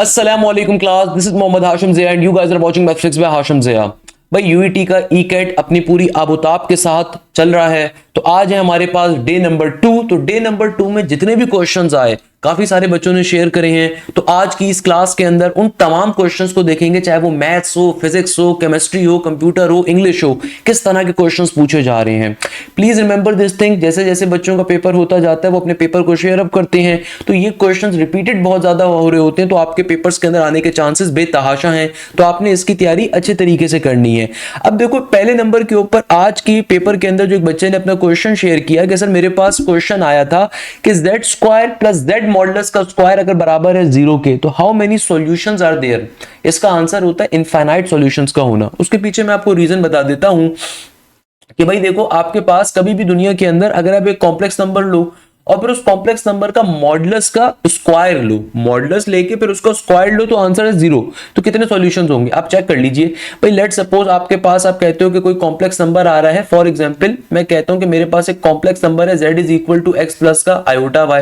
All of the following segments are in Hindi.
अस्सलामुअलैकुम class, this is Mohammad Hashim Zia and you guys are watching mathematics by Hashim Zia. भाई यूईटी का ई कैट अपनी पूरी आबोताब के साथ चल रहा है। तो आज है हमारे पास डे नंबर 2। तो डे नंबर 2 में जितने भी क्वेश्चंस आए काफी सारे बच्चों ने शेयर करे हैं। तो आज की इस क्लास के अंदर उन तमाम क्वेश्चंस को देखेंगे, चाहे वो मैथ्स हो, फिजिक्स हो, केमिस्ट्री हो, कंप्यूटर हो, इंग्लिश हो, किस तरह के क्वेश्चंस पूछे जा रहे हैं। प्लीज रिमेंबर दिस थिंग, जैसे जैसे बच्चों का पेपर होता जाता है वो अपने पेपर को शेयर अप करते हैं, तो ये क्वेश्चंस रिपीटेड बहुत ज्यादा हो रहे होते हैं, तो आपके पेपर्स के अंदर आने के चांसेस बेतहाशा हैं। तो आपने इसकी तैयारी अच्छे तरीके से करनी है। अब देखो, पहले नंबर के ऊपर आज की पेपर के अंदर जो एक बच्चे ने अपना क्वेश्चन शेयर किया कि सर मेरे पास क्वेश्चन आया था कि z square plus z modulus का स्क्वायर अगर बराबर है 0 के, तो how many solutions are there. इसका आंसर होता है इनफाइनाइट सॉल्यूशंस का होना। उसके पीछे मैं आपको रीजन बता देता हूं कि भाई देखो, आपके पास कभी भी दुनिया के अंदर अगर आप एक कॉम्प्लेक्स नंबर लो और फिर उस कॉम्प्लेक्स नंबर का मॉडुलस का स्क्वायर लो, मॉडुलस लेके फिर उसका स्क्वायर लो, तो आंसर है 0। तो कितने सॉल्यूशंस होंगे आप चेक कर लीजिए। भाई लेट सपोज आपके पास, आप कहते हो कि कोई कॉम्प्लेक्स नंबर आ रहा है। फॉर एग्जांपल मैं कहता हूं कि मेरे पास एक कॉम्प्लेक्स नंबर है z is equal to x plus का आयोटा y।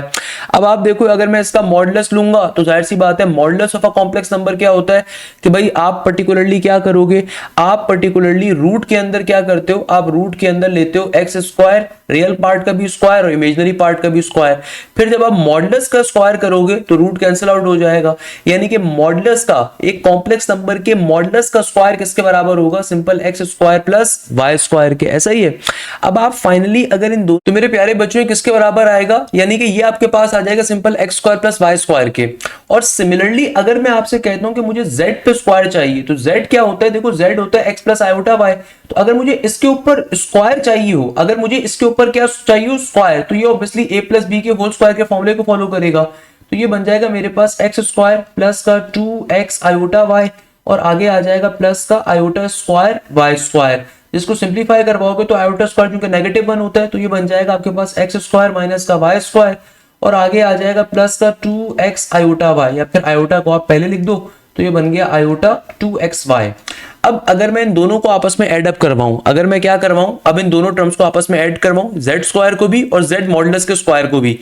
अब आप देखो, अगर मैं इसका मॉडुलस लूंगा तो जाहिर सी बात है modulus of a complex number क्या होता है कि भाई आप पर्टिकुलरली क्या करोगे, आप पर्टिकुलरली रूट के अंदर क्या करते हो, आप रूट के अंदर लेते हो एक्स स्क्वायर, रियल पार्ट का भी स्क्वायर और इमेजिनरी पार्ट का भी स्क्वायर। फिर जब आप मॉडुलस का स्क्वायर करोगे तो रूट कैंसिल आउट हो जाएगा, यानी कि मॉडुलस का, एक कॉम्प्लेक्स नंबर के मॉडुलस का स्क्वायर किसके बराबर होगा, simple x square plus y square के। ऐसा ही है। अब आप फाइनली अगर इन दो, तो मेरे प्यारे बच्चों किसके बराबर आएगा, यानी कि ये आपके पास आ जाएगा simple x square plus y square के। और सिमिलरली अगर मैं आपसे कहता हूं कि मुझे z पे स्क्वायर चाहिए, तो z क्या होता है, देखो z होता है एक्स प्लस आयोटा वाई। तो अगर मुझे इसके ऊपर स्क्वायर चाहिए हो, अगर मुझे इसके ऊपर क्या चाहिए हो, स्क्वायर, तो ये ऑब्वियसली a प्लस बी के होल स्क्वायर के फॉर्मूले को फॉलो करेगा। तो ये बन जाएगा मेरे पास एक्स स्क्वायर प्लस का 2x आयोटा वाई और आगे आ जाएगा प्लस का आयोटा स्क्वायर वाई स्क्वायर। जिसको सिंप्लीफाई करवाओगे तो आयोटा स्क्वायर क्योंकि नेगेटिव 1 होता है, तो ये बन जाएगा आपके पास एक्स स्क्वायर माइनस का वाई स्क्वायर और आगे आ जाएगा प्लस का 2x आयोटा वाई, या फिर आयोटा को आप पहले लिख दो, तो ये बन गया आयोटा 2xy। अब अगर मैं इन दोनों को आपस में ऐड अप करवाऊं, अगर मैं क्या करवाऊं, अब इन दोनों टर्म्स को आपस में ऐड करवाऊं, z स्क्वायर को भी और z मॉडुलस के स्क्वायर को भी।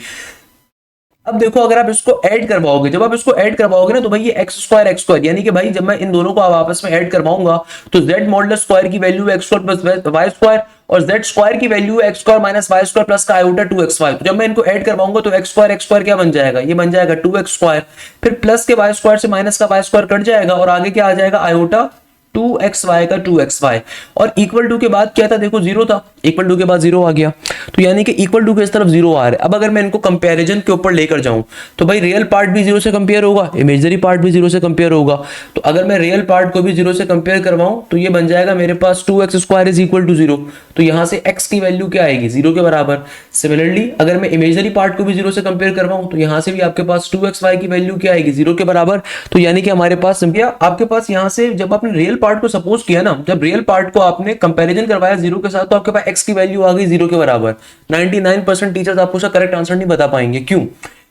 अब देखो, अगर आप इसको ऐड करवाओगे, जब आप इसको ऐड करवाओगे ना, तो भाई ये एक्स स्क्वायर, यानी कि भाई जब मैं इन दोनों को आपस में ऐड करवाऊंगा तो z मॉडुलस स्क्वायर की value x square plus y square और z स्क्वायर की value x square minus y square plus का आयोटा 2xy। तो जब मैं इनको ऐड करवाऊंगा तो एक्स स्क्वायर क्या बन जाएगा, ये बन जाएगा 2x स्क्वायर, फिर प्लस के वाई स्क्वायर से माइनस का वाई स्क्वायर कट जाएगा और आगे क्या आ जाएगा आयोटा 2xy का 2xy। और इक्वल टू के बाद क्या था, देखो 0 था, इक्वल टू के बाद 0 आ गया, तो यानी कि इक्वल टू के इस तरफ 0 आ रहा है। अब अगर मैं इनको कंपैरिजन के ऊपर लेकर जाऊं तो भाई रियल पार्ट भी 0 से कंपेयर होगा, इमेजिनरी पार्ट भी 0 से कंपेयर होगा। तो अगर मैं रियल पार्ट को भी 0 से कंपेयर करवाऊं तो ये बन जाएगा मेरे पास 2x square is equal to 0। तो यहां से x की वैल्यू क्या आएगी, 0 के बराबर। सिमिलरली अगर मैं इमेजिनरी पार्ट को भी 0 से कंपेयर करवाऊं तो यहां से भी आपके पास 2xy की वैल्यू क्या आएगी, 0 के बराबर। तो यानी कि हमारे पास आपके पास यहां से जब आपने रियल पार्ट को सपोज किया ना, जब रियल पार्ट को आपने कंपैरिजन करवाया 0 के साथ, तो आपके पास x की वैल्यू आ गई 0 के बराबर। 99% टीचर्स आपको उसका करेक्ट आंसर नहीं बता पाएंगे। क्यों?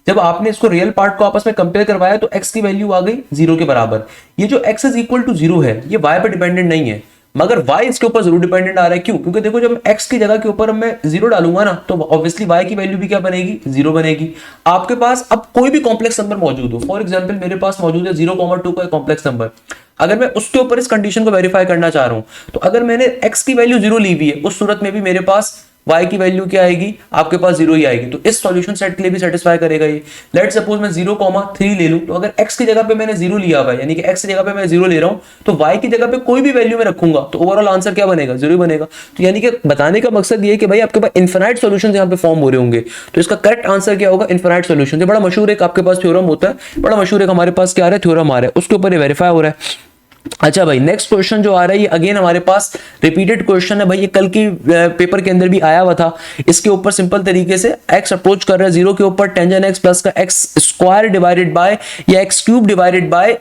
जब आपने इसको रियल पार्ट को आपस में कंपेयर करवाया तो x की वैल्यू आ गई 0 के बराबर। ये जो x इज इक्वल टू 0 है ये y पर डिपेंडेंट नहीं है, मगर y इसके ऊपर जरूर डिपेंडेंट आ रहा है। क्यों? क्योंकि देखो, जब x की जगह के ऊपर मैं 0 डालूंगा ना, तो ऑब्वियसली y की वैल्यू भी क्या बनेगी, 0 बनेगी। आपके पास अब कोई भी कॉम्प्लेक्स नंबर मौजूद हो, फॉर एग्जांपल मेरे पास मौजूद है 0,2 का कॉम्प्लेक्स नंबर, अगर मैं उसके ऊपर इस कंडीशन को वेरीफाई करना चाह रहा हूं, तो अगर मैंने x की वैल्यू 0 ली हुई है, उस सूरत में भी मेरे पास y की वैल्यू क्या आएगी, आपके पास 0 ही आएगी। तो इस सॉल्यूशन सेट के लिए भी सेटिस्फाई करेगा ये। लेट सपोज मैं 0,3 ले लूं, तो अगर x की जगह पे मैंने 0 लिया हुआ है, यानी कि x की जगह पे मैं 0 ले रहा हूं, तो y की जगह पे कोई भी वैल्यू मैं रखूंगा तो ओवरऑल आंसर क्या बनेगा, 0 ही बनेगा। तो यानी कि बताने का मकसद ये है कि भाई आपके पास इनफिनाइट सॉल्यूशंस यहां पे फॉर्म हो रहे होंगे, तो इसका करेक्ट आंसर क्या होगा, इनफिनाइट सॉल्यूशन। बड़ा मशहूर एक आपके पास थ्योरम होता है, बड़ा मशहूर एक हमारे पास क्या आ रहा है, थ्योरम आ रहा है, उसके ऊपर ये वेरीफाई हो रहा है। अच्छा भाई, नेक्स्ट क्वेश्चन जो आ रहा है ये अगेन हमारे पास रिपीटेड क्वेश्चन है भाई, ये कल की पेपर के अंदर भी आया हुआ था। इसके ऊपर सिंपल तरीके से x अप्रोच कर रहा है 0 के ऊपर, टेंजेंट x प्लस का x स्क्वायर डिवाइडेड बाय या x cube divided by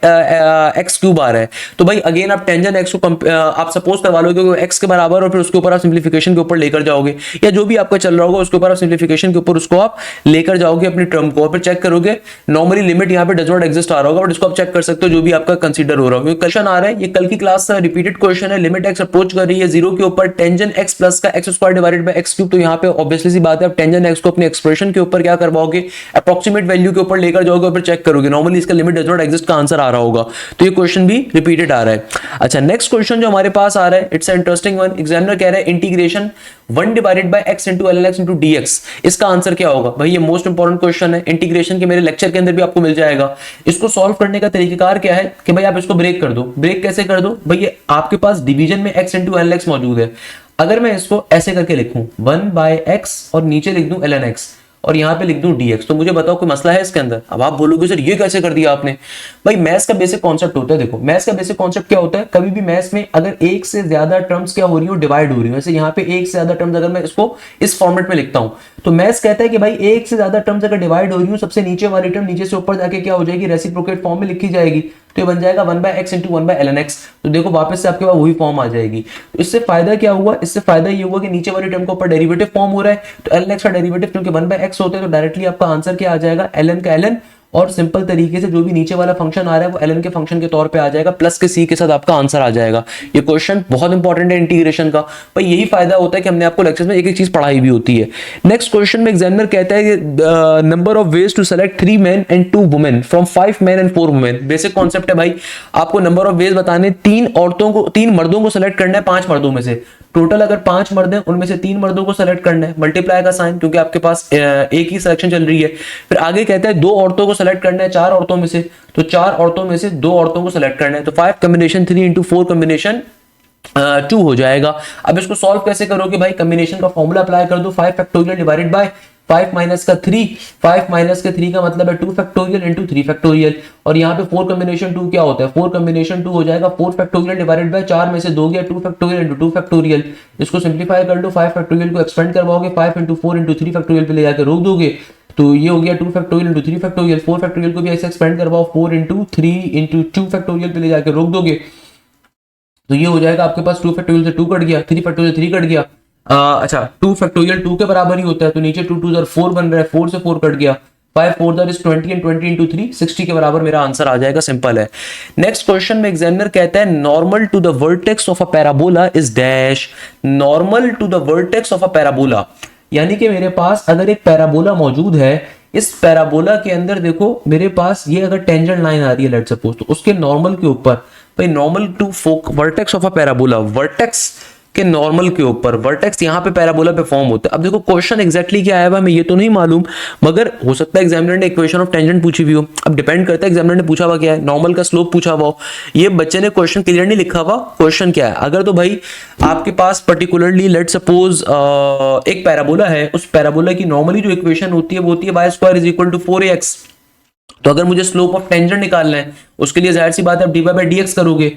x cube आ रहा है। तो भाई अगेन आप टेंजेंट x को आप सपोज करवा लोगे x के बराबर और फिर उसके ऊपर आप सिंप्लीफिकेशन के ऊपर लेकर जाओगे, या जो भी आपका चल रहा होगा उसके ऊपर आप सिंप्लीफिकेशन के ऊपर उसको आप लेकर जाओगे अपनी टर्म को, और फिर चेक करोगे नॉर्मली लिमिट यहाँ पे डज नॉट एग्जिस्ट आ रहा होगा, बट इसको आप चेक कर सकते हो जो भी आपका कंसीडर हो रहा होगा। क्वेश्चन आ आ रहा है, ये कल की क्लास का रिपीटेड क्वेश्चन है। लिमिट एक्स अप्रोच कर रही है 0 के ऊपर, टेंजेंट एक्स प्लस का x square divided bye x cube. तो यहाँ पे ऑब्वियसली सी बात है, आप टेंजेंट एक्स को अपने एक्सप्रेशन के ऊपर क्या करवाओगे, अप्रोक्सीमेट वैल्यू के ऊपर लेकर जाओगे, फिर चेक करोगे नॉर्मली इसका लिमिट डज नॉट एग्जिस्ट का आंसर आ रहा होगा। तो ये क्वेश्चन भी रिपीटेड आ रहा है। अच्छा, नेक्स्ट क्वेश्चन जो हमारे पास आ रहा है, इट्स इंटरेस्टिंग वन। एग्जामिनर कह रहा है integration 1 divided by x into l n x into d x, इसका आंसर क्या होगा। भाई ये मोस्ट इंपॉर्टेंट क्वेश्चन है, इंटीग्रेशन के मेरे लेक्चर के अंदर भी आपको मिल जाएगा। इसको सॉल्व करने का तरीकेकार क्या है कि भाई आप इसको ब्रेक कर दो। ब्रेक कैसे कर दो भाई, ये आपके पास डिवीजन में x इंटू एल एक्स मौजूद है। अगर मैं इसको ऐसे करके लिखूं 1 बाय x और नीचे लिख दूं ln x और यहां पे लिख दूं dx, तो मुझे बताओ कोई मसला है इसके अंदर। अब आप बोलोगे सर ये कैसे कर दिया आपने। भाई मैथ्स का बेसिक कॉन्सेप्ट होता है, देखो मैथ्स का बेसिक कॉन्सेप्ट क्या होता है, कभी भी मैथ्स में अगर एक से ज्यादा टर्म्स क्या हो रही हो, डिवाइड हो रही हो। जैसे यहाँ पे एक से ज्यादा टर्म्स अगर मैं इसको इस फॉर्मेट में लिखता हूं, तो मैथ्स कहता है कि भाई एक से ज्यादा टर्म्स अगर डिवाइड हो रही हो, सबसे नीचे वाली टर्म नीचे से ऊपर जाके क्या हो जाएगी, रेसिप्रोकेट फॉर्म में लिखी जाएगी। तो ये बन जाएगा 1 by x into 1 by ln x। तो देखो वापस से आपके पास वही फॉर्म आ जाएगी। तो इससे फायदा क्या हुआ, इससे फायदा ये हुआ कि नीचे वाली टर्म के ऊपर डेरिवेटिव फॉर्म हो रहा है। तो ln x का डेरिवेटिव क्योंकि 1 बाय x होते हैं, तो डायरेक्टली आपका आंसर क्या आ जाएगा, ln का ln, और सिंपल तरीके से जो भी नीचे वाला फंक्शन आ रहा है वो ln के फंक्शन के तौर पे आ जाएगा, प्लस के c के साथ आपका आंसर आ जाएगा। ये क्वेश्चन बहुत इंपॉर्टेंट है इंटीग्रेशन का। भाई यही फायदा होता है कि हमने आपको लेक्चर्स में एक एक चीज पढ़ाई भी होती है। नेक्स्ट क्वेश्चन में एग्जामिनर कहता है कि number of ways to select 3 men and 2 women from 5 men and 4 women। Basic concept है भाई, आपको नंबर ऑफ वेज बताने, 3 मर्दों को सेलेक्ट करना है 5 मर्दों में से। टोटल अगर 5 मर्द हैं उनमें से 3 मर्दों को सेलेक्ट करना है, मल्टीप्लाई का साइन क्योंकि आपके पास एक ही सिलेक्शन चल रही है। फिर आगे कहता है 2 औरतों को सेलेक्ट करना है 4 औरतों में से, तो 4 औरतों में से 2 औरतों को सेलेक्ट करना है। तो 5 कॉम्बिनेशन 3 इंटू 4 कॉम्बिनेशन 2 हो जाएगा। अब इसको सॉल्व कैसे करोगे भाई, कॉम्बिनेशन का फॉर्मूला अप्लाई कर दो, 5 फैक्टोरियल डिवाइडेड बाय 5 माइनस का 3, 5 माइनस के 3 का मतलब है 2 फैक्टोरियल इंटू 3 फैक्टोरियल। और यहाँ पे 4 कॉम्बिनेशन 2 क्या होता है, 4 कॉम्बिनेशन 2 हो जाएगा 4 फैक्टोरियल डिवाइडेड बाय 4 में से 2 गया 2 फैक्टोरियल इंटू 2 फैक्टोरियल। इसको सिंप्लीफाई कर लो, 5 फैक्टोरियल को एक्सपेंड करवाओगे, 5 इंटू 4 इंटू 3 फैक्टोरियल पे ले जाकर रोक दोगे, तो ये हो गया 2 फैक्टोरियल इंटू 3 फैक्टोरियल। 4 फैक्टोरियल को भी ऐसे एक्सपेंड करवाओ, 4 इंटू 3 इंटू 2 फैक्टोरियल पे ले जाकर रोक दोगे, तो ये हो जाएगा आपके पास 2 फैक्टोरियल से 2 कट गया, 3 फैक्टोरियल 3 कट गया। अच्छा 2 फैक्टोरियल 2 के बराबर ही होता है, तो नीचे 2 2 4 बन रहा है, 4 से 4 कट गया, 5 4 इज 20 एंड 20 इंटू 3 60 के बराबर मेरा आंसर आ जाएगा। सिंपल है। नेक्स्ट क्वेश्चन में एग्जामिनर कहता है normal to the vertex of a parabola is dash. Normal to the vertex of a parabola, यानी कि मेरे पास अगर एक पैराबोला मौजूद है, इस पैराबोला के अंदर देखो मेरे पास ये अगर टेंजेंट लाइन आ रही है लेट्स सपोज, तो उसके नॉर्मल के ऊपर, भाई normal to vertex of a parabola, vertex के नॉर्मल के ऊपर, वर्टेक्स यहाँ पे पैराबोला पे फॉर्म होता है। अब देखो क्वेश्चन एग्जैक्टली क्या आया हुआ हमें ये तो नहीं मालूम, मगर हो सकता है एग्जामिनर ने इक्वेशन ऑफ टेंजेंट पूछी हुई हो। अब डिपेंड करता है एग्जामिनर ने पूछा हुआ क्या है, नॉर्मल का स्लोप पूछा हुआ हो, ये बच्चे ने क्वेश्चन क्लियर नहीं लिखा हुआ क्वेश्चन क्या है। अगर तो भाई आपके पास पर्टिकुलरली लेट सपोज एक पैराबोला है, उस पैराबोला की नॉर्मली जो इक्वेशन होती है वो होती है y square is equal to 4ax। तो अगर मुझे स्लोप ऑफ टेंजेंट निकालना है उसके लिए जाहिर सी बात है आप dy बाई dx करोगे,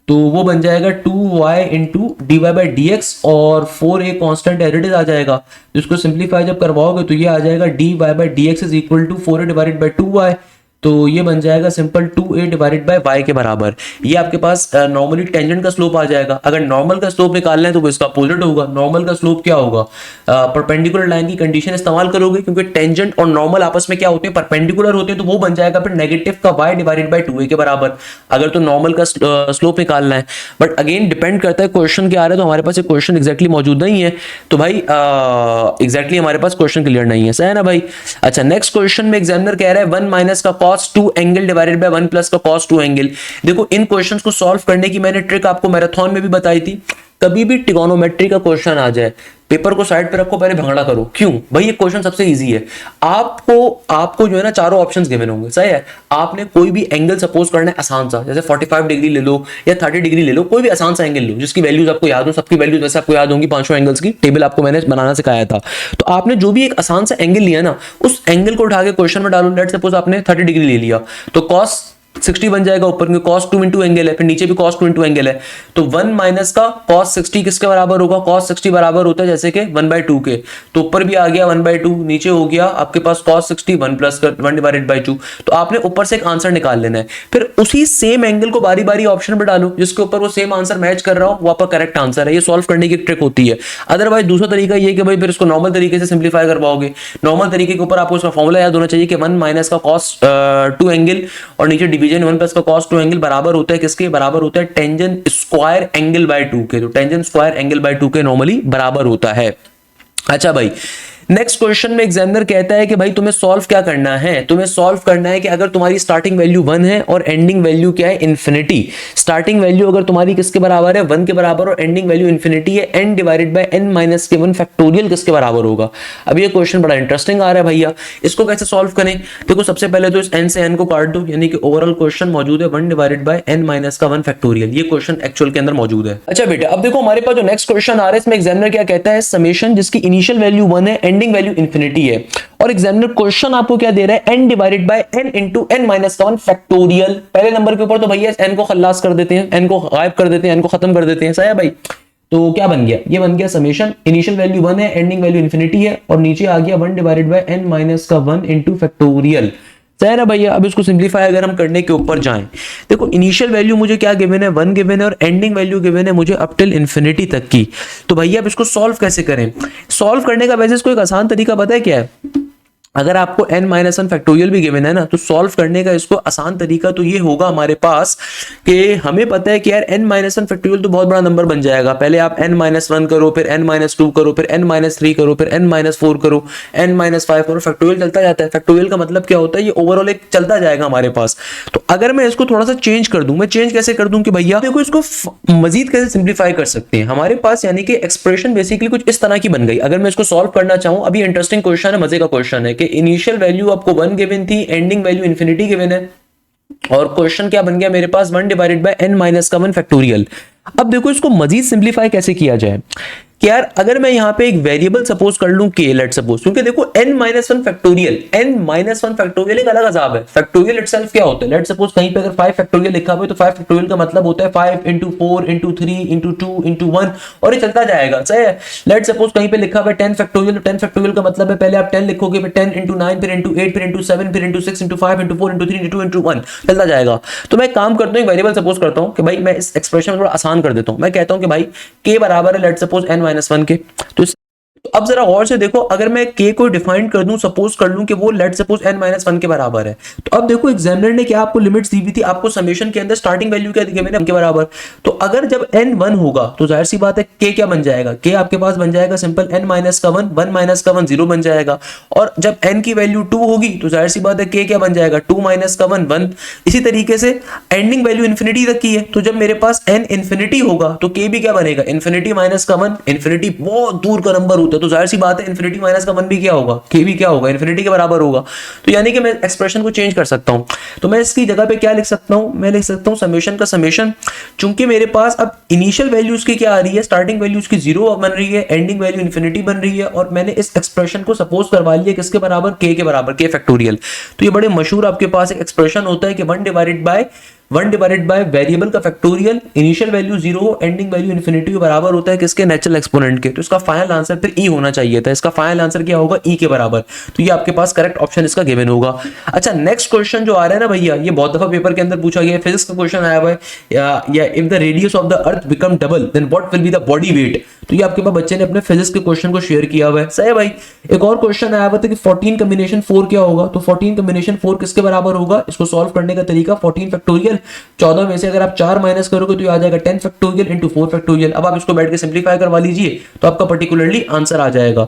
तो वो बन जाएगा 2y into dy by dx और 4a constant as it is आ जाएगा। जिसको सिंप्लीफाई जब करवाओगे तो ये आ जाएगा dy by dx is equal to 4a divided by 2y, तो ये बन जाएगा simple 2a divided by y के बराबर। ये आपके पास नॉर्मली टेंजेंट का स्लोप आ जाएगा। अगर नॉर्मल का स्लोप निकालना है तो वो इसका अपोजिट होगा। नॉर्मल का स्लोप क्या होगा, परपेंडिकुलर लाइन की कंडीशन इस्तेमाल करोगे, क्योंकि टेंजेंट और नॉर्मल आपस में क्या होते हैं, परपेंडिकुलर होते हैं, तो वो बन जाएगा फिर नेगेटिव का y डिवाइडेड बाय 2a के बराबर, अगर तो नॉर्मल का स्लोप निकालना है। बट अगेन डिपेंड करता है क्वेश्चन क्या आ रहा है, तो हमारे पास क्वेश्चन एक्जैक्टली मौजूद नहीं है, तो भाई एग्जैक्टली हमारे पास क्वेश्चन क्लियर नहीं है, सही है ना भाई। अच्छा नेक्स्ट क्वेश्चन में एग्जामिनर कह रहा है 1 माइनस का cos 2 angle divided by 1 plus का cos 2 एंगल। देखो इन क्वेश्चंस को सॉल्व करने की मैंने ट्रिक आपको मैराथन में भी बताई थी। कभी भी ट्रिगोनोमेट्री का क्वेश्चन आ जाए, पेपर को साइड पे रखो, पहले भंगड़ा करो। क्यों भाई, ये क्वेश्चन सबसे इजी है। आपको जो है ना चारों ऑप्शंस गिवन होंगे, सही है। आपने कोई भी एंगल सपोज करना है आसान सा, जैसे 45 डिग्री ले लो या 30 डिग्री ले लो, कोई भी आसान सा एंगल लो जिसकी वैल्यूज आपको याद हो। सबकी वैल्यूज वैसे आपको याद होंगी, 500 एंगल्स की टेबल आपको मैंने बनाना सिखाया था। तो आपने जो भी एक आसान सा एंगल लिया ना, उस एंगल को उठा के क्वेश्चन में डालो। लेट सपोज आपने 30 डिग्री ले लिया, तो cos 60 बन जाएगा ऊपर में, cos 2 इंटू एंगल है, फिर नीचे भी cos 2 इंटू एंगल है, तो 1 माइनस का cos 60 किसके बराबर होगा, cos 60 बराबर होता है जैसे कि 1/2 के, तो ऊपर भी आ गया 1/2, नीचे हो गया आपके पास cos 60 1 प्लस 1 डिवाइडेड बाई 2। तो आपने ऊपर से एक आंसर निकाल लेना है, फिर उसी सेम एंगल को बारी बारी ऑप्शन पर डालो, जिसके ऊपर वो सेम आंसर मैच कर रहा हो वो आपका करेक्ट आंसर है। ये सॉल्व करने की ट्रिक होती है। अदरवाइज दूसरा तरीका ये कि भाई फिर इसको नॉर्मल तरीके से सिंप्लीफाई करवाओगे। नॉर्मल तरीके के ऊपर आपको इसका फॉर्मूला याद होना चाहिए कि 1 माइनस का cos 2 एंगल और नीचे डिवीजन 1 प्लस का cos 2 एंगल बराबर होता है किसके? बराबर होता है टेंजेंट स्क्वायर एंगल बाय 2 के। तो टेंजेंट स्क्वायर एंगल बाय 2 के नॉर्मली बराबर होता है। अच्छा भाई, नेक्स्ट क्वेश्चन में एग्जामिनर कहता है कि भाई तुम्हें सॉल्व क्या करना है? तुम्हें सॉल्व करना है कि अगर तुम्हारी स्टार्टिंग वैल्यू 1 है और एंडिंग वैल्यू क्या है? इन्फिनिटी। स्टार्टिंग वैल्यू अगर तुम्हारी किसके बराबर है? 1 के बराबर, और एंडिंग वैल्यू इन्फिनिटी है, n divided by n minus के 1 फैक्टोरियल किसके बराबर होगा? अब ये क्वेश्चन बड़ा इंटरेस्टिंग आ रहा है भैया, इसको कैसे सॉल्व करें? देखो सबसे पहले तो इस n से n को काट दो, यानी कि ओवरऑल क्वेश्चन मौजूद है 1 डिवाइडेड बाय n माइनस का 1 फैक्टोरियल। ये क्वेश्चन एक्चुअल के अंदर मौजूद है। अच्छा बेटा, अब देखो हमारे पास जो नेक्स्ट क्वेश्चन आ रहा है इसमें एग्जामिनर क्या कहता है? समेशन जिसकी इनिशियल वैल्यू 1 है, एंडिंग वैल्यू इन्फिनिटी है, और एग्जामिनर क्वेश्चन आपको क्या दे रहा है? n divided by n into n minus का 1 फैक्टोरियल। पहले नंबर के ऊपर तो भैया n को खल्लास कर देते हैं, n को गायब कर देते हैं, n को खत्म कर देते हैं। सही है भाई? तो क्या बन गया? ये बन गया समेशन, इनिशियल वैल्यू 1 है, एंडिंग वैल्यू इन्फिनिटी है, और नीचे आ गया 1 डिवाइडेड बाय n माइनस का 1 इंटू फैक्टोरियल। सही है ना भैया? अब इसको सिंपलीफाई अगर हम करने के ऊपर जाएं, देखो इनिशियल वैल्यू मुझे क्या गिवन है? 1 गिवन है, और एंडिंग वैल्यू गिवन है मुझे अप टिल इन्फिनिटी तक की। तो भैया अब इसको सॉल्व कैसे करें? सॉल्व करने का वैसे इसको एक आसान तरीका पता है क्या है? अगर आपको n माइनस 1 फैक्टोरियल भी गिवन है ना, तो सॉल्व करने का इसको आसान तरीका तो ये होगा हमारे पास कि हमें पता है कि यार n माइनस 1 फैक्टोरियल तो बहुत बड़ा नंबर बन जाएगा। पहले आप n माइनस 1 करो, फिर n माइनस 2 करो, फिर n माइनस 3 करो, फिर n माइनस 4 करो, n माइनस 5 करो, फैक्टोरियल चलता जाता है। फैक्टोरियल का मतलब क्या होता है? ये ओवरऑल एक चलता जाएगा हमारे पास। तो अगर मैं इसको थोड़ा सा चेंज कर दूं, मैं चेंज कैसे कर दूं कि भैया देखो इसको मजीद कैसे सिंप्लीफाई कर सकते हैं हमारे पास, यानी कि एक्सप्रेशन बेसिकली कुछ इस तरह की बन गई। अगर मैं इसको सॉल्व करना चाहूं, अभी इंटरेस्टिंग क्वेश्चन है, मजे का क्वेश्चन है कि इनिशियल वैल्यू आपको 1 गिवन थी, एंडिंग वैल्यू इन्फिनिटी गिवन है, और क्वेश्चन क्या बन गया मेरे पास? 1 डिवाइडेड बाय n माइनस का 1 फैक्टोरियल। अब देखो इसको मजीद सिंप्लीफाई कैसे किया जाए कि यार अगर मैं यहां पे एक वेरिएबल सपोज कर लूं k, लेट सपोज, क्योंकि देखो n minus 1 factorial, n minus 1 factorial एक अलग अजाब है। फैक्टोरियल इटसेल्फ क्या होता है? लेट सपोज कहीं पे अगर 5 फैक्टोरियल लिखा हुआ है, तो 5 फैक्टोरियल का मतलब होता है 5 इंटू 4 इंटू 3 इंटू 2 इंटू 1, और ये चलता जाएगा। सही है? लेट सपोज कहीं पे लिखा हुआ है 10 फैक्टोरियल, तो 10 फैक्टोरियल का मतलब है पहले आप 10 लिखोगे, फिर 10 इंटू 9, फिर इंटू 8, फिर इंटू 7, फिर into 6, into 5, into 4, into 3, into 2, into 1, चलता जाएगा। तो मैं काम करता हूं, एक वेरिएबल सपोज करता हूं कि भाई मैं इस एक्सप्रेशन को थोड़ा आसान कर देता हूं। मैं कहता हूं कि भाई k बराबर है लेट सपोज n माइनस 1 के। तो अब जरा गौर से देखो, अगर मैं k को डिफाइन कर दूं, सपोज कर लूं कि वो लेट सपोज n माइनस 1 के बराबर है, तो अब देखो एग्जामिनर ने क्या आपको लिमिट्स दी हुई थी? आपको समेशन के अंदर स्टार्टिंग वैल्यू क्या दी मैंने? 1 के बराबर। तो अगर जब n 1 होगा तो जाहिर सी बात है k क्या बन जाएगा? k आपके पास बन जाएगा सिंपल n माइनस का 1, 1 माइनस का 1 0 बन जाएगा। और जब n की वैल्यू 2 होगी तो जाहिर सी बात है k क्या बन जाएगा? 2 माइनस का 1 1। इसी तरीके से एंडिंग वैल्यू इन्फिनिटी तक की है, तो जब मेरे पास n इन्फिनिटी होगा तो k भी क्या बनेगा? इन्फिनिटी माइनस का 1। इन्फिनिटी बहुत दूर का नंबर होता है, तो जाहिर सी बात है इन्फिनिटी माइनस का 1 भी क्या होगा? k भी क्या होगा? इन्फिनिटी के बराबर होगा। तो यानी कि मैं एक्सप्रेशन को चेंज कर सकता हूं। तो मैं इसकी जगह पे क्या लिख सकता हूं? मैं लिख सकता हूं समेशन का समेशन, चूंकि मेरे पास अब इनिशियल वैल्यू उसकी क्या आ रही है? स्टार्टिंग वैल्यू उसकी 0 बन रही है, एंडिंग वैल्यू इन्फिनिटी बन रही है, और मैंने इस एक्सप्रेशन को सपोज करवा लिया किसके बराबर? k के बराबर, k फैक्टोरियल। तो ये बड़े मशहूर आपके पास एक एक्सप्रेशन होता है कि 1 डिवाइडेड बाय वेरिएबल का factorial, initial value 0, ending value infinity के बराबर होता है किसके? नेचुरल एक्सपोनेंट के। तो इसका फाइनल आंसर फिर ई होना चाहिए था। इसका फाइनल आंसर क्या होगा? ई के बराबर। तो ये आपके पास करेक्ट ऑप्शन इसका गिवन होगा। अच्छा, नेक्स्ट क्वेश्चन जो आ रहा है ना भैया, ये बहुत दफा पेपर के अंदर पूछा गया है, फिजिक्स का क्वेश्चन आया हुआ है, या if the radius of the earth become double then what will be the body weight. तो ये आपके पास बच्चे ने अपने फिजिक्स के क्वेश्चन को शेयर किया हुआ है। सही है भाई? एक और क्वेश्चन आया हुआ था कि 14 कॉम्बिनेशन 4 क्या होगा? तो 14 कॉम्बिनेशन 4 किसके बराबर होगा? इसको सॉल्व करने का तरीका 14 फैक्टोरियल, 14 में से अगर आप 4 माइनस करोगे तो ये आ जाएगा 10 फैक्टोरियल इंटू 4 फैक्टोरियल। अब आप इसको बैठ के सिंप्लीफाई करवा लीजिए तो आपका पर्टिकुलरली आंसर आ जाएगा।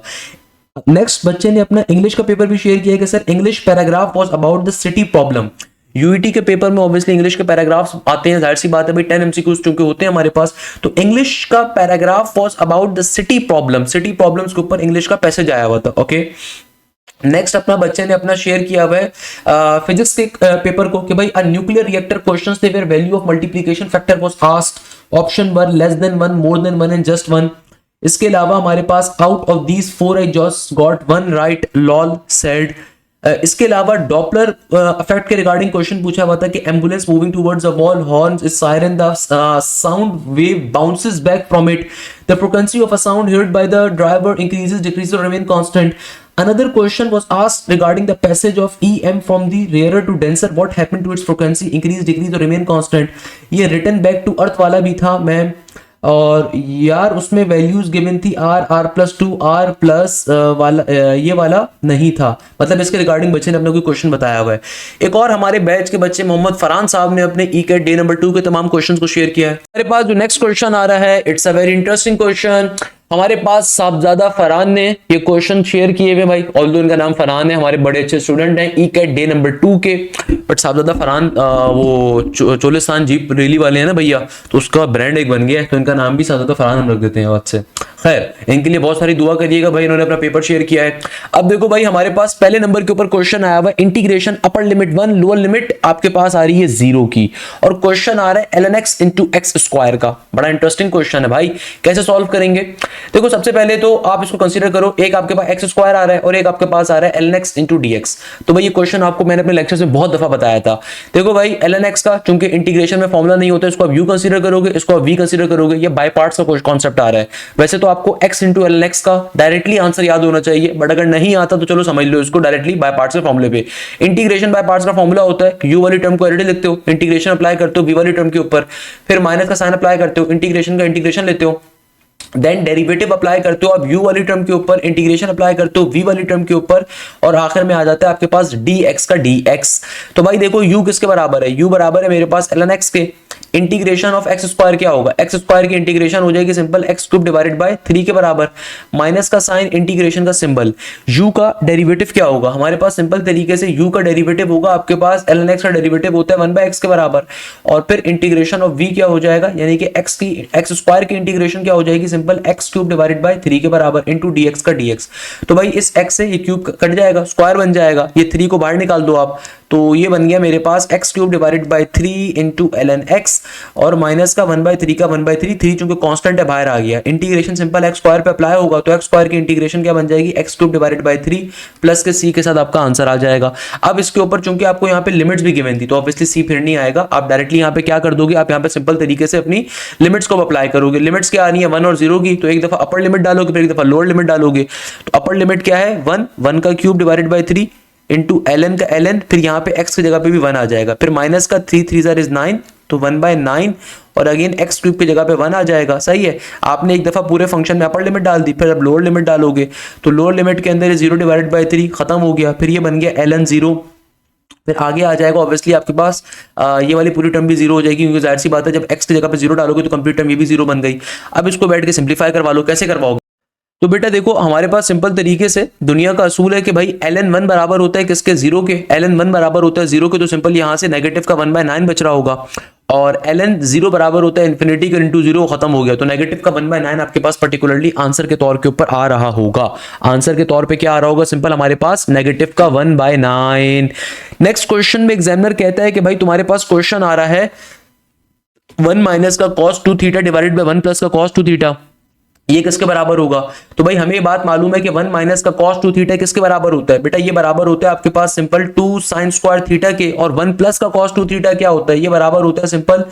नेक्स्ट बच्चे ने अपना इंग्लिश का पेपर भी शेयर किया कि sir English paragraph was about the city problem. UET के पेपर में ऑब्वियसली इंग्लिश के पैराग्राफ्स आते हैं, जाहिर सी बात है भाई 10 एमसीक्यूज चूंकि होते हैं हमारे पास। तो इंग्लिश का paragraph was about the city problem, city problems के ऊपर इंग्लिश का पैसेज आया हुआ था। ओके, नेक्स्ट अपना बच्चे ने अपना शेयर किया हुआ है फिजिक्स के पेपर को कि भाई अ न्यूक्लियर रिएक्टर क्वेश्चंस थे where value of multiplication factor was asked, option were less than 1, more than 1 and just 1। इसके अलावा हमारे पास out of these 4 I just got 1 right, lol said. इसके अलावा डॉपलर इफेक्ट के रिगार्डिंग क्वेश्चन पूछा हुआ था कि ambulance moving towards a wall, horns is siren, the sound wave bounces back from it, the frequency of a sound heard by the driver increases, decreases or remain constant. Another question was asked regarding the passage of EM from the rarer to denser. What happened to its frequency? Increase, decrease or remain constant? ये return back to earth वाला भी था। मैं और यार उसमें वैल्यूज गिवन थी r, r plus two, r plus वाला ये वाला नहीं था, मतलब इसके रिगार्डिंग बच्चे ने अपना कोई क्वेश्चन बताया हुआ है। एक और हमारे बैच के बच्चे मोहम्मद फरहान साहब ने अपने ई कैट डे नंबर 2 के तमाम क्वेश्चन को शेयर किया है। हमारे पास जो नेक्स्ट क्वेश्चन आ रहा है, it's a very interesting question. हमारे पास साहबजादा फरहान ने ये क्वेश्चन शेयर किए हुए भाई, ऑल्दो इनका नाम फरहान है, हमारे बड़े अच्छे स्टूडेंट हैं ई कैट डे नंबर 2 के, बट साहबजादा फरहान वो चोलिस्तान जीप रैली वाले हैं ना भैया, तो उसका ब्रांड एक बन गया है, तो इनका नाम भी साहबजादा फरहान हम रख देते हैं आज से। खैर इनके लिए बहुत सारी दुआ करिएगा भाई, इन्होंने अपना पेपर शेयर किया है। अब देखो भाई हमारे पास पहले नंबर के ऊपर क्वेश्चन आया हुआ है, integration upper limit 1 lower limit आपके पास आ रही है 0 की, और क्वेश्चन आ रहा है ln x into x square का। बड़ा इंटरेस्टिंग क्वेश्चन है भाई, कैसे सॉल्व करेंगे? देखो सबसे पहले तो आप इसको कंसीडर करो, एक आपके पास एक्स स्क्वायर आ रहा है और एक आपके पास आ रहा है ln x इंटू dx। तो भाई ये क्वेश्चन आपको मैंने अपने लेक्चर में बहुत दफा बताया था। देखो भाई ln x का चूंकि इंटीग्रेशन में फॉर्मुला नहीं होता, इसको आप u कंसीडर करोगे, इसको आप v कंसीडर करोगे, ये बाय पार्ट्स का कॉन्सेप्ट आ रहा है। वैसे तो आपको x इंटू ln x का डायरेक्टली आंसर याद होना चाहिए, बट अगर नहीं आता तो चलो समझ लो इसको डायरेक्टली बाय पार्ट्स के फॉर्मूले पे। इंटीग्रेशन बाय पार्ट्स का फॉर्मूला होता है u वाली टर्म को ऑलरेडी लिखते हो, इंटीग्रेशन अप्लाई करते हो v वाली टर्म के ऊपर, फिर माइनस का साइन अप्लाई करते हो, इंटीग्रेशन का इंटीग्रेशन लेते हो, देन डेरिवेटिव अप्लाई करते हो आप u वाली टर्म के ऊपर, इंटीग्रेशन अप्लाई करते हो v वाली टर्म के ऊपर, और आखिर में आ जाता है आपके पास dx का dx। तो भाई देखो u किसके बराबर है, u बराबर है मेरे पास ln x के। इंटीग्रेशन ऑफ एक्स स्क्वायर क्या होगा, एक्स स्क्वायर की इंटीग्रेशन हो जाएगी simple x cube divided by 3 के बराबर, माइनस का साइन, इंटीग्रेशन का सिंबल, u का डेरिवेटिव क्या होगा हमारे पास, सिंपल तरीके से u का डेरिवेटिव होगा आपके पास ln x का डेरिवेटिव होता है 1/x के बराबर, और फिर इंटीग्रेशन ऑफ v क्या हो जाएगा, यानी कि एक्स स्क्वायर की इंटीग्रेशन क्या हो जाएगी, simple x cube divided by 3 के बराबर इंटू dx का dx। तो भाई इस x से ये क्यूब कट जाएगा, स्क्वायर बन जाएगा, ये 3 को बाहर निकाल दो आप, तो ये बन गया मेरे पास X cube divided by 3 into ln x, और माइनस का 1/3 का 1/3, 3 चूंकि कांस्टेंट है बाहर आ गया, इंटीग्रेशन सिंपल एक्स स्क्वायर पे अप्लाई होगा, तो एक्स स्क्वायर की इंटीग्रेशन क्या बन जाएगी, x cube divided by 3 plus के c के साथ आपका आंसर आ जाएगा। अब इसके ऊपर चूंकि आपको यहाँ पे लिमिट्स भी गिवन थी, तो ऑब्वियसली c फिर नहीं आएगा, आप डायरेक्टली यहाँ पे क्या कर दोगे, आप यहाँ पे सिंपल तरीके से अपनी लिमिट्स को अप्लाई करोगे। लिमिट्स क्या आ रही है 1 और 0 की, तो एक दफा अपर लिमिट डालोगे, फिर एक दफा लोअर लिमिट डालोगे। तो अपर लिमिट क्या है 1 का cube divided by 3 into ln का ln, फिर यहाँ पे x की जगह पे भी 1 आ जाएगा, फिर माइनस का 3 3 इज 9, तो 1/9, और अगेन x क्यूब की जगह पे 1 आ जाएगा। सही है, आपने एक दफा पूरे फंक्शन में अपर लिमिट डाल दी, फिर अब लोअर लिमिट डालोगे, तो लोअर लिमिट के अंदर 0 डिवाइडेड बाय 3 खत्म हो गया, फिर ये बन गया ln 0, फिर आगे आ जाएगा ऑब्वियसली आपके पास ये वाली पूरी टर्म भी 0 हो जाएगी, क्योंकि जाहिर सी बात है जब x की जगह पे 0 डालोगे तो कंप्लीट टर्म ये भी 0 बन गई। अब इसको बैठ के सिंप्लीफाई करवा लो, कैसे करवाओगे? तो बेटा देखो हमारे पास सिंपल तरीके से दुनिया का असूल है कि भाई ln 1 बराबर होता है किसके, 0 के। ln 1 बराबर होता है 0 के, तो सिंपल यहां से नेगेटिव का 1/9 बच रहा होगा, और ln 0 बराबर होता है इन्फिनिटी के इंटू 0 खत्म हो गया, तो नेगेटिव का 1/9 आपके पास पर्टिकुलरली आंसर के तौर के ऊपर आ रहा होगा। आंसर के तौर पे क्या आ रहा होगा, सिंपल हमारे पास नेगेटिव का 1/9। नेक्स्ट क्वेश्चन में एग्जामिनर कहता है कि भाई तुम्हारे पास क्वेश्चन आ रहा है 1 माइनस का cos 2 theta divided by 1 plus का cos 2 थीटा, ये किसके बराबर होगा? तो भाई हमें बात मालूम है कि 1 माइनस का cos 2 थीटा किसके बराबर होता है, बेटा ये बराबर होता है आपके पास सिंपल 2 साइन स्क्वायर थीटा के, और 1 प्लस का cos 2 थीटा क्या होता है, ये बराबर होता है सिंपल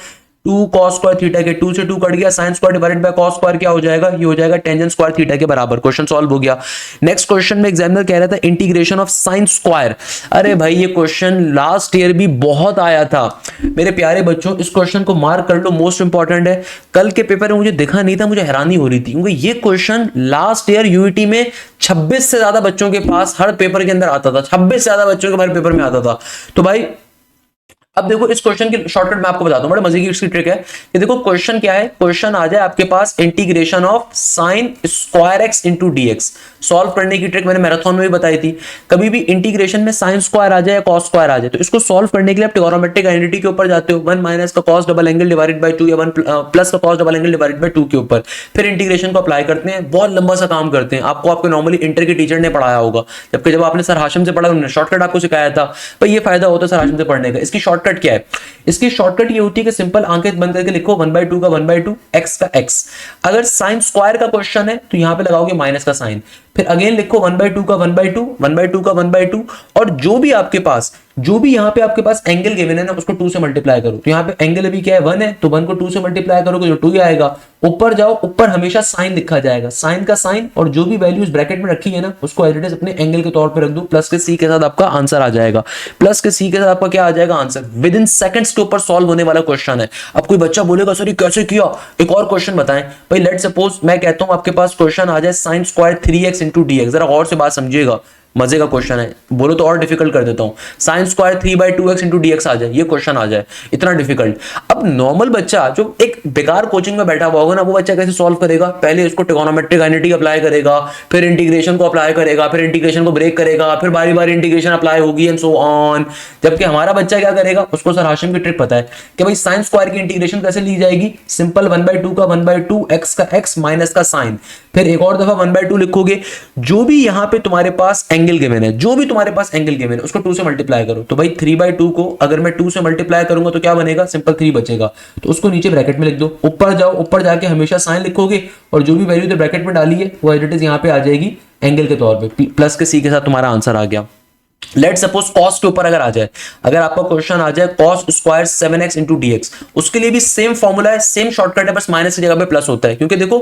2 cos स्क्वायर थीटा के। 2 से 2 कट गया, sine square divided bye cos square क्या हो जाएगा, ये हो जाएगा टेंजेंट स्क्वायर थीटा के बराबर। क्वेश्चन सॉल्व हो गया। नेक्स्ट क्वेश्चन में एग्जामिनर कह रहा था इंटीग्रेशन ऑफ साइन स्क्वायर। अरे भाई ये क्वेश्चन लास्ट ईयर भी बहुत आया था मेरे प्यारे बच्चों, इस क्वेश्चन को मार्क कर लो, मोस्ट इंपॉर्टेंट है। कल के पेपर में मुझे दिखा नहीं था, मुझे हैरानी हो रही थी, क्योंकि ये क्वेश्चन लास्ट ईयर यूईटी में 26 से ज्यादा बच्चों के पास हर पेपर के अंदर आता था, 26 से ज्यादा बच्चों के हर पेपर में आता था। तो भाई अब देखो इस क्वेश्चन की शॉर्टकट मैं आपको बताता हूं, बड़े मजे की इसकी ट्रिक है। ये देखो क्वेश्चन क्या है, क्वेश्चन आ जाए आपके पास integration of sine square X into DX. Solve करने की ट्रिक मैंने मैराथन में भी बताई थी। कभी भी इंटीग्रेशन में साइन स्क्वायर आ जाए या कॉस स्क्वायर आ जाए, तो इसको सॉल्व करने के लिए आप ट्रिगोनोमेट्रिक आइडेंटिटी के ऊपर जाते हो, 1 माइनस का cos double angle divided by 2 या 1 प्लस का cos double angle divided by 2 के ऊपर, फिर इंटीग्रेशन को अप्लाई करते हैं। बहुत लंबा सा काम करते हैं, आपको आपके नॉर्मली इंटर के टीचर ने पढ़ाया होगा, जबकि जब आपने सर हाशिम से पढ़ा उन्होंने शॉर्टकट आपको सिखाया था। भाई ये फायदा होता है सर हाशिम से पढ़ने का। इसकी शॉर्टकट क्या है? इसकी शॉर्टकट ये होती है कि सिंपल आंखें बंद करके लिखो 1/2 का 1/2 x का x। अगर साइन स्क्वायर का क्वेश्चन है तो यहां पे लगाओगे माइनस का साइन, फिर अगेन लिखो 1/2 का 1/2, 1/2 का 1/2, और जो भी आपके पास, जो भी यहाँ पे आपके पास एंगल गिवन है ना, उसको 2 से मल्टीप्लाई करो। तो यहाँ पे एंगल अभी क्या है 1 है, तो 1 को 2 से मल्टीप्लाई करोगे तो 2 ही आएगा। ऊपर जाओ, ऊपर हमेशा साइन लिखा जाएगा, साइन का साइन, और जो भी वैल्यूज ब्रैकेट में रखी है ना उसको एज इट इज अपने एंगल के तौर पे रख दो, प्लस के सी के साथ आपका आंसर आ जाएगा। प्लस के सी के साथ आपका क्या आ जाएगा आंसर, विद इन सेकंड्स के ऊपर सॉल्व होने वाला क्वेश्चन है। अब कोई बच्चा बोलेगा सर ये कैसे किया, एक और क्वेश्चन बताएं भाई। लेट सपोज मैं कहता हूं आपके पास क्वेश्चन आ जाए sin square 3x into dx, जरा और से बात समझिएगा, मजे का क्वेश्चन है, बोलो तो और डिफिकल्ट कर देता हूं। sin square 3/2x into dx आ जाए, ये क्वेश्चन आ जाए, इतना डिफिकल्ट। अब नॉर्मल बच्चा जो एक बेकार कोचिंग में बैठा हुआ होगा ना, वो बच्चा कैसे सॉल्व करेगा, पहले उसको ट्रिगोनोमेट्रिक आइडेंटिटी अप्लाई करेगा, फिर इंटीग्रेशन को अप्लाई करेगा, फिर इंटीग्रेशन को ब्रेक करेगा, फिर बारी बारी इंटीग्रेशन अप्लाई होगी एंड सो ऑन। जबकि हमारा बच्चा क्या करेगा, उसको सर हाशिम की ट्रिक पता है कि भाई sin स्क्वायर की इंटीग्रेशन कैसे ली जाएगी, सिंपल 1/2 का 1/2, x का x माइनस का साइन, फिर एक और दफा 1/2 लिखोगे। जो भी यहां पे तुम्हारे पास एंगल गिवन है, जो भी तुम्हारे पास एंगल गिवन है उसको 2 से मल्टीप्लाई करो। तो भाई 3/2 को अगर मैं 2 से मल्टीप्लाई करूंगा तो क्या बनेगा, सिंपल 3 बचेगा, तो उसको नीचे ब्रैकेट में लिख दो। ऊपर जाओ, ऊपर जाके हमेशा साइन लिखोगे, और जो भी वैल्यू तो ब्रैकेट में डाली है वो एज इट इज यहां पे आ जाएगी एंगल के तौर पे, प्लस के सी के साथ तुम्हारा आंसर आ गया। लेट सपोज कॉस के ऊपर अगर आ जाए, अगर आपका क्वेश्चन आ जाए cos square 7x into dx, उसके लिए भी सेम फॉर्मूला है, सेम शॉर्टकट है, बस माइनस की जगह पे प्लस होता है। क्योंकि देखो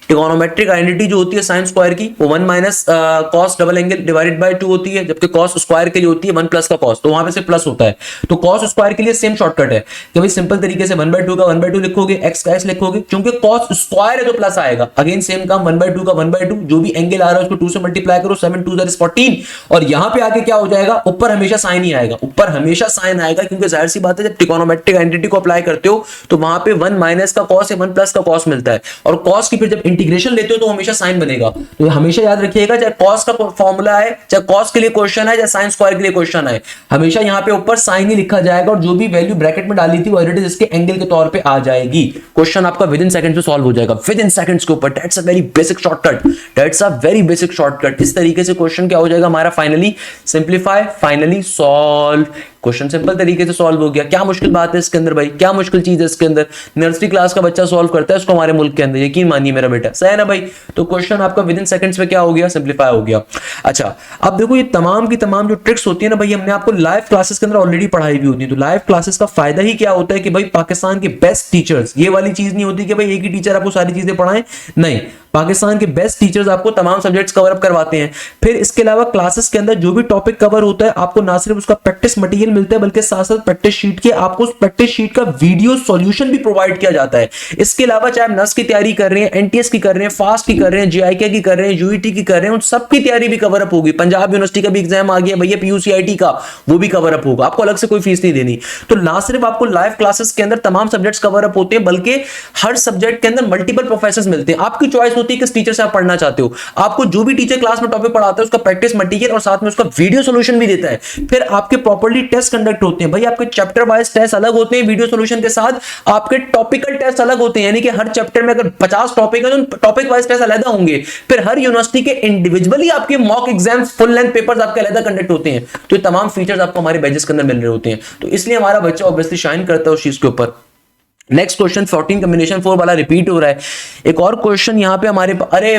ट्रिगोनोमेट्रिक आइडेंटिटी जो होती है साइन स्क्वायर की, वो 1 minus cos double angle divided by 2 होती है, जबकि कॉस स्क्वायर के लिए होती है 1 प्लस का कॉस, तो वहां पे से प्लस होता है। तो कॉस स्क्वायर के लिए सेम शॉर्टकट है कि भाई सिंपल तरीके से 1/2 का 1/2 लिखोगे, x का x लिखोगे, क्योंकि कॉस स्क्वायर है तो प्लस आएगा। अगेन सेम काम 1/2 का 1/2, जो भी एंगल आ रहा है उसको 2 से मल्टीप्लाई करो, 7 2 = 14, और यहां पे आके क्या हो जाएगा, ऊपर हमेशा साइन ही आएगा, ऊपर हमेशा साइन आएगा, क्योंकि जाहिर सी बात है जब ट्रिगोनोमेट्रिक आइडेंटिटी को अप्लाई करते हो तो वहां पे 1 माइनस का कॉस या 1 प्लस का कॉस मिलता है, और कॉस की फिर जब इंटीग्रेशन लेते हो तो हमेशा साइन बनेगा। तो हमेशा याद रखिएगा, चाहे कॉस का फॉर्मूला है, चाहे कॉस के लिए क्वेश्चन है, चाहे साइन स्क्वायर के लिए क्वेश्चन है, हमेशा यहां पे ऊपर साइन ही लिखा जाएगा, और जो भी वैल्यू ब्रैकेट में डाली थी वो ऑलरेडी इसके एंगल के तौर पे आ जाएगी। क्वेश्चन आपका विद इन सेकंड्स में सॉल्व हो जाएगा, विद इन सेकंड्स के ऊपर। That's a very basic shortcut, that's a very basic shortcut. इस तरीके से क्वेश्चन क्या हो जाएगा हमारा, finally simplify, finally solve. Question simple तरीके से सॉल्व हो गया। क्या मुश्किल बात है इसके अंदर भाई, क्या मुश्किल चीज है इसके अंदर, नर्सरी क्लास का बच्चा सॉल्व करता है उसको हमारे मुल्क के अंदर, यकीन मानिए मेरा बेटा, सही है ना भाई। तो क्वेश्चन आपका विद इन सेकंड्स में क्या हो गया, सिंप्लीफाई हो गया। अच्छा अब देखो ये तमाम की तमाम जो ट्रिक्स होती है ना भाई, हमने आपको लाइव क्लासेस के अंदर ऑलरेडी पढ़ाई भी होती है। तो लाइव क्लासेस का फायदा ही क्या होता है कि भाई पाकिस्तान के बेस्ट टीचर्स, ये वाली चीज नहीं होती कि भाई एक ही टीचर आपको सारी चीजें पढ़ाएं, नहीं, पाकिस्तान के बेस्ट टीचर्स आपको तमाम सब्जेक्ट्स कवर अप करवाते हैं। फिर इसके अलावा क्लासेस के अंदर जो भी टॉपिक कवर होता है आपको ना सिर्फ उसका प्रैक्टिस मटेरियल मिलता है, बल्कि साथ साथ प्रैक्टिस शीट के आपको उस प्रैक्टिस शीट का वीडियो सॉल्यूशन भी प्रोवाइड किया जाता है। इसके अलावा चाहे आप नस की तैयारी कर रहे हैं, एनटीएस की कर रहे हैं, फास्ट की कर रहे हैं, जीआईके की कर रहे हैं, यूईटी की कर रहे हैं, उन सब की तैयारी भी कवर अप होगी। पंजाब यूनिवर्सिटी का भी एग्जाम आ गया भैया, पीयूसीआईटी का, वो भी कवर अप होगा, आपको अलग से कोई फीस नहीं देनी। तो ना सिर्फ आपको लाइव क्लासेस के अंदर तमाम सब्जेक्ट्स कवर अप होते हैं, बल्कि हर सब्जेक्ट के अंदर मल्टीपल प्रोफेसर्स मिलते हैं। आपकी चॉइस होती है किस टीचर से आप पढ़ना चाहते हो। आपको जो भी टीचर क्लास में टॉपिक पढ़ाता है उसका प्रैक्टिस मटेरियल और साथ में उसका वीडियो सॉल्यूशन भी देता है। फिर आपके प्रॉपर्ली टेस्ट कंडक्ट होते हैं भाई, आपके चैप्टर वाइज टेस्ट अलग होते हैं वीडियो सॉल्यूशन के साथ, आपके टॉपिकल टेस्ट अलग होते हैं, यानी कि हर चैप्टर में अगर 50 टॉपिक है तो टॉपिक वाइज टेस्ट अलग होंगे। फिर हर यूनिवर्सिटी के इंडिविजुअली आपके mock exams, full length papers आपके अलग कंडक्ट होते हैं। तो ये तमाम फीचर्स आपको हमारे बैचेस के अंदर मिल रहे होते हैं, तो इसलिए हमारा बच्चा ऑब्वियसली शाइन करता है उस चीज के ऊपर। नेक्स्ट क्वेश्चन 14 कॉम्बिनेशन 4 वाला रिपीट हो रहा है। एक और क्वेश्चन यहाँ पे हमारे, अरे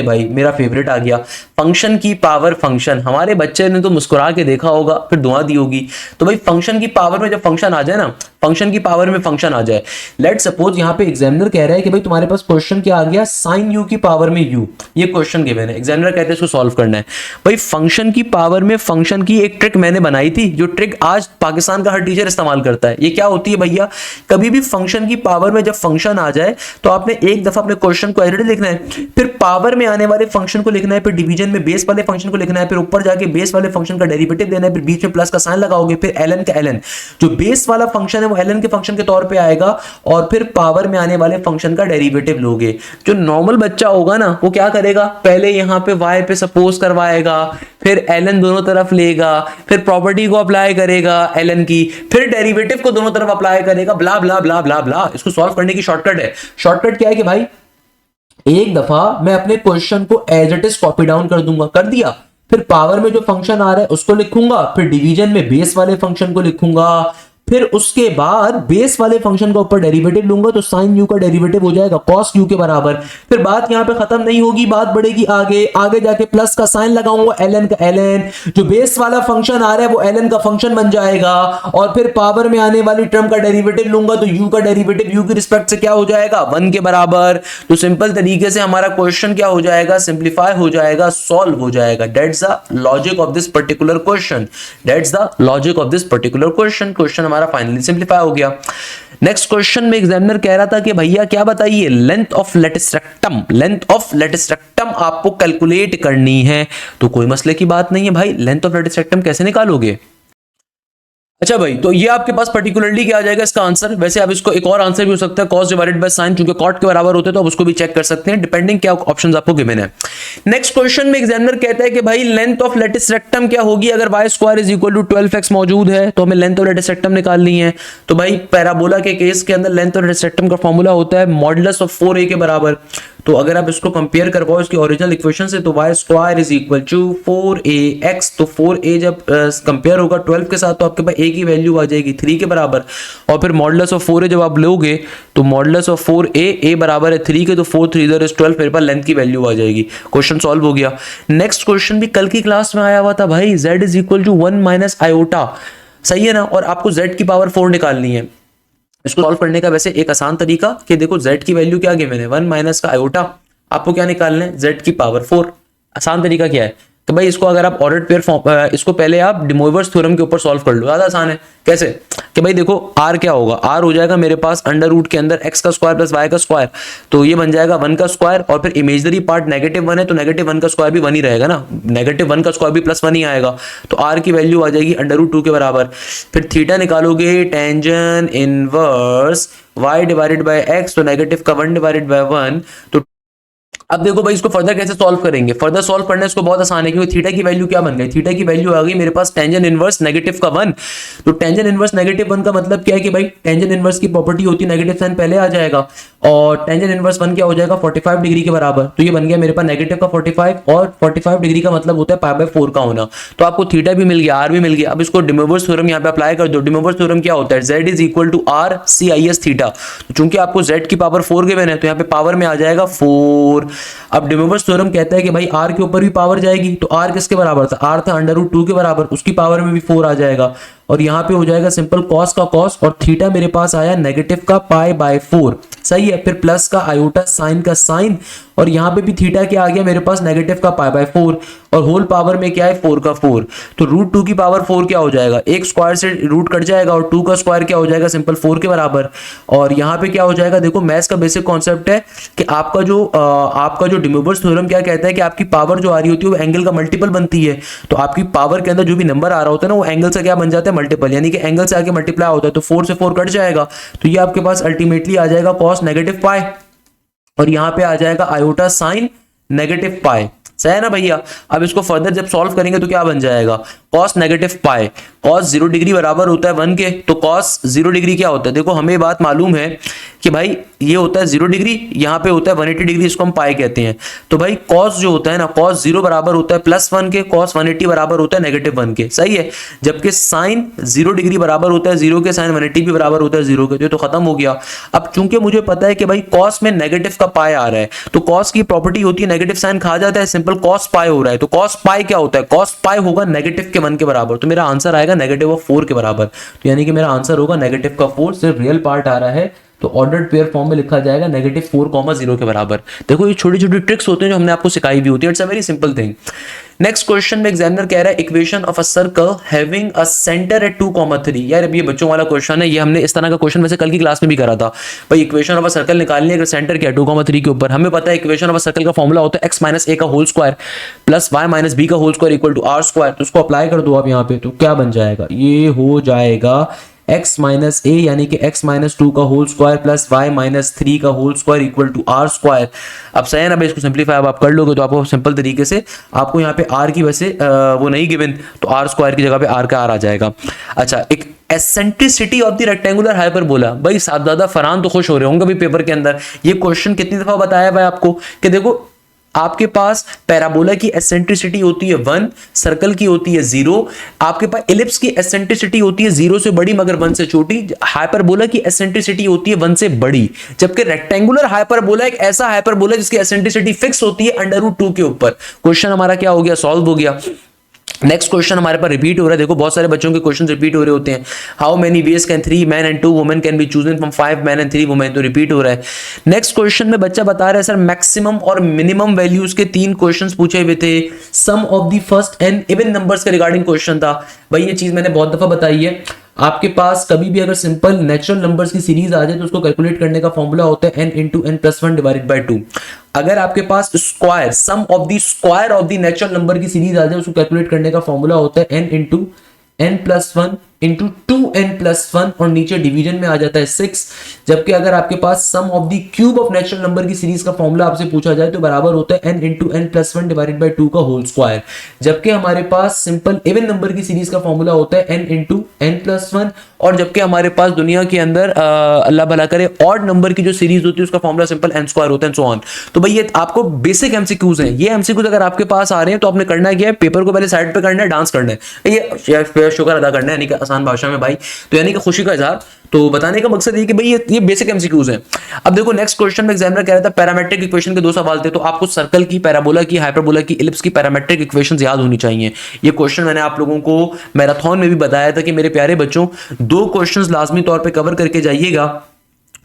भाई मेरा फेवरेट आ गया, फंक्शन की पावर फंक्शन। हमारे बच्चे ने तो मुस्कुरा के देखा होगा, फिर दुआ दी होगी। तो भाई फंक्शन की पावर में जब फंक्शन आ जाए ना, फंक्शन की पावर में फंक्शन आ जाए, लेट सपोज यहाँ पे एग्जामिनर कह रहा है कि भाई तुम्हारे पास क्वेश्चन क्या आ गया, साइन यू की पावर में यू, ये क्वेश्चन गिवन है, एग्जामिनर कहते हैं इसको सॉल्व करना है। भाई फंक्शन की पावर में फंक्शन की एक ट्रिक मैंने बनाई थी, जो ट्रिक आज पाकिस्तान का हर टीचर इस्तेमाल करता है। ये क्या होती है भैया, कभी भी फंक्शन की पावर में जब फंक्शन आ जाए तो आपने एक दफा अपने क्वेश्चन को एडिट लिखना है, फिर पावर में आने वाले फंक्शन को लिखना है, फिर डिवीजन में बेस वाले फंक्शन को लिखना है, फिर ऊपर जाके बेस वाले फंक्शन का डेरिवेटिव देना है, फिर बीच में प्लस का साइन लगाओगे, फिर ln का ln, जो बेस वाला फंक्शन है वो ln के फंक्शन के तौर पे आएगा, और फिर पावर में आने वाले फंक्शन का डेरिवेटिव लोगे। जो नॉर्मल बच्चा होगा ना वो क्या करेगा, पहले यहां पे y पे सपोज करवाएगा, फिर ln दोनों तरफ लेगा, फिर प्रॉपर्टी को अप्लाई करेगा ln की, फिर डेरिवेटिव को दोनों तरफ अप्लाई करेगा, ब्ला ब्ला ब्ला ब्ला ब्ला। इसको सॉल्व करने की शॉर्टकट है। शॉर्टकट क्या है कि भाई एक दफा मैं अपने क्वेश्चन को as it is copy down कर दूंगा, कर दिया, फिर पावर में जो फंक्शन आ रहा है उसको लिखूंगा, फिर डिवीजन में बेस वाले फंक्शन को लिखूंगा, फिर उसके बाद बेस वाले फंक्शन का ऊपर डेरिवेटिव लूंगा तो साइन यू का डेरिवेटिव हो जाएगा कॉस यू के बराबर। फिर बात यहां पे खत्म नहीं होगी, बात बढ़ेगी आगे, आगे जाके प्लस का साइन लगाऊंगा ln का ln, जो बेस वाला फंक्शन आ रहा है वो ln का फंक्शन बन जाएगा, और फिर पावर में आने वाली टर्म का डेरिवेटिव लूंगा तो u का डेरिवेटिव u की रिस्पेक्ट से क्या हो जाएगा 1 के बराबर। तो सिंपल तरीके से हमारा क्वेश्चन क्या हो जाएगा, सिंप्लीफाई हो जाएगा, सॉल्व हो जाएगा। That's the logic of this particular question, that's the logic of this particular question. Question हमारा फाइनली सिंप्लीफाई हो गया। नेक्स्ट क्वेश्चन में एग्जामिनर कह रहा था कि भैया क्या बताइए, length of latus rectum, length of latus rectum आपको कैलकुलेट करनी है। तो कोई मसले की बात नहीं है भाई, लेंथ ऑफ लेटिस रेक्टम कैसे निकालोगे। अच्छा भाई, तो ये आपके पास पर्टिकुलरली क्या आ जाएगा इसका आंसर। वैसे आप इसको एक और आंसर भी हो सकता है कॉस डिवाइडेड बाय साइन, क्योंकि कॉट के बराबर होते हैं तो आप उसको भी चेक कर सकते हैं, डिपेंडिंग क्या ऑप्शंस आपको गिवन है। नेक्स्ट क्वेश्चन में एग्जामिनर कहता है कि भाई लेंथ ऑफ लेटिस रेक्टम क्या होगी अगर y square is equal to 12x मौजूद है, तो हमें लेंथ ऑफ लेटिस रेक्टम निकालनी है। तो भाई पैराबोला के केस के अंदर लेंथ ऑफ लेटिस रेक्टम का फॉर्मूला होता है मॉडुलस ऑफ 4a के बराबर। तो अगर आप इसको कंपेयर करवाओ इसकी ओरिजिनल इक्वेशन से, तो y square is equal to 4ax, तो 4a जब कंपेयर होगा 12 के साथ तो आपके पास a की वैल्यू आ जाएगी 3 के बराबर, और फिर मॉडुलस ऑफ 4a जब आप लोगे तो मॉडुलस ऑफ 4a बराबर है 3 के, तो 4 3 इधर इज 12, मेरे पास लेंथ की वैल्यू आ जाएगी। क्वेश्चन सॉल्व हो गया। नेक्स्ट क्वेश्चन भी कल की क्लास में आया हुआ था भाई, z is equal to 1 minus iota, सही है ना, और आपको z की पावर 4 निकालनी है। इसको सॉल्व करने का वैसे एक आसान तरीका कि देखो z की वैल्यू क्या गिवन है 1 माइनस का आयोटा, आपको क्या निकालना है z की पावर 4। आसान तरीका क्या है कि भाई इसको अगर आप ऑर्डर्ड पेयर फॉर्म, इसको पहले आप De Moivre's थ्योरम के ऊपर सॉल्व कर लो, ज्यादा आसान है। कैसे कि भाई देखो r क्या होगा, r हो जाएगा मेरे पास अंडर रूट के अंदर x का स्क्वायर प्लस y का स्क्वायर, तो ये बन जाएगा 1 का स्क्वायर, और फिर इमेजनरी पार्ट -1 है तो -1 का स्क्वायर भी 1 ही रहेगा ना, -1 का स्क्वायर भी +1 ही आएगा, तो r की वैल्यू आ जाएगी अंडर रूट 2 के बराबर। फिर थीटा निकालोगे, tangent inverse y divided by x, तो नेगेटिव का 1 डिवाइडेड बाय 1। तो अब देखो भाई इसको फर्दर कैसे सॉल्व करेंगे, फर्दर सॉल्व करना इसको बहुत आसान है, क्योंकि थीटा की वैल्यू क्या बन गई, थीटा की वैल्यू आ गई मेरे पास टेंजेंट इनवर्स नेगेटिव का 1। तो टेंजेंट इनवर्स नेगेटिव 1 का मतलब क्या है कि भाई टेंजेंट इनवर्स की प्रॉपर्टी होती है नेगेटिव साइन पहले आ जाएगा, और टेंजेंट इनवर्स 1 क्या हो जाएगा 45 डिग्री के बराबर, तो ये बन गया मेरे पास नेगेटिव का 45, और 45 डिग्री का मतलब होता है π/4 का होना। तो आपको थीटा भी मिल गया, r भी मिल गया। अब इसको De Moivre's थ्योरम यहाँ पे अप्लाई कर दो। De Moivre's थ्योरम क्या होता है, z is equal to r CIS theta, तो चूंकि आपको z की पावर 4 गिवन है तो यहाँ पे पावर में आ जाएगा 4। अब De Moivre's थ्योरम कहता है कि भाई r के ऊपर भी पावर जाएगी, तो r किसके बराबर था, r था अंडर रूट 2 के बराबर, उसकी पावर में भी 4 आ जाएगा, और यहाँ पे हो जाएगा सिंपल कॉस का कॉस, और थीटा मेरे पास आया नेगेटिव का π/4, सही है। फिर प्लस का आयोटा साइन का साइन, और यहाँ पे भी थीटा क्या आ गया मेरे पास नेगेटिव का π/4, और होल पावर में क्या है 4 का 4, तो रूट 2 की पावर 4 क्या हो जाएगा, एक स्क्वायर से रूट कट जाएगा, और 2 का स्क्वायर क्या हो जाएगा सिंपल 4 के बराबर। और यहाँ पे क्या हो जाएगा, देखो मैथ्स का बेसिक कॉन्सेप्ट है कि आपका जो De Moivre's थ्योरम क्या कहता है कि आपकी पावर जो आ रही होती है वो एंगल का मल्टीपल बनती है, तो आपकी पावर के अंदर जो भी नंबर आ रहा होता है ना वो एंगल से क्या बन जाता है मल्टीपल, यानी कि एंगल से आगे मल्टीप्लाई होता है, तो 4 से 4 कट जाएगा, तो ये आपके पास अल्टीमेटली आ जाएगा कॉस नेगेटिव पाई, और यहाँ पे आ जाएगा आयोटा साइन नेगेटिव पाई, सही है ना भैया। अब इसको फर्दर जब सॉल्व करेंगे तो क्या बन जाएगा, कॉस नेगेटिव पाई, कॉस 0 डिग्री बराबर होता है 1 के, तो कॉस 0 डिग्री क्या होता है, देखो हमें बात मालूम है कि भाई ये होता है 0 डिग्री, यहाँ पे होता है 180 डिग्री, इसको हम पाई कहते हैं। तो भाई कॉस जो होता है ना, कॉस 0 बराबर होता है +1 के, कॉस 180 बराबर होता है -1 के, सही है। जबकि साइन 0 डिग्री बराबर होता है 0 के, साइन 180 भी बराबर होता है 0 के, तो खत्म हो गया। अब चूंकि मुझे पता है कि भाई कॉस में नेगेटिव का पाई आ रहा है, तो कॉस की प्रॉपर्टी होती है नेगेटिव साइन खा जाता है, सिंपल कॉस पाई हो रहा है, तो कॉस पाई क्या होता है, कॉस पाई होगा नेगेटिव के 1 के बराबर, तो मेरा आंसर आएगा -4 के बराबर। तो यानी कि मेरा आंसर होगा -4, सिर्फ रियल पार्ट आ रहा है, तो ऑर्डर्ड पेयर फॉर्म में लिखा जाएगा -4,0 के बराबर। देखो ये छोटी छोटी ट्रिक्स होते हैं जो हमने आपको सिखाई भी होती है, it's a very simple thing. Next question में एग्जामिनर कह रहा है equation of a circle having a centre at 2,3। यार अब ये बच्चों वाला क्वेश्चन है, ये हमने इस तरह का क्वेश्चन वैसे कल की क्लास में भी करा था। भाई इक्वेशन ऑफ अ सर्कल निकालनी है, अगर सेंटर क्या है 2,3 के ऊपर, हमें पता है इक्वेशन ऑफ अ सर्कल का फॉर्मूला होता है x - a का whole square plus y - b का whole square equal to r square. तो उसको अप्लाई कर दो आप यहाँ पे, तो क्या बन जाएगा, ये हो जाएगा x - a यानी कि x - 2 का होल स्क्वायर प्लस y - 3 का whole square equal to r square. अब सही है ना भाई, इसको सिंपलीफाई अब आप कर लोगे तो आपको सिंपल तरीके से आपको यहाँ पे r की वैसे वो नहीं गिवन, तो r स्क्वायर की जगह पे r का r आ जाएगा। अच्छा, एक eccentricity of the rectangular hyperbola. भाई साहबजादा फरहान तो खुश हो रहे होंगे अभी पेपर के अंदर, ये क्वेश्चन कितनी दफा बताया भाई आपको कि देखो आपके पास पैराबोला की एसेंट्रिसिटी होती है 1, सर्कल की होती है 0, आपके पास इलिप्स की एसेंट्रिसिटी होती है 0 से बड़ी मगर 1 से छोटी, हाइपरबोला की एसेंट्रिसिटी होती है 1 से बड़ी, जबकि रेक्टेंगुलर हाइपरबोला एक ऐसा हाइपरबोला जिसकी एसेंट्रिसिटी फिक्स होती है √2 के ऊपर। क्वेश्चन हमारा क्या हो गया, सॉल्व हो गया। नेक्स्ट क्वेश्चन हमारे पास रिपीट हो रहा है, देखो बहुत सारे बच्चों के क्वेश्चन रिपीट हो रहे होते हैं। How many ways can 3 men and 2 women can be chosen from 5 men and 3 women, तो रिपीट हो रहा है। नेक्स्ट क्वेश्चन में बच्चा बता रहा है सर मैक्सिमम और मिनिमम वैल्यूज के 3 क्वेश्चंस पूछे हुए थे, sum of the first n even numbers के रिगार्डिंग क्वेश्चन था। भाई ये चीज मैंने बहुत दफा बताई है, आपके पास कभी भी अगर सिंपल नेचुरल नंबर्स की सीरीज आ जाए तो उसको कैलकुलेट करने का फॉर्मूला होता है n into n+1 divided by 2। अगर आपके पास square sum of the square of the natural number की सीरीज आ जाए उसको कैलकुलेट करने का फॉर्मूला होता है n into n+1 into 2n+1 और नीचे डिवीजन में आ जाता है 6। जबकि अगर आपके पास sum of the cube of natural number की सीरीज का फॉर्मूला आपसे पूछा जाए तो बराबर होता है n into n+1 divided by 2 का होल स्क्वायर। जबकि हमारे पास सिंपल इवन नंबर की सीरीज का फॉर्मूला होता है n into n+1, और जबकि हमारे पास दुनिया के अंदर अल्लाह भला करे ऑड नंबर की जो सीरीज होती है उसका फॉर्मूला सिंपल n² होता है, सो ऑन। तो भाई ये आपको बेसिक एमसीक्यूज हैं, ये एमसीक्यूज अगर आपके पास आ रहे हैं तो आपने करना क्या है, पेपर को पहले साइड पे करना है, डांस करना है, ये शुक्र अदा करना है, यानी कि आसान भाषा में भाई, तो यानी कि खुशी का इजहार। तो बताने का मकसद ये कि भाई ये बेसिक एमसीक्यूज हैं। अब देखो नेक्स्ट क्वेश्चन में एग्जामिनर कह रहा था पैरामेट्रिक इक्वेशन के 2 सवाल थे, तो आपको सर्कल की, पैराबोला की, हाइपरबोला की, इलिप्स की पैरामेट्रिक इक्वेशंस याद होनी चाहिए। ये क्वेश्चन मैंने आप लोगों को मैराथन में भी बताया था कि मेरे प्यारे बच्चों 2 क्वेश्चंस लाजमी तौर पे कवर करके जाइएगा।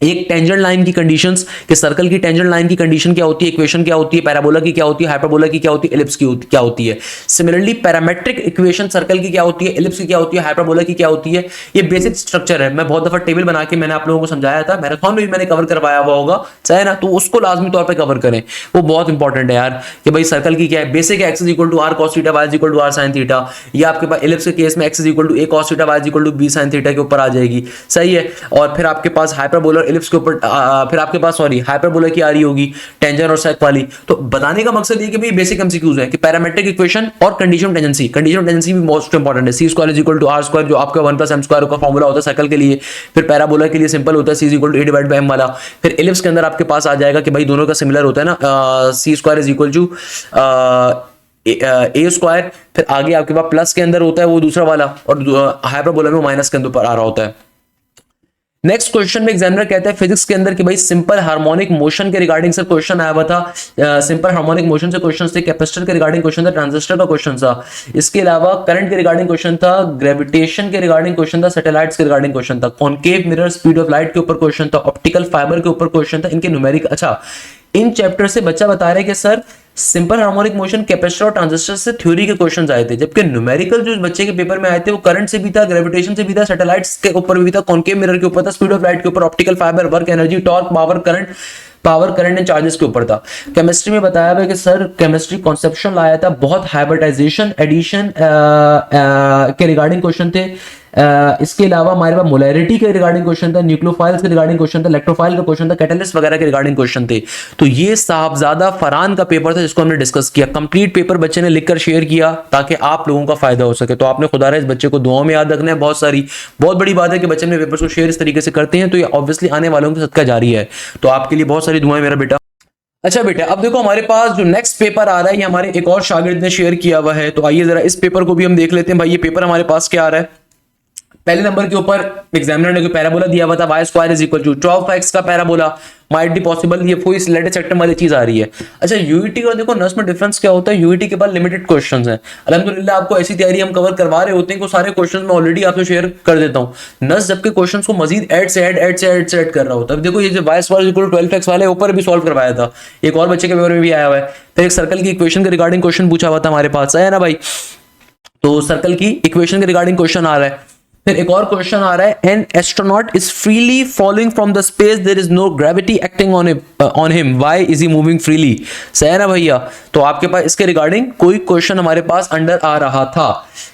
एक टेंजेंट लाइन की कंडीशंस कि सर्कल की टेंजेंट लाइन की कंडीशन क्या होती है, इक्वेशन क्या होती है, पैराबोला की क्या होती है, हाइपरबोला की क्या होती है, इलिप्स की क्या होती है। सिमिलरली पैरामेट्रिक इक्वेशन सर्कल की क्या होती है, इलिप्स की क्या होती है, हाइपरबोला की क्या होती है। ये बेसिक स्ट्रक्चर है, मैं बहुत दफा टेबल बना के मैंने आप लोगों को समझाया था, मैराथन में भी मैंने कवर करवाया हुआ होगा चाहे ना, तो उसको लाजमी तौर पर कवर करें, वो बहुत इंपॉर्टेंट है यार कि भाई सर्कल की क्या है, basic x is equal to r cos theta, y is equal to r sine theta, या आपके पास इलिप्स के केस में x is equal to a cos theta, y is equal to b sine theta के ऊपर आ जाएगी, सही है। और फिर आपके पास हाइपरबोला और इलिप्स के ऊपर फिर आपके पास हाइपरबोला की आ रही होगी टेंजेंट और सेक वाली। तो बताने का मकसद ये कि भाई बेसिक एमसीक्यूज है कि पैरामेट्रिक इक्वेशन और कंडीशन टेंजेंसी, कंडीशन टेंजेंसी भी मोस्ट इंपॉर्टेंट है। C square is equal to r square जो आपका 1 + m² का फॉर्मूला होता है सर्कल के लिए। फिर पैराबोला के लिए सिंपल होता है c is equal to a divide by m वाला। फिर इलिप्स के अंदर आपके पास आ जाएगा कि भाई दोनों का सिमिलर होता है ना, c square is equal to a square. फिर आगे आपके पास प्लस के अंदर होता है वो दूसरा वाला, और हाइपरबोला में माइनस के अंदर आ रहा होता है। नेक्स्ट क्वेश्चन में एग्जामिनर कहता है फिजिक्स के अंदर कि भाई सिंपल हार्मोनिक मोशन के रिगार्डिंग सर क्वेश्चन आया हुआ था। सिंपल हार्मोनिक मोशन से क्वेश्चन थे, कैपेसिटर के रिगार्डिंग क्वेश्चन था, ट्रांजिस्टर का क्वेश्चन था, इसके अलावा करंट के रिगार्डिंग क्वेश्चन था, ग्रेविटेशन के रिगार्डिंग क्वेश्चन था, सैटेलाइट्स के रिगार्डिंग क्वेश्चन था, concave mirror speed of light के ऊपर क्वेश्चन था, ऑप्टिकल फाइबर के ऊपर क्वेश्चन था, इनके न्यूमेरिक। अच्छा, इन चैप्टर से बच्चा बता रहा है कि sir simple harmonic motion, capacitor और ट्रांजिस्टर से थ्योरी के क्वेश्चंस आए थे, जबकि न्यूमेरिकल जो बच्चे के पेपर में आए थे वो करंट से भी था, ग्रेविटेशन से भी था, सैटेलाइट्स के ऊपर भी था, कॉनकेव मिरर के ऊपर था, स्पीड ऑफ लाइट के ऊपर, optical fibre, work energy, torque, power current and charges के ऊपर था। केमिस्ट्री में बताया हुआ कि सर केमिस्ट्री कॉन्सेप्शन लाया था, बहुत हाइब्रिडाइजेशन एडिशन के रिगार्डिंग क्वेश्चन थे। इसके अलावा हमारे पास मोलैरिटी के रिगार्डिंग क्वेश्चन था, न्यूक्लियोफाइल्स के रिगार्डिंग क्वेश्चन था, इलेक्ट्रोफाइल का क्वेश्चन था, कैटलिस्ट वगैरह के रिगार्डिंग क्वेश्चन थे। तो ये साहबजादा फरहान का पेपर था जिसको हमने डिस्कस किया। कंप्लीट पेपर बच्चे ने लिखकर शेयर किया ताकि आप लोगों का फायदा हो सके। तो आपने खुदा रहा इस बच्चे को दुआओं में याद रखना है। बहुत बड़ी बात है कि बच्चे अपने पेपर को शेयर इस तरीके से करते हैं, तो ये ऑब्वियसली आने वालों की सदका जारी है। तो आपके लिए बहुत सारी दुआएं मेरा बेटा। अच्छा बेटा, अब देखो हमारे पास जो नेक्स्ट पेपर आ रहा है ये हमारे एक और शागिर्द ने शेयर किया हुआ है, तो आइए जरा इस पेपर को भी हम देख लेते हैं। भाई ये पेपर हमारे पास क्या आ रहा है, पहले नंबर के ऊपर एग्जामिनर ने कोई पैराबोला दिया हुआ था, y square is equal to 12x का पैराबोला माइट बी पॉसिबल, ये कोई लेटेस्ट सेक्टर वाली चीज आ रही है। अच्छा यूईटी का देखो नस में डिफरेंस क्या होता है, यूईटी के पास लिमिटेड क्वेश्चंस हैं। अल्हम्दुलिल्लाह आपको ऐसी तैयारी हम कवर करवा रहे होते हैं कि सारे क्वेश्चंस मैं ऑलरेडी आपसे शेयर कर देता हूं। नस जबकि क्वेश्चंस को मजीद ऐड से ऐड कर रहा होता है। अब देखो ये जो y square is equal to 12x वाले ऊपर भी सॉल्व करवाया था, एक और बच्चे के पेपर में भी आया हुआ है। फिर एक सर्कल की इक्वेशन के रिगार्डिंग क्वेश्चन पूछा हुआ था हमारे पास, है ना भाई। तो सर्कल की इक्वेशन के रिगार्डिंग क्वेश्चन आ रहा है। फिर एक और क्वेश्चन आ रहा है, an astronaut is freely following from the space, there is no gravity acting on him, why is he moving freely. सही है ना भैया। तो आपके पास इसके रिगार्डिंग कोई क्वेश्चन हमारे पास अंडर आ रहा था।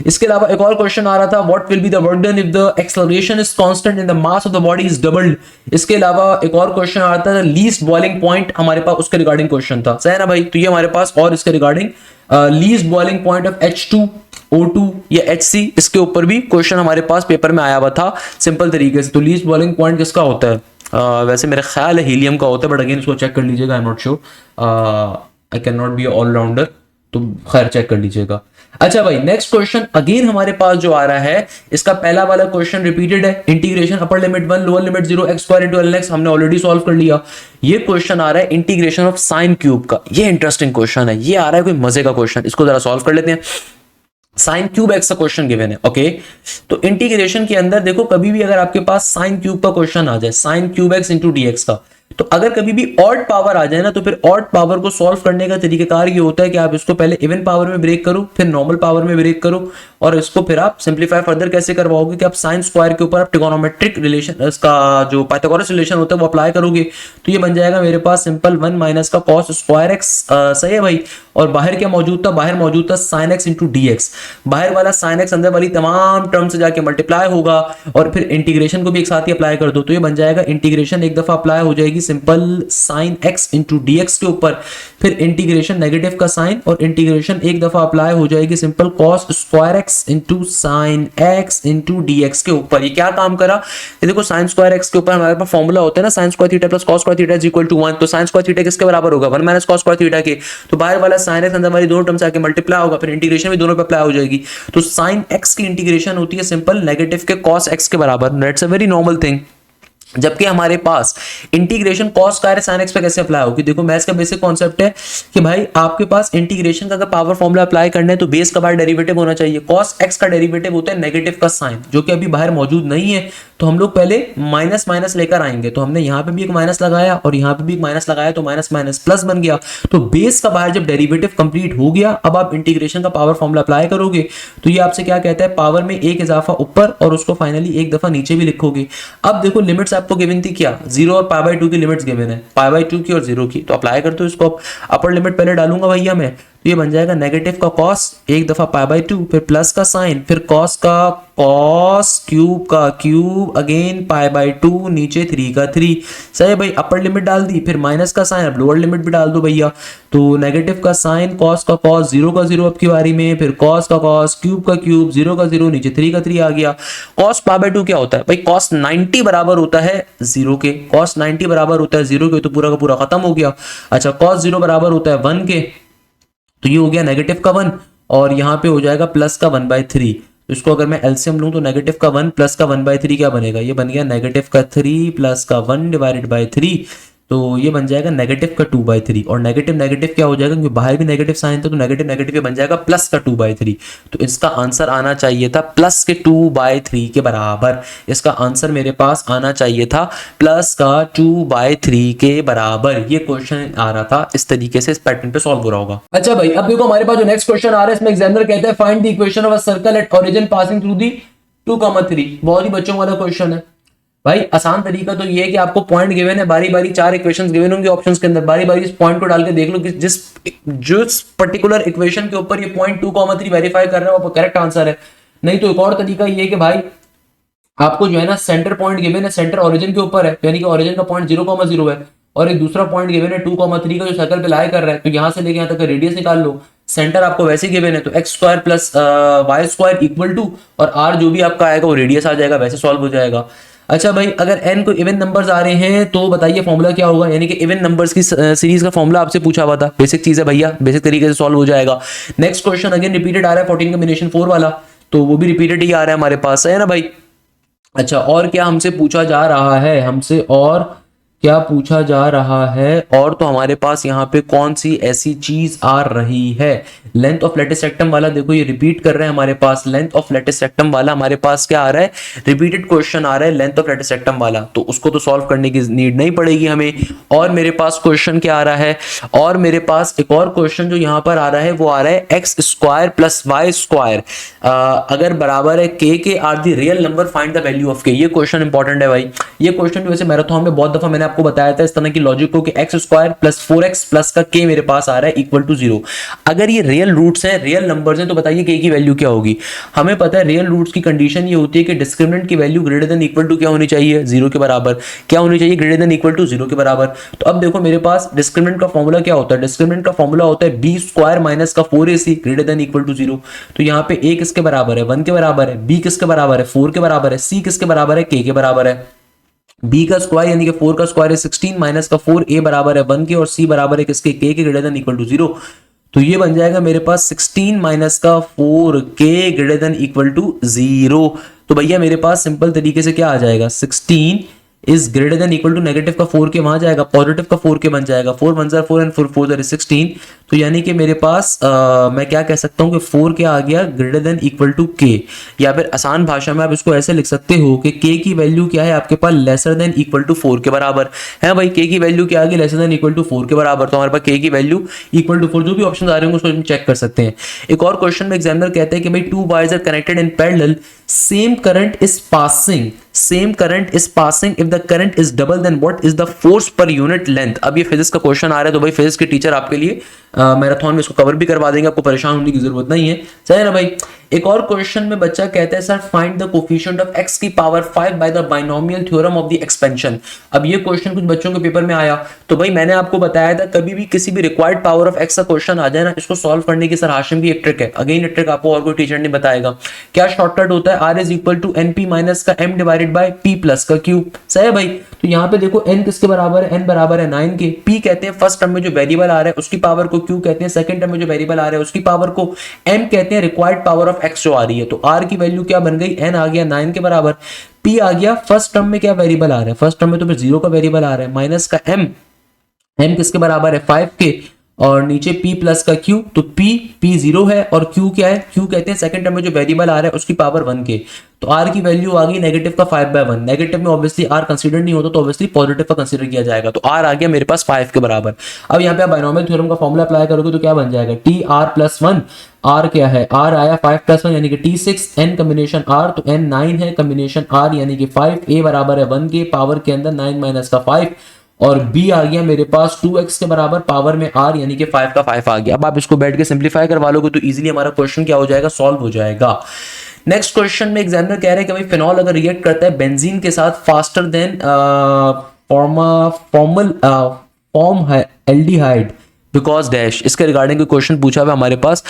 इसके अलावा एक और क्वेश्चन आ रहा था, what will be the work done if the acceleration is constant and the mass of the body is doubled. इसके अलावा एक और क्वेश्चन आ रहा था, लीस्ट बॉइलिंग पॉइंट, हमारे पास उसके रिगार्डिंग क्वेश्चन था। सही है ना भाई। तो ये हमारे पास और इसके regarding least boiling point of H2O2 या HC, इसके ऊपर भी क्वेश्चन हमारे पास पेपर में आया हुआ था सिंपल तरीके से। तो लीस्ट बॉइलिंग पॉइंट किसका होता है, वैसे मेरा ख्याल है हीलियम का होता है, बट अगेन इसको चेक कर लीजिएगा, I am not sure. I can not be allrounder, तो खैर चेक कर लीजिएगा। अच्छा भाई नेक्स्ट क्वेश्चन अगेन हमारे पास जो आ रहा है, इसका पहला वाला क्वेश्चन रिपीटेड है, integration upper limit 1 lower limit 0 x square into ln x, हमने ऑलरेडी सॉल्व कर लिया। ये क्वेश्चन आ रहा है इंटीग्रेशन ऑफ साइन क्यूब का, ये इंटरेस्टिंग क्वेश्चन है, ये आ रहा है कोई मजे का क्वेश्चन, इसको जरा सॉल्व कर लेते हैं। साइन क्यूब एक्स का क्वेश्चन गिवन है, ओके। तो इंटीग्रेशन के अंदर देखो कभी भी अगर आपके पास साइन क्यूब का क्वेश्चन आ जाए, sine cube x into dx का, तो अगर कभी भी ऑड पावर आ जाए ना, तो फिर ऑड पावर को सॉल्व करने का तरीकेकार ये होता है कि आप इसको पहले इवन पावर में ब्रेक करो, फिर नॉर्मल पावर में ब्रेक करो, और इसको फिर आप सिंप्लीफाई फर्दर कैसे करवाओगे कि आप साइन स्क्वायर के ऊपर आप ट्रिगोनोमेट्रिक रिलेशन, इसका जो पाइथागोरस रिलेशन होता है वो अप्लाई करोगे, तो ये बन जाएगा मेरे पास सिंपल 1 माइनस का कॉस स्क्वायर एक्स, सही है भाई। और बाहर क्या मौजूद था, बाहर मौजूद था sine x into d x, बाहर वाला साइन एक्स अंदर वाली तमाम टर्म से जाके मल्टीप्लाई होगा, और फिर इंटीग्रेशन को भी एक साथ ही अप्लाई कर दो, तो ये बन जाएगा इंटीग्रेशन एक दफा अप्लाई हो जाएगी simple sine x into d x के ऊपर, फिर इंटीग्रेशन नेगेटिव का साइन, और इंटीग्रेशन एक दफा अप्लाई हो जाएगी simple cos square X into sine x into d x के ऊपर। ये क्या काम करा, ये देखो साइन स्क्वायर एक्स के ऊपर हमारे पास फॉर्मूला होता है ना, sine square theta plus cos square theta is equal to 1, तो साइन स्क्वायर थीटा किसके बराबर होगा, 1 माइनस कॉस स्क्वायर थीटा के, तो बाहर वाला साइन एक्स अंदर वाली दोनों टर्म से आके मल्टीप्लाई होगा, फिर इंटीग्रेशन भी दोनों पे अप्लाई हो जाएगी, तो साइन एक्स की इंटीग्रेशन होती है सिंपल नेगेटिव के कॉस एक्स के बराबर, that's a very normal thing. जबकि हमारे पास integration cos square sine x पे कैसे अप्लाई होगी, देखो मैथ्स का बेसिक कॉन्सेप्ट है कि भाई आपके पास इंटीग्रेशन का अगर पावर फॉर्मूला अप्लाई करना है तो बेस का बाहर डेरिवेटिव होना चाहिए, कॉस एक्स का डेरिवेटिव होता है नेगेटिव का साइन, जो कि अभी बाहर मौजूद नहीं है, तो हम लोग पहले माइनस माइनस लेकर आएंगे, तो हमने यहाँ पे भी एक माइनस लगाया और यहाँ पे भी एक माइनस लगाया, तो माइनस माइनस प्लस बन गया, तो बेस का बाहर जब डेरिवेटिव कंप्लीट हो गया, अब आप इंटीग्रेशन का पावर फॉर्मूला अप्लाई करोगे, तो ये आपसे क्या कहता है, पावर में एक इजाफा ऊपर और उसको फाइनली एक दफा नीचे भी लिखोगे। अब देखो लिमिट्स आपको गिवन थी क्या, 0 और पाई बाई 2 की लिमिट्स गिवन है, पाई बाई 2 की और 0 की, तो अप्लाई कर दो इसको। अपर लिमिट पहले डालूंगा भैया मैं, तो ये बन जाएगा नेगेटिव का कॉस एक दफा पाई बाई 2, फिर प्लस का साइन, फिर कॉस का कॉस, क्यूब का क्यूब, अगेन पाई बाई 2, नीचे 3 का 3, सही भाई। अपर लिमिट डाल दी, फिर माइनस का साइन, अब लोअर लिमिट भी डाल दो भैया, तो नेगेटिव का साइन, कॉस का कॉस, 0 का 0 अब की बारी में, फिर कॉस का कॉस, क्यूब का क्यूब, 0 का 0, नीचे 3 का 3 आ गया। कॉस पाई बाई 2 क्या होता है भाई, कॉस 90 बराबर होता है 0 के, कॉस 90 बराबर होता है 0 के, तो पूरा का पूरा खत्म हो गया। अच्छा कॉस 0 बराबर होता है 1 के, तो ये हो गया नेगेटिव का 1, और यहाँ पे हो जाएगा प्लस का 1/3, तो इसको अगर मैं एलसीएम लूं तो नेगेटिव का 1 प्लस का 1/3 क्या बनेगा, ये बन गया नेगेटिव का 3 प्लस का 1 डिवाइडेड बाई 3, तो ये बन जाएगा नेगेटिव का 2/3, और नेगेटिव नेगेटिव क्या हो जाएगा, क्योंकि बाहर भी नेगेटिव साइन था, तो नेगेटिव नेगेटिव ये बन जाएगा प्लस का 2/3, तो इसका आंसर आना चाहिए था प्लस के 2/3 के बराबर, इसका आंसर मेरे पास आना चाहिए था प्लस का 2/3 के बराबर। ये क्वेश्चन आ रहा था इस तरीके से, इस पैटर्न पे सॉल्व हो रहा होगा। अच्छा भाई अब देखो हमारे पास जो नेक्स्ट क्वेश्चन आ रहा है, इसमें एग्जामिनर कहता है find the equation of a circle at origin passing through the 2,3, बहुत ही बच्चों वाला क्वेश्चन है भाई। आसान तरीका तो ये है कि आपको पॉइंट गिवन है, बारी बारी 4 इक्वेशंस गिवन होंगे ऑप्शंस के अंदर, बारी बारी इस पॉइंट को डाल के देख लो कि जिस पर्टिकुलर इक्वेशन के ऊपर ये पॉइंट 2,3 वेरीफाई कर रहा है वो करेक्ट आंसर है। नहीं तो एक और तरीका ये है कि भाई आपको जो है ना सेंटर पॉइंट गिवन है, सेंटर ओरिजिन के ऊपर है, यानी कि ओरिजिन का पॉइंट 0,0 है, और एक दूसरा पॉइंट गिवन है 2,3 का जो सर्कल पे लाई कर रहा है, तो यहां से लेके यहां तक का रेडियस निकाल लो। सेंटर आपको वैसे गिवन है, तो x square plus y square equal to, और आर जो भी आपका आएगा वो रेडियस आ जाएगा, वैसे सॉल्व हो जाएगा। अच्छा भाई अगर n को इवन नंबर्स आ रहे हैं तो बताइए फॉर्मूला क्या होगा, यानी कि इवन नंबर्स की सीरीज का फॉर्मूला आपसे पूछा हुआ था, बेसिक चीज है भैया, बेसिक तरीके से सॉल्व हो जाएगा। नेक्स्ट क्वेश्चन अगेन रिपीटेड आ रहा है 14 कॉम्बिनेशन 4 वाला, तो वो भी रिपीटेड ही आ रहा है हमारे पास, है ना भाई। अच्छा और क्या हमसे पूछा जा रहा है, हमसे और क्या पूछा जा रहा है, और तो हमारे पास यहाँ पे कौन सी ऐसी चीज आ रही है, लेंथ ऑफ लेटिस रेक्टम वाला, देखो ये रिपीट कर रहे हैं हमारे पास, लेंथ ऑफ लेटिस रेक्टम वाला हमारे पास क्या आ रहा है, रिपीटेड क्वेश्चन आ रहा है लेंथ ऑफ लेटिस रेक्टम वाला, तो उसको तो सॉल्व करने की नीड नहीं पड़ेगी हमें। और मेरे पास क्वेश्चन क्या आ रहा है, और मेरे पास एक और क्वेश्चन जो यहाँ पर आ रहा है वो आ रहा है x square plus y square अगर बराबर है k k are the real number find the value of k. ये क्वेश्चन इंपॉर्टेंट है भाई, ये क्वेश्चन वैसे मैराथन में बहुत दफा मैंने आपको बताया था इस तरह की लॉजिक को कि x square plus 4x plus का के मेरे पास आ रहा है इक्वल टू 0। अगर ये रियल रूट्स हैं, रियल नंबर्स हैं, तो बताइए के की वैल्यू क्या होगी। हमें पता है रियल रूट्स की कंडीशन ये होती है कि डिस्क्रिमिनेंट की value greater than equal to क्या होनी चाहिए, 0 के बराबर, क्या होनी चाहिए, ग्रेटर देन इक्वल टू 0 के बराबर। तो अब देखो मेरे पास डिस्क्रिमिनेंट का फॉर्मूला क्या होता है, डिस्क्रिमिनेंट का फॉर्मूला होता है बी स्क्वायर माइनस का 4ac greater than equal to 0। तो यहाँ पे a किसके बराबर है, 1 के बराबर है, b किसके बराबर है, 4 के बराबर है, c किसके बराबर है, k के बराबर है। b का स्क्वायर यानी कि 4 का स्क्वायर है 16 माइनस का 4, a बराबर है 1 के और c बराबर है किसके, k के ग्रेटर देन इक्वल टू 0। तो ये बन जाएगा मेरे पास 16 माइनस का 4 k greater than equal to 0। तो भैया मेरे पास सिंपल तरीके से क्या आ जाएगा, 16 is greater than equal to negative का 4 के वहां जाएगा, पॉजिटिव का 4 के बन जाएगा, 4 1 जार 4 एंड 4 4 जार 16। तो यानी कि मेरे पास मैं क्या कह सकता हूं कि 4 क्या आ गया, greater than equal to k, या फिर आसान भाषा में आप इसको ऐसे लिख सकते हो कि k की वैल्यू क्या है आपके पास, लेसर देन इक्वल टू 4 के बराबर है। भाई k की वैल्यू क्या आ गई, लेसर देन इक्वल टू 4 के बराबर। तो हमारे पास k की वैल्यू इक्वल टू 4, जो भी ऑप्शन आ रहे होंगे उसको हम चेक कर सकते हैं। एक और क्वेश्चन में एग्जामिनर कहते हैं कि भाई two wires are connected in parallel, same current is passing, same current is passing, if the current is double then what is the force per unit length. अब ये फिजिक्स का क्वेश्चन आ रहा है, तो भाई फिजिक्स के टीचर आपके लिए मैराथन में इसको कवर भी करवा देंगे, आपको परेशान होने की जरूरत नहीं है, सही है ना भाई। एक और क्वेश्चन में बच्चा कहता है sir find the coefficient of x की power 5 by the binomial theorem of the expansion. अब ये क्वेश्चन कुछ बच्चों के पेपर में आया, तो भाई मैंने आपको बताया था कभी भी किसी भी रिक्वायर्ड पावर ऑफ x का क्वेश्चन आ जाए ना, इसको सॉल्व करने की सर हाशिम की एक ट्रिक है। अगेन ट्रिक आपको और कोई टीचर नहीं बताएगा। क्या शॉर्टकट होता है, r is equal to np minus का m divided by p plus का q, सही है भाई। तो यहाँ पे देखो n किसके बराबर है, n बराबर है 9 के, p कहते हैं फर्स्ट टर्म में जो वेरिएबल आ रहा है उसकी पावर को, q कहते हैं सेकंड टर्म में जो वेरिएबल आ रहा है उसकी पावर को, m कहते हैं रिक्वायर्ड पावर ऑफ x जो आ रही है। तो r की वैल्यू क्या बन गई, n आ गया 9 के बराबर, p आ गया फर्स्ट टर्म में क्या वेरिएबल आ रहा है, फर्स्ट टर्म में तो फिर 0 का वेरिएबल आ रहा है, माइनस का m, m किसके बराबर है 5 के, और नीचे p प्लस का q, तो p 0 है और q क्या है, q कहते हैं सेकंड टर्म में जो वेरिएबल आ रहा है उसकी पावर 1 के। तो r की वैल्यू आ गई नेगेटिव का 5/1, नेगेटिव में ऑब्वियसली r कंसीडर नहीं होता तो ऑब्वियसली पॉजिटिव का कंसीडर किया जाएगा। तो r आ गया मेरे पास 5 के बराबर। अब यहाँ पे आप बाइनोमियल थ्योरम का फॉर्मूला अप्लाई करोगे तो क्या बन जाएगा, tr प्लस 1, r क्या है, r आया 5 प्लस 1 यानी कि t6, n कॉम्बिनेशन r, तो n 9 है कॉम्बिनेशन r यानी कि 5, a बराबर है 1 के, पावर के अंदर 9 माइनस का 5, और b आ गया मेरे पास 2x के बराबर, पावर में r यानी कि 5 का 5 आ गया। अब आप इसको बैठ के सिंपलीफाई करवा लोगे तो इजीली हमारा क्वेश्चन क्या हो जाएगा, सॉल्व हो जाएगा। नेक्स्ट क्वेश्चन में एग्जामिनर कह रहे हैं कि भाई फिनॉल अगर रिएक्ट करता है बेंजीन के साथ फास्टर देन फॉर्म है एल्डिहाइड बिकॉज डैश, इसके रिगार्डिंग कोई क्वेश्चन पूछा हुआ हमारे पास,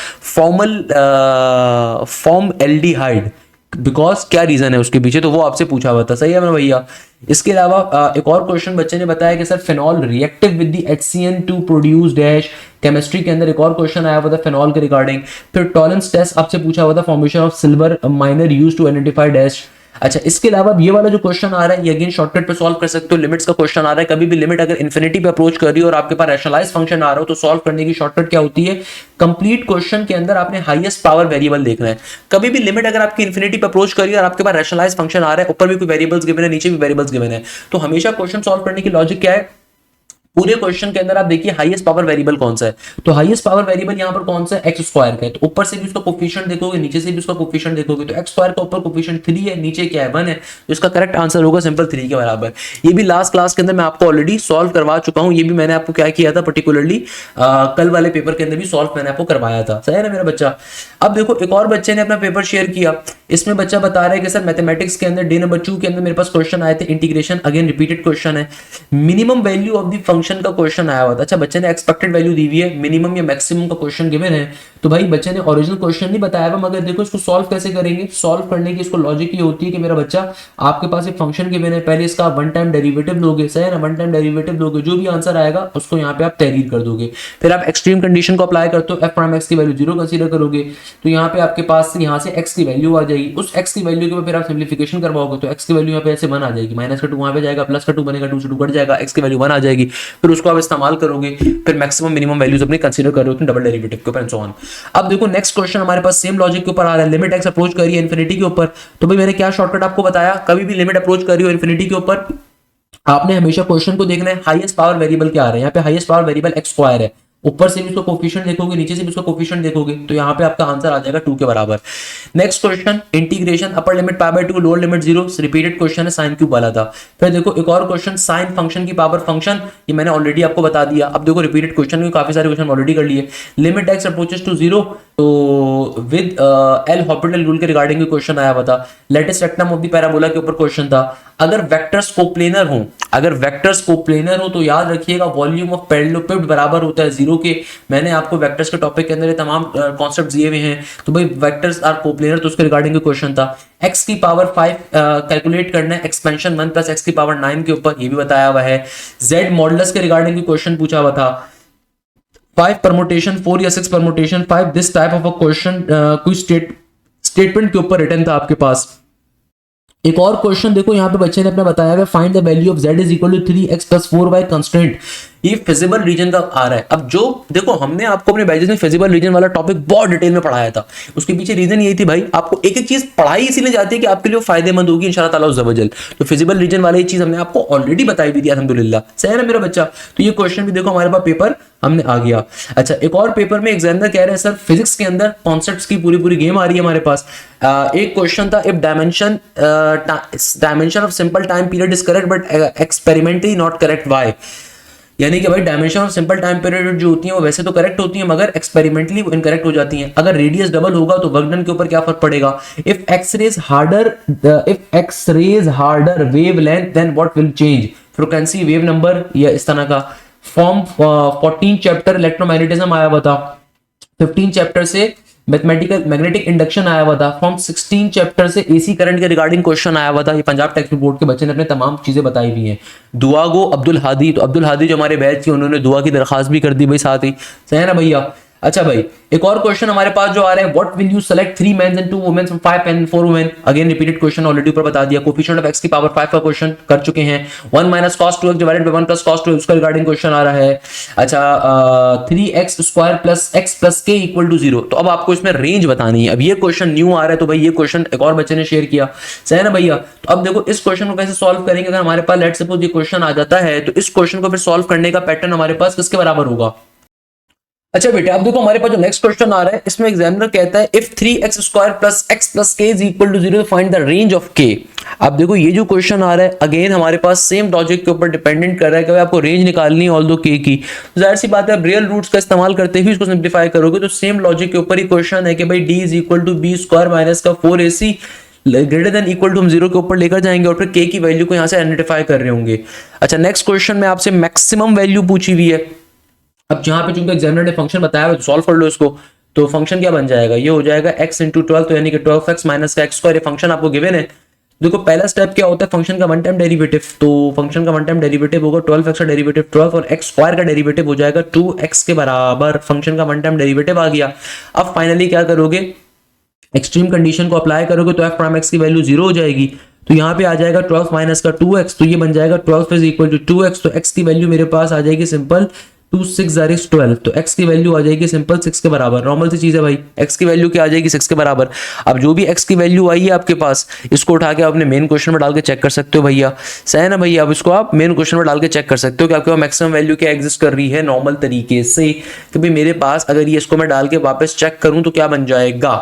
फॉर्म एल्डिहाइड बिकॉज क्या रीजन है उसके पीछे, तो वो आपसे पूछा हुआ था, सही है ना भैया। इसके अलावा एक और क्वेश्चन बच्चे ने बताया कि sir phenol reactive with the HCN to produce dash, chemistry के अंदर एक और क्वेश्चन आया हुआ था फिनॉल के रिगार्डिंग। फिर टॉलरेंस टेस्ट आपसे पूछा हुआ था, formation of silver mirror used to identify dash. अच्छा, इसके अलावा ये वाला जो क्वेश्चन आ रहा है ये अगेन शॉर्टकट पे सॉल्व कर सकते हो, लिमिट्स का क्वेश्चन आ रहा है। कभी भी लिमिट अगर इन्फिनिटी पे अप्रोच कर रही हो और आपके पास रैशनलाइज फंक्शन आ रहा हो तो सॉल्व करने की शॉर्टकट क्या होती है, कंप्लीट क्वेश्चन के अंदर आपने हाईएस्ट पावर वेरिएबल देखना है। कभी भी लिमिट अगर आपकी इन्फिनिटी पे अप्रोच कर रही है और आपके पास रैशनलाइज फंक्शन आ रहा है, ऊपर भी कोई वेरिएबल्स गिवन है नीचे भी वेरिएबल्स गिवन है, तो हमेशा क्वेश्चन सॉल्व करने की लॉजिक क्या है, पूरे क्वेश्चन के अंदर आप देखिए हाईएस्ट पावर वेरिएबल कौन सा है, तो हाईएस्ट पावर वेरिएबल यहां पर कौन सा है, एक्स स्क्वायर का है। तो ऊपर से भी उसका कोफिशिएंट देखोगे नीचे से भी उसका कोफिशिएंट देखोगे, तो एक्स स्क्वायर का ऊपर कोफिशिएंट 3 है नीचे क्या है 1 है, तो इसका करेक्ट आंसर होगा सिंपल 3 के बराबर। ये भी लास्ट क्लास के अंदर मैं आपको ऑलरेडी सॉल्व करवा चुका हूं, ये भी मैंने आपको क्या किया था पर्टिकुलरली कल वाले पेपर के अंदर भी सॉल्व मैंने आपको करवाया था, सही है ना मेरा बच्चा। अब देखो एक और बच्चे ने अपना पेपर शेयर किया, इसमें बच्चा बता रहा है कि सर मैथमेटिक्स के अंदर डे नंबर 2 के अंदर मेरे पास क्वेश्चन आए थे इंटीग्रेशन, अगेन रिपीटेड क्वेश्चन है, minimum value of the function का क्वेश्चन आया हुआ था। अच्छा, बच्चे ने एक्सपेक्टेड वैल्यू दी हुई है, मिनिमम या मैक्सिमम का क्वेश्चन गिवन है, तो भाई बच्चे ने ओरिजिनल क्वेश्चन नहीं बताया हुआ, मगर देखो इसको सॉल्व कैसे करेंगे। सॉल्व करने की इसको लॉजिक ये होती है कि मेरा बच्चा आपके पास एक फंक्शन गिवन है, पहले इसका वन टाइम डेरिवेटिव लोगे, सही है ना, वन टाइम डेरिवेटिव लोगे, जो भी आंसर आएगा उसको यहाँ पे आप तहरीर कर दोगे, फिर आप एक्सट्रीम कंडीशन को अप्लाई करते हो, एफ प्राइम एक्स की वैल्यू 0 कंसीडर करोगे, तो यहाँ पे आपके पास यहाँ से एक्स की वैल्यू आ जाएगी, उस एक्स की वैल्यू के ऊपर फिर आप सिंप्लीफिकेशन करवाओगे तो एक्स की वैल्यू यहाँ पे ऐसे 1 आ जाएगी, माइनस का 2 वहां पे जाएगा, प्लस का 2 बनेगा, 2 से 2 कट जाएगा, एक्स की वैल्यू 1 आ जाएगी, फिर उसको आप इस्तेमाल करोगे, फिर मैक्सिमम मिनिमम वैल्यूज अपने कंसीडर कर रहे हो डबल डेरिवेटिव के ऊपर एंड सो ऑन। अब देखो नेक्स्ट क्वेश्चन हमारे पास सेम लॉजिक के ऊपर आ रहा है, लिमिट एक्स अप्रोच करिए इन्फिनिटी के ऊपर, तो भाई मैंने क्या शॉर्टकट आपको बताया, कभी भी लिमिट अप्रोच करिए इन्फिनिटी के ऊपर आपने हमेशा क्वेश्चन को देखना है हाईएस्ट पावर वेरिएबल क्या आ रहा है, यहाँ पे highest power variable x square है, ऊपर से भी उसका कोफिशिएंट देखोगे नीचे से भी उसका कोफिशिएंट देखोगे, तो यहाँ पे आपका आंसर आ जाएगा 2 के बराबर। Next question integration upper limit π/2 lower limit 0, repeated question है, साइन क्यूब वाला था। फिर देखो एक और क्वेश्चन साइन फंक्शन की पावर फंक्शन, ये मैंने ऑलरेडी आपको बता दिया। अब देखो रिपीटेड क्वेश्चन में काफी सारे क्वेश्चन ऑलरेडी कर लिए, लिमिट एक्स अप्रोचेस टू 0, तो विद एल हॉस्पिटल रूल के रिगार्डिंग क्वेश्चन आया हुआ था, latus rectum of the parabola के ऊपर क्वेश्चन था, अगर वेक्टर्स कोप्लेनर हो अगर वेक्टर्स कोप्लेनर हो तो याद रखिएगा वॉल्यूम ऑफ पैरेललोपिड बराबर होता है 0 के। मैंने आपको वेक्टर्स के टॉपिक के अंदर ये तमाम कॉन्सेप्ट दिए हुए हैं। तो भाई वेक्टर्स आर कोप्लेनर, तो उसके रिगार्डिंग क्वेश्चन था। x की पावर 5 कैलकुलेट करना है एक्सपेंशन 1 प्लस x की पावर 9 के ऊपर, ये भी बताया हुआ है। z मॉडुलस के रिगार्डिंग क्वेश्चन पूछा हुआ था। 5 परमुटेशन 4 या 6 permutation 5, this type of a question कोई स्टेटमेंट के ऊपर रिटर्न था आपके पास। एक और क्वेश्चन देखो यहाँ पे बच्चे ने अपना बताया है, find the value of z is equal to 3x plus 4y constant. ये फिजिबल रीजन का आ रहा है। अब जो देखो हमने आपको अपने बैचेस में फिजिबल रीजन वाला टॉपिक बहुत डिटेल में पढ़ाया था। उसके पीछे रीजन यही थी भाई, आपको एक एक चीज पढ़ाई इसीलिए जाती है कि आपके लिए फायदेमंद होगी इंशाल्लाह ताला अज़्ज़ वजल। तो फिजिबल रीजन वाली चीज हमने आपको ऑलरेडी बताई भी थी अल्हम्दुलिल्लाह। सही है ना मेरा बच्चा? तो ये क्वेश्चन भी देखो हमारे पास पेपर हमने आ गया। अच्छा, एक और पेपर में एग्जामिनर कह रहे हैं सर फिजिक्स के अंदर कॉन्सेप्ट्स की पूरी गेम आ रही है हमारे पास। एक क्वेश्चन था, if dimension of simple time period is correct but experimentally not correct, why? यानी कि भाई dimension of simple time period जो होती है वो वैसे तो करेक्ट होती है मगर एक्सपेरिमेंटली वो इनकरेक्ट हो जाती हैं। अगर रेडियस डबल होगा तो वर्क डन के ऊपर क्या फर्क पड़ेगा? If x rays harder wavelength then what will change? Frequency, wave number, या इस तरह का। फॉर्म 14 चैप्टर इलेक्ट्रोमैग्नेटिज्म आया हुआ था। 15 चैप्टर से मैथमेटिकल मैग्नेटिक इंडक्शन आया हुआ था। फॉर्म 16 चैप्टर से एसी करंट के रिगार्डिंग क्वेश्चन आया हुआ था। ये पंजाब टेक्स्ट बोर्ड के बच्चे ने अपने तमाम चीजें बताई हुई हैं। दुआ गो अब्दुल हादी, तो अब्दुल हादी जो हमारे बैच की उन्होंने दुआ की दरखास्त भी कर दी भाई साथ ही। सही है ना भैया? अच्छा भाई, एक और क्वेश्चन हमारे पास जो आ रहा है, what will you select 3 mens and 2 women from 5 and 4 women? Again repeated question already ऊपर बता दिया। कोफिशिएंट ऑफ x की पावर 5 का क्वेश्चन कर चुके हैं। 1 minus cos 2x divided by 1 plus cos 2x उसका रिगार्डिंग क्वेश्चन आ रहा है। अच्छा, 3x square plus x plus k equal to 0। तो अब आपको इसमें रेंज बतानी है। अब ये क्वेश्चन न्यू आ रहा है, तो भाई ये क्वेश्चन एक और बच्चे ने शेयर किया। सही है ना भैया? तो अब देखो इस क्वेश्चन को कैसे सॉल्व करेंगे। अगर हमारे पास लेट्स सपोज ये क्वेश्चन आ जाता है तो इस क्वेश्चन को फिर सॉल्व करने का पैटर्न हमारे पास किसके बराबर होगा? अच्छा बेटा, अब देखो हमारे पास जो नेक्स्ट क्वेश्चन आ रहा है इसमें एग्जामिनर कहता है if 3x square plus x plus k is equal to 0 find the range of k। अब देखो ये जो क्वेश्चन आ रहा है अगेन हमारे पास सेम लॉजिक के ऊपर डिपेंडेंट कर रहा है कि आपको रेंज निकालनी है ऑल दो k की। तो जाहिर सी बात है, अब रियल रूट्स का इस्तेमाल करते हुए इसको सिंप्लीफाई करोगे तो सेम लॉजिक के ऊपर ही क्वेश्चन है कि भाई d is equal to b square minus का 4ac greater than equal to हम 0 के ऊपर लेकर जाएंगे और फिर k की वैल्यू को यहाँ से आइडेंटिफाई कर रहे होंगे। अच्छा, नेक्स्ट क्वेश्चन में आपसे मैक्सिमम वैल्यू पूछी हुई है। अब जहां पे चूंकि एग्जामिनर ने फंक्शन बताया है तो सॉल्व कर लो इसको। तो फंक्शन क्या बन जाएगा? ये हो जाएगा x इंटू 12, तो यानी कि 12x माइनस का x स्क्वायर। ये फंक्शन आपको गिवन है। देखो पहला स्टेप क्या होता है फंक्शन का वन टाइम डेरिवेटिव। तो फंक्शन का वन टाइम डेरिवेटिव होगा 12x का डेरिवेटिव 12 और x स्क्वायर का डेरिवेटिव हो जाएगा 2x के बराबर। फंक्शन का वन टाइम डेरिवेटिव आ गया। अब फाइनली क्या करोगे? एक्सट्रीम कंडीशन को अप्लाई करोगे तो f प्राइम x की वैल्यू 0 हो जाएगी। तो यहाँ पे आ जाएगा 12 माइनस का 2x, तो ये बन जाएगा 12 इज इक्वल टू 2x। तो x की वैल्यू मेरे पास आ जाएगी सिंपल 2 6 is 12। तो x की वैल्यू आ जाएगी सिंपल 6 के बराबर। नॉर्मल सी चीज है भाई, x की वैल्यू क्या आ जाएगी? 6 के बराबर। अब जो भी x की वैल्यू आई है आपके पास, इसको उठा के अपने मेन क्वेश्चन में डाल के चेक कर सकते हो भैया। सही है ना भैया? अब इसको आप मेन क्वेश्चन में डाल के चेक कर सकते हो कि आपके पास मैक्सिमम वैल्यू क्या एग्जिस्ट कर रही है नॉर्मल तरीके से कि भाई मेरे पास अगर ये इसको मैं डाल के वापस चेक करूं तो क्या बन जाएगा।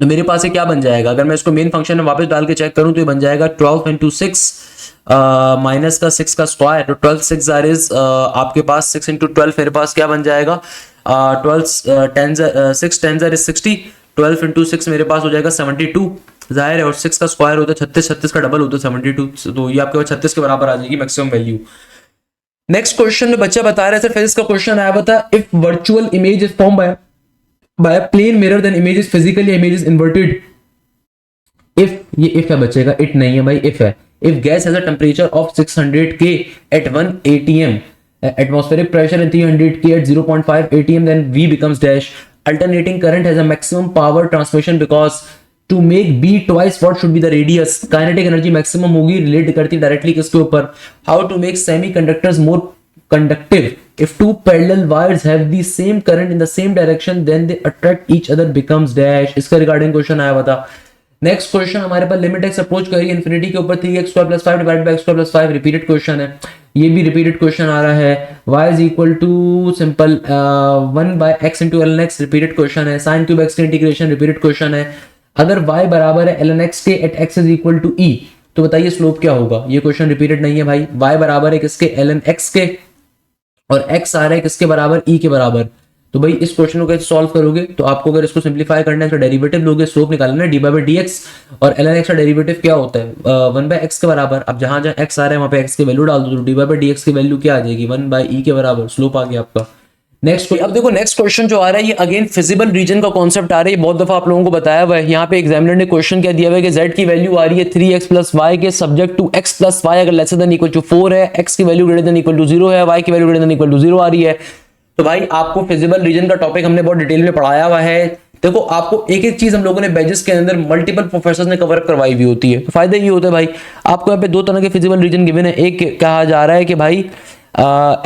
तो मेरे पास ये क्या बन जाएगा? अगर मैं इसको मेन फंक्शन में वापस डाल के चेक करूं तो ये बन जाएगा 12 इंटू 6 माइनस का 6 का स्क्वायर। तो 12 6 इज आपके पास 6 इंटू 12 मेरे पास क्या बन जाएगा? 6 10 इज 60। 12 इंटू 6 मेरे पास हो जाएगा 72। जाहिर है, और 6 का स्क्वायर होता है 36, 36 का डबल होता है 72। तो ये आपके पास 36 के बराबर आ जाएगी मैक्सिमम वैल्यू। नेक्स्ट क्वेश्चन में बच्चा बता रहा है सर फिजिक्स का क्वेश्चन आया बता, if virtual image is form by a plane mirror then image is physically image is inverted if, ये if है बच्चे का, it नहीं है भाई, if है। if gas has a temperature of 600 K at 1 atm, atmospheric pressure and 300 K at 0.5 atm, then V becomes dash. Alternating current has a maximum power transmission because to make B twice what should be the radius? Kinetic energy maximum होगी, relate करती डायरेक्टली किसके ऊपर? How to make semiconductors more conductive? If two parallel wires have the same current in the same direction then they attract each other becomes dash। इसका रिगार्डिंग क्वेश्चन आया हुआ था। नेक्स्ट क्वेश्चन हमारे पास लिमिट x अप्रोच करेगी इन्फिनिटी के ऊपर 3x square plus 5 divided by x square plus 5। Repeated question है, ये भी रिपीटेड क्वेश्चन आ रहा है। y is equal to simple 1 by x into ln x। Repeated question है। साइन क्यूब x की इंटीग्रेशन। रिपीटेड क्वेश्चन है। अगर y बराबर है ln x के eight x is equal to e तो बताइए स्लोप क्या होगा? ये क्वेश्चन रिपीटेड नहीं है भाई। y बराबर है किसके? ln x के, और x आ रहा है किसके बराबर? e के बराबर। तो भाई इस क्वेश्चन को कैसे सॉल्व करोगे, तो आपको अगर इसको सिंप्लीफाई करना है तो डेरिवेटिव लोगे, स्लोप निकालना है डी बाई डी एक्स, और एल एन एक्स का डेरिवेटिव क्या होता है 1 बाई एक्स के बराबर। अब जहां जहां एक्स आ रहा है वहां पे एक्स की वैल्यू डाल दो, तो डी बाई डी एक्स की वैल्यू क्या आ जाएगी 1 बाई ई के बराबर, स्लोप आ गया आपका। नेक्स्ट अब देखो नेक्स्ट क्वेश्चन जो आ रहा है ये अगेन फिजिबल रीजन का कॉन्सेप्ट आ रहा है, ये बहुत दफा आप लोगों को बताया हुआ है। यहाँ पे एग्जामिनर ने क्वेश्चन क्या दिया हुआ है कि z की वैल्यू आ रही है 3x प्लस वाई के subject to x plus y अगर लेस देन इक्वल टू 4 है, x की value greater than equal to 0 है, y की value greater than equal to 0 आ रही है। तो भाई आपको फिजिबल रीजन का टॉपिक हमने बहुत डिटेल में पढ़ाया हुआ है। देखो आपको एक एक चीज हम लोगों ने बैचेस के अंदर मल्टीपल प्रोफेसर्स ने कवर करवाई हुई होती है। तो फायदा ये होता है भाई आपको यहाँ पे दो तरह के फिजिबल रीजन गिवन है। एक कहा जा रहा है कि भाई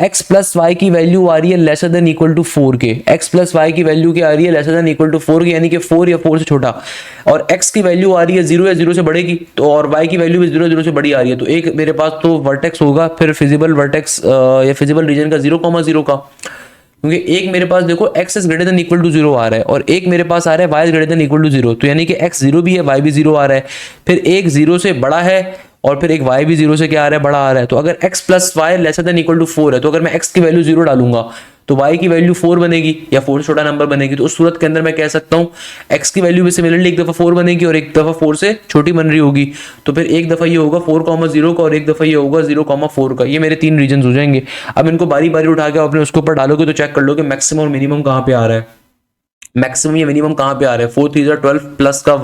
x प्लस वाई की वैल्यू आ रही है लेसर देन इक्वल टू 4 के, x प्लस वाई की वैल्यू क्या आ रही है लेसर देन इक्वल टू 4 के, यानी कि 4 या 4 से छोटा, और x की वैल्यू आ रही है 0 या 0 से बढ़ेगी, तो और y की वैल्यू भी 0 0 से बड़ी आ रही है। तो एक मेरे पास तो वर्टेक्स होगा फिर फिजिबल वर्टेक्स या फिजिबल रीजन का 0,0 का, क्योंकि एक मेरे पास देखो x is greater than equal to 0 आ रहा है और एक मेरे पास आ रहा है y is greater than equal to 0, तो यानी कि x 0 भी है y भी 0 आ रहा है, फिर एक 0 से बड़ा है और फिर एक y भी 0 से क्या आ रहा है बड़ा आ रहा है। तो अगर x plus y lesser than equal to 4 है, तो अगर मैं x की वैल्यू 0 डालूंगा तो y की वैल्यू 4 बनेगी या 4 से छोटा नंबर बनेगी। तो उस सूरत के अंदर मैं कह सकता हूँ x की वैल्यू भी सिमिलरली एक दफा 4 बनेगी और एक दफा 4 से छोटी बन रही होगी। तो फिर एक दफा ये होगा 4,0 का और एक दफा ये होगा 0,4 का। ये मेरे तीन रीजन हो जाएंगे। अब इनको बारी बारी उठा के अपने उसके ऊपर डालोगे तो चेक कर लो कि मैक्सिमम और मिनिमम कहाँ पे आ रहा है, मैक्सिमम या मिनिमम कहाँ पे आ रहा है। 4 3 12 प्लस का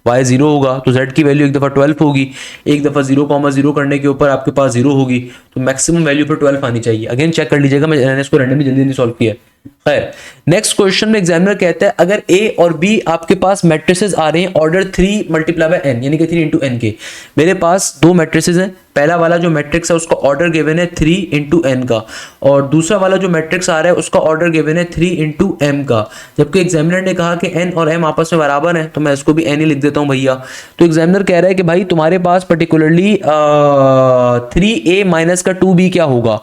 y 0 होगा तो z की वैल्यू एक दफा 12 होगी, एक दफा 0,0 करने के ऊपर आपके पास 0 होगी, तो मैक्सिमम वैल्यू पर 12 आनी चाहिए। अगेन चेक कर लीजिएगा, मैंने इसको रैंडमली जल्दी जल्दी सॉल्व किया है। खैर नेक्स्ट क्वेश्चन में एग्जामिनर कहता है अगर a और b आपके पास मैट्रिसेस आ रहे हैं ऑर्डर 3 मल्टीप्लाई बाय n यानी कि 3 इंटू n के। मेरे पास दो मैट्रिसेस हैं, पहला वाला जो मैट्रिक्स है उसका ऑर्डर गिवन है 3 इंटू एन का और दूसरा वाला जो मैट्रिक्स आ रहा है उसका ऑर्डर गिवन है 3 इंटू एम का। जबकि एग्जामिनर ने कहा कि n और m आपस में बराबर हैं, तो मैं इसको भी n ही लिख देता हूं भैया। तो एग्जामिनर कह रहा है कि भाई तुम्हारे पास पर्टिकुलरली 3a माइनस का 2b क्या होगा।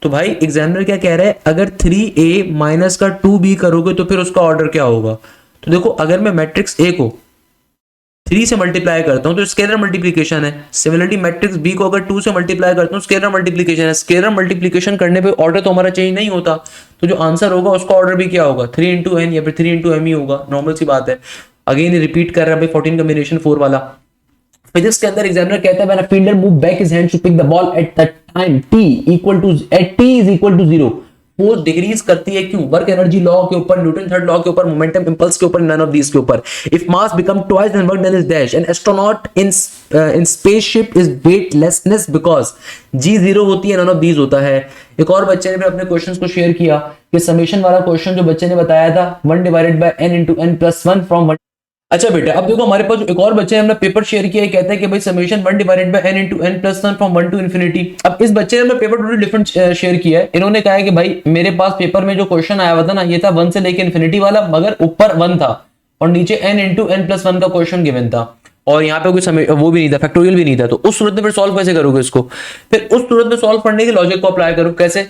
तो भाई एग्जामिनर क्या कह रहा है अगर 3a माइनस का 2b करोगे तो फिर उसका ऑर्डर क्या होगा। तो देखो अगर मैं मैट्रिक्स a को 3 से मल्टीप्लाई करता हूं तो स्केलर मल्टीप्लिकेशन है, सिमिलरली मैट्रिक्स b को अगर 2 से मल्टीप्लाई करता हूं स्केलर मल्टीप्लिकेशन है। स्केलर मल्टीप्लिकेशन करने पे ऑर्डर तो हमारा चेंज नहीं होता, तो जो आंसर होगा उसका ऑर्डर भी क्या होगा 3 इंटू एन या फिर 3 इंटू एम ही होगा, नॉर्मल सी बात है। अगेन रिपीट कर रहा है भाई 14 कॉम्बिनेशन 4 वाला। फिजिक्स के अंदर एग्जामिनर कहता है when a fielder move back his hand to pick the ball at the time t equal to at t is equal to 0, force decrease करती है क्यों, वर्क एनर्जी लॉ के ऊपर, न्यूटन थर्ड लॉ के ऊपर, मोमेंटम इंपल्स के ऊपर, नन ऑफ दीस के ऊपर। If mass become twice then work done is dash, an astronaut in spaceship is weightlessness because g 0 होती है, नन ऑफ दीस होता है। एक और बच्चे ने भी अपने क्वेश्चंस को शेयर किया कि समेशन वाला क्वेश्चन जो बच्चे ने बताया था 1 divided by n into n plus 1 from 1। अच्छा बेटा अब देखो हमारे पास जो एक और बच्चे ने अपना पेपर शेयर किया है, कहता है कि भाई summation 1 divided by n into n plus 1 from 1 to infinity. अब इस बच्चे ने अपना पेपर टोटली डिफरेंट शेयर किया है। इन्होंने कहा है कि भाई मेरे पास पेपर में जो क्वेश्चन आया हुआ था ना ये था 1 से लेके इंफिनिटी वाला, मगर ऊपर 1 था और नीचे n into n plus 1 का क्वेश्चन गिवन था और यहाँ पे कोई समय वो भी नहीं था, फैक्टोरियल भी नहीं था। तो उस सूरत में फिर सॉल्व कैसे करोगे इसको, फिर उस सूरत में सॉल्व करने के लॉजिक को अप्लाई करो। कैसे,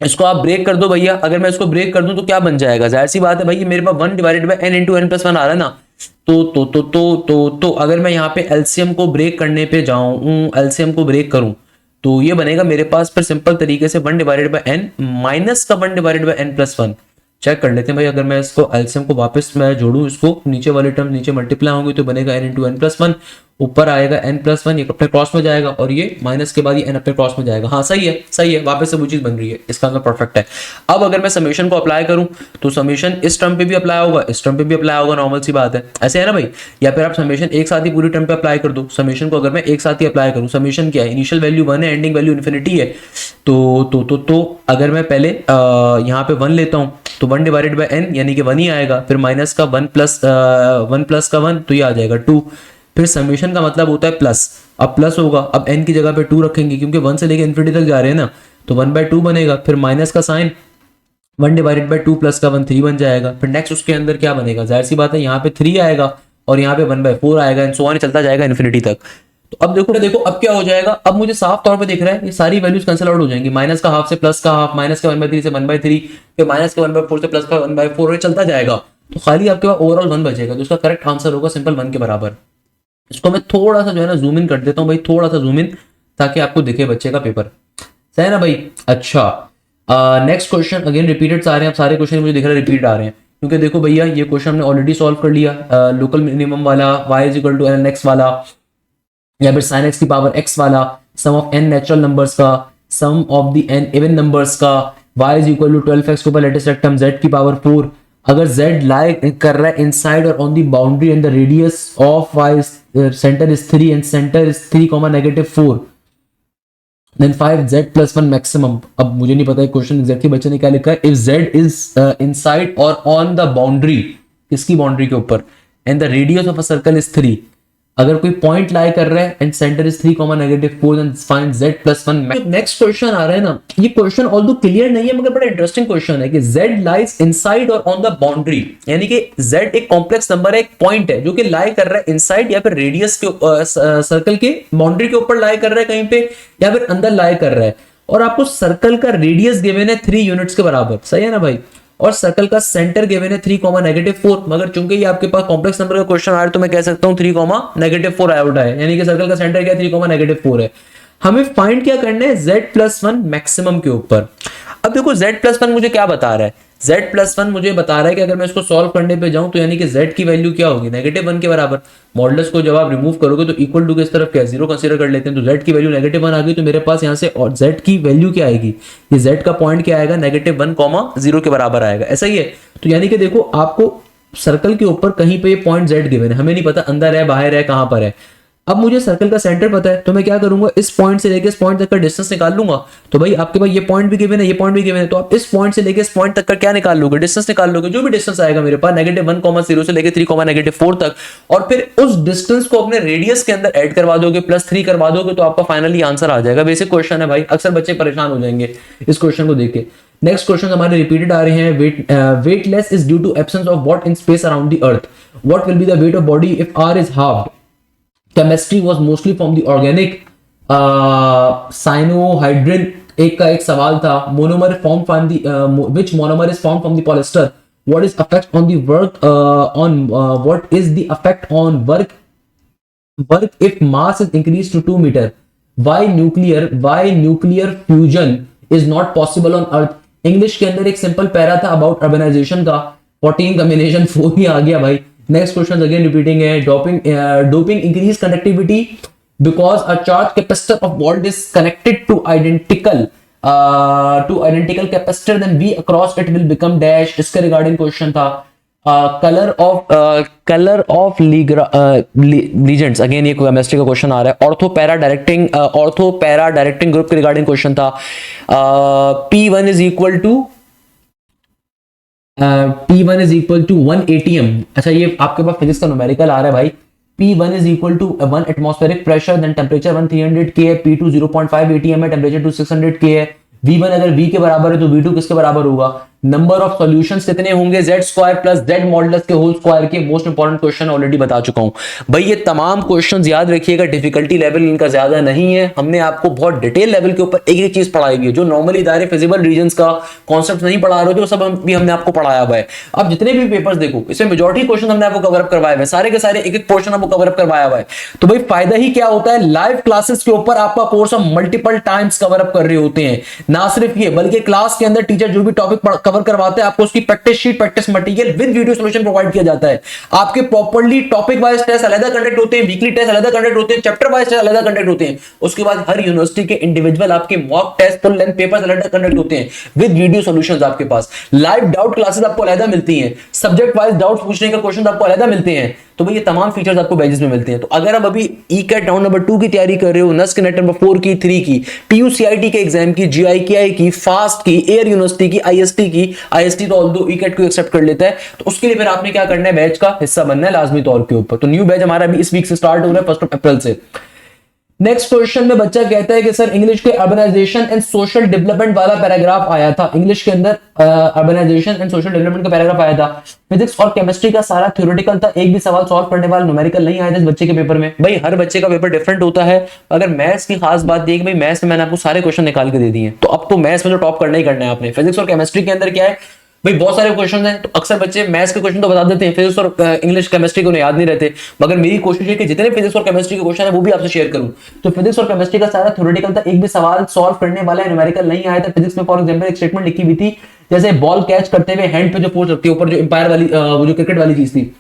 इसको आप ब्रेक कर दो भैया। अगर मैं इसको ब्रेक कर दूं तो क्या बन जाएगा, जाहिर सी बात है भाई मेरे पास 1 divided by n into n plus 1 आ रहा है ना। तो अगर मैं यहाँ पे एलसीएम को ब्रेक करने पे जाऊं, एलसीएम को ब्रेक करूं तो ये बनेगा मेरे पास फिर सिंपल तरीके से 1 डिवाइडेड बाय n माइनस का 1 divided by n plus 1। Check कर लेते हैं भाई, अगर मैं इसको एलसीएम को वापस मैं जोड़ूं, इसको नीचे वाले टर्म नीचे मल्टीप्लाई होंगे तो बनेगा n into n plus 1, ऊपर आएगा n plus 1, ये अपने क्रॉस में जाएगा और ये माइनस के बाद ये n अपने क्रॉस में जाएगा। हाँ सही है, वापस से वो चीज बन रही है, इसका आंसर परफेक्ट है। अब अगर मैं समेशन को अप्लाई करूं तो समेशन इस टर्म पे भी अप्लाई होगा, इस टर्म पे भी अप्लाई होगा, नॉर्मल सी बात है, ऐसे है ना भाई। या फिर आप समेशन एक साथ ही पूरी टर्म पे अप्लाई कर दो। समेशन को अगर मैं एक साथ ही अप्लाई करूं, समेशन क्या है, इनिशियल वैल्यू 1 है, एंडिंग वैल्यू इन्फिनिटी है। तो अगर मैं पहले यहाँ पे 1 लेता हूँ तो 1 डिवाइडेड बाय n यानी कि 1 ही आएगा, फिर माइनस का 1 प्लस का 1 तो ये आ जाएगा 2। फिर समेशन का मतलब होता है प्लस, अब प्लस होगा, अब n की जगह पे 2 रखेंगे क्योंकि 1 से लेकर इन्फिनिटी तक जा रहे हैं ना, तो 1/2 बनेगा। फिर माइनस का साइन 1 डिवाइडेड बाय 2 प्लस का 1 3 बन जाएगा। फिर नेक्स्ट उसके अंदर क्या बनेगा, जाहिर सी बात है यहाँ पे 3 आएगा और यहाँ पे 1/4 आएगा, एंड सो ऑन चलता जाएगा इन्फिनिटी तक। तो अब देखो अब क्या हो जाएगा, अब मुझे साफ तौर पे दिख रहा है ये सारी वैल्यूज कैंसिल आउट हो जाएंगी। माइनस का हाफ से प्लस का हाफ, माइनस का 1/3 से 1/3, फिर माइनस का 1/4 से प्लस का 1/4 चलता जाएगा। तो खाली आपके पास ओवरऑल 1 बचेगा, तो इसका करेक्ट आंसर होगा सिंपल 1 के बराबर। इसको मैं थोड़ा सा जो है ना जूम इन कर देता हूँ भाई, थोड़ा सा जूम इन, ताकि आपको दिखे बच्चे का पेपर, सही है ना भाई। अच्छा नेक्स्ट क्वेश्चन अगेन रिपीटेड आ रहे हैं, अब सारे क्वेश्चन मुझे दिख रहा है रिपीट आ रहे हैं, क्योंकि देखो भैया ये क्वेश्चन हमने ऑलरेडी सॉल्व कर लिया, लोकल मिनिमम वाला, y is equal to n x वाला, या फिर sin x की पावर x वाला, sum of n natural numbers का, sum of the n even numbers का, y is equal to 12x के ऊपर लेटेस्ट रेक्टम z की पावर 4, अगर z लाई कर रहा है इनसाइड और on the boundary and the radius of y centre is 3 and centre is 3, -4, then 5z plus 1 maximum। अब मुझे नहीं पता क्वेश्चन एग्जैक्टली बच्चे ने क्या लिखा है, if z is inside or on the boundary, किसकी बाउंड्री के ऊपर, and the radius of a circle is 3, अगर कोई पॉइंट लाई कर रहा है and centre is 3, -4, then find z plus 1। Next question आ रहा है ना, ये क्वेश्चन ऑल्दो क्लियर नहीं है मगर बड़ा इंटरेस्टिंग क्वेश्चन है कि z लाइज इनसाइड और ऑन द बाउंड्री, यानी कि z एक कॉम्प्लेक्स नंबर है, एक पॉइंट है जो कि लाई कर रहा है इनसाइड या फिर रेडियस के सर्कल के बाउंड्री के ऊपर लाई कर रहा है कहीं पे, या फिर अंदर लाई कर रहा है, और आपको सर्कल का रेडियस गिवन है 3 यूनिट्स के बराबर, सही है ना भाई, और सर्कल का सेंटर गिवन है 3, -4, मगर चूंकि ये आपके पास कॉम्प्लेक्स नंबर का क्वेश्चन आ रहा है तो मैं कह सकता हूं 3, -4 आउट है, यानी कि सर्कल का सेंटर क्या 3, -4 है। हमें फाइंड क्या करना है, z plus 1 मैक्सिमम के ऊपर। अब देखो z plus 1 मुझे क्या बता रहा है, z plus 1 मुझे बता रहा है कि अगर मैं इसको सॉल्व करने पे जाऊं तो यानी कि z की वैल्यू क्या होगी, -1 के बराबर। मॉडुलस को जब आप रिमूव करोगे तो इक्वल टू किस तरफ क्या है, 0 कंसीडर कर लेते हैं, तो z की वैल्यू -1 आ गई, तो मेरे पास यहाँ से और z की वैल्यू क्या आएगी, ये z का पॉइंट क्या आएगा, -1, 0 के बराबर आएगा, ऐसा ही है। तो यानी कि देखो आपको सर्कल के ऊपर कहीं पे पॉइंट z गिवन है, हमें नहीं पता अंदर है बाहर है कहां पर है। अब मुझे सर्कल का सेंटर पता है तो मैं क्या करूंगा, इस पॉइंट से लेके इस पॉइंट तक का डिस्टेंस निकाल लूंगा। तो भाई आपके पास ये पॉइंट भी गिवन है, ये पॉइंट भी गिवन है, तो आप इस पॉइंट से लेके इस पॉइंट तक का क्या निकाल लोगे, डिस्टेंस निकाल लोगे, जो भी डिस्टेंस आएगा मेरे पास -1, 0 से लेके 3, -4 तक, और फिर उस डिस्टेंस को अपने रेडियस के अंदर ऐड करवा दोगे, +3 करवा दोगे, तो आपका फाइनली आंसर आ जाएगा। बेसिक क्वेश्चन है भाई, अक्सर बच्चे परेशान हो जाएंगे इस क्वेश्चन को देख के। नेक्स्ट क्वेश्चन हमारे रिपीटेड आ रहे हैं, weightless is due to absence of what in space around the earth, what will be the weight of body if r is halved. Chemistry was mostly from the organic, cyanohydrin एक का एक सवाल था, monomer formed from the which monomer is formed from the polyester, what is effect on the work what is the effect on work if mass is increased to 2 meter, why nuclear fusion is not possible on earth। English के अंदर एक सिंपल पैरा था अबाउट अर्बनाइजेशन का, 14 कॉम्बिनेशन 4 ही आ गया भाई। नेक्स्ट क्वेश्चन अगेन रिपीटिंग है, doping increase conductivity because a charge capacitor of volt is connected to identical capacitor then V across it will become dash. इसके रिगार्डिंग क्वेश्चन था। कलर ऑफ लीजेंड्स, अगेन ये केमिस्ट्री का क्वेश्चन आ रहा है। ऑर्थो पैरा डायरेक्टिंग ग्रुप के रिगार्डिंग क्वेश्चन था। P1 is equal to 1 ATM। अच्छा ये आपके पास फिजिक्स का न्यूमेरिकल आ रहा है भाई। P1 is equal to 1 atmospheric pressure, then temperature 1300 K है, P2 0.5 ATM है, टेम्परेचर 2600 K है। V1 अगर V के बराबर है तो V2 किसके बराबर होगा? नंबर ऑफ सॉल्यूशंस कितने होंगे? Z square plus Z modulus के होल स्क्वायर के। मोस्ट इंपॉर्टेंट क्वेश्चन ऑलरेडी बता चुका हूं भाई। ये तमाम क्वेश्चंस याद रखिएगा, डिफिकल्टी लेवल इनका ज्यादा नहीं है। हमने आपको बहुत डिटेल लेवल के ऊपर एक एक चीज पढ़ाई हुई है। जो नॉर्मली दायरे फिजिबल रीजंस का कॉन्सेप्ट नहीं पढ़ा रहे थे वो सब भी हमने आपको पढ़ाया हुआ है। अब जितने भी पेपर्स देखो इसमें मेजॉरिटी क्वेश्चन हमने आपको कवर अप करवाए हुए, सारे के सारे एक एक पोर्शन आपको कवर अप करवाया हुआ है। तो भाई फायदा ही क्या होता है, लाइव क्लासेस के ऊपर आपका कोर्स हम मल्टीपल टाइम्स कवर अप कर रहे होते हैं। ना सिर्फ ये बल्कि क्लास के अंदर टीचर जो भी टॉपिक कवर करवाते हैं आपको उसकी practice sheet, practice material with video solution provide किया जाता है। आपके प्रॉपर्ली टॉपिक वाइज टेस्ट अलग कंडक्ट होते हैं, वीकली टेस्ट अलग कंडक्ट होते हैं, चैप्टर वाइज टेस्ट अलग कंडक्ट होते हैं। उसके बाद हर यूनिवर्सिटी के इंडिविजुअल आपके mock test, full length papers अलग कंडक्ट होते हैं विद वीडियो सॉल्यूशंस आपके पास। लाइव डाउट क्लासेस आपको अलग मिलती हैं, सब्जेक्ट वाइज डाउट पूछने का क्वेश्चन आपको अलग मिलते हैं। तो भाई ये तमाम फीचर्स आपको बैचेस में मिलते हैं। तो अगर आप अभी ई-कैट राउंड नंबर 2 की तैयारी कर रहे हो, नस्क नेट नंबर 4 की, 3 की, PUCIT के एग्जाम की, GIKI की, फास्ट की, एयर यूनिवर्सिटी की, IST की, IST तो ऑल्दो ई-कैट को एक्सेप्ट कर लेता है, तो उसके लिए फिर आपने क्या करना है, बैच का हिस्सा बनना है लाजमी तौर के ऊपर। तो न्यू बैच हमारा अभी इस वीक से स्टार्ट हो रहा है 1 अप्रैल से। नेक्स्ट क्वेश्चन में बच्चा कहता है कि सर इंग्लिश के अर्बनाइजेशन एंड सोशल डेवलपमेंट वाला पैराग्राफ आया था। इंग्लिश के अंदर अर्बनाइजेशन एंड सोशल डेवलपमेंट का पैराग्राफ आया था। फिजिक्स और केमिस्ट्री का सारा थ्योरेटिकल था, एक भी सवाल सॉल्व करने वाला न्यूमेरिकल नहीं आया था इस बच्चे के पेपर में। भाई हर बच्चे का पेपर डिफरेंट होता है। अगर मैथ्स की खास बात देखिए, भाई मैथ्स में मैंने आपको सारे क्वेश्चन निकाल के दे दिए, तो अब तो मैथ्स में तो टॉप करना ही करना है आपने। फिजिक्स और केमिस्ट्री के अंदर क्या है, भाई बहुत सारे क्वेश्चन हैं, तो अक्सर बच्चे मैथ्स के क्वेश्चन तो बता देते हैं, फिजिक्स और इंग्लिश केमिस्ट्री को याद नहीं रहते, मगर मेरी कोशिश है कि जितने फिजिक्स और केमिस्ट्री के क्वेश्चन है वो भी आपसे शेयर करूं। तो फिजिक्स और केमिस्ट्री का सारा थ्योरेटिकल था, एक भी सवाल सॉल्व करने वाला न्यूमेरिकल नहीं आया था। फिजिक्स में फॉर एग्जांपल एक स्टेटमेंट लिखी हुई थी, जैसे बॉल कैच करते हुए हैंड पे जो फोर्स लगती है ऊपर, जो एम्पायर वाली वो जो क्रिकेट वाली चीज थी,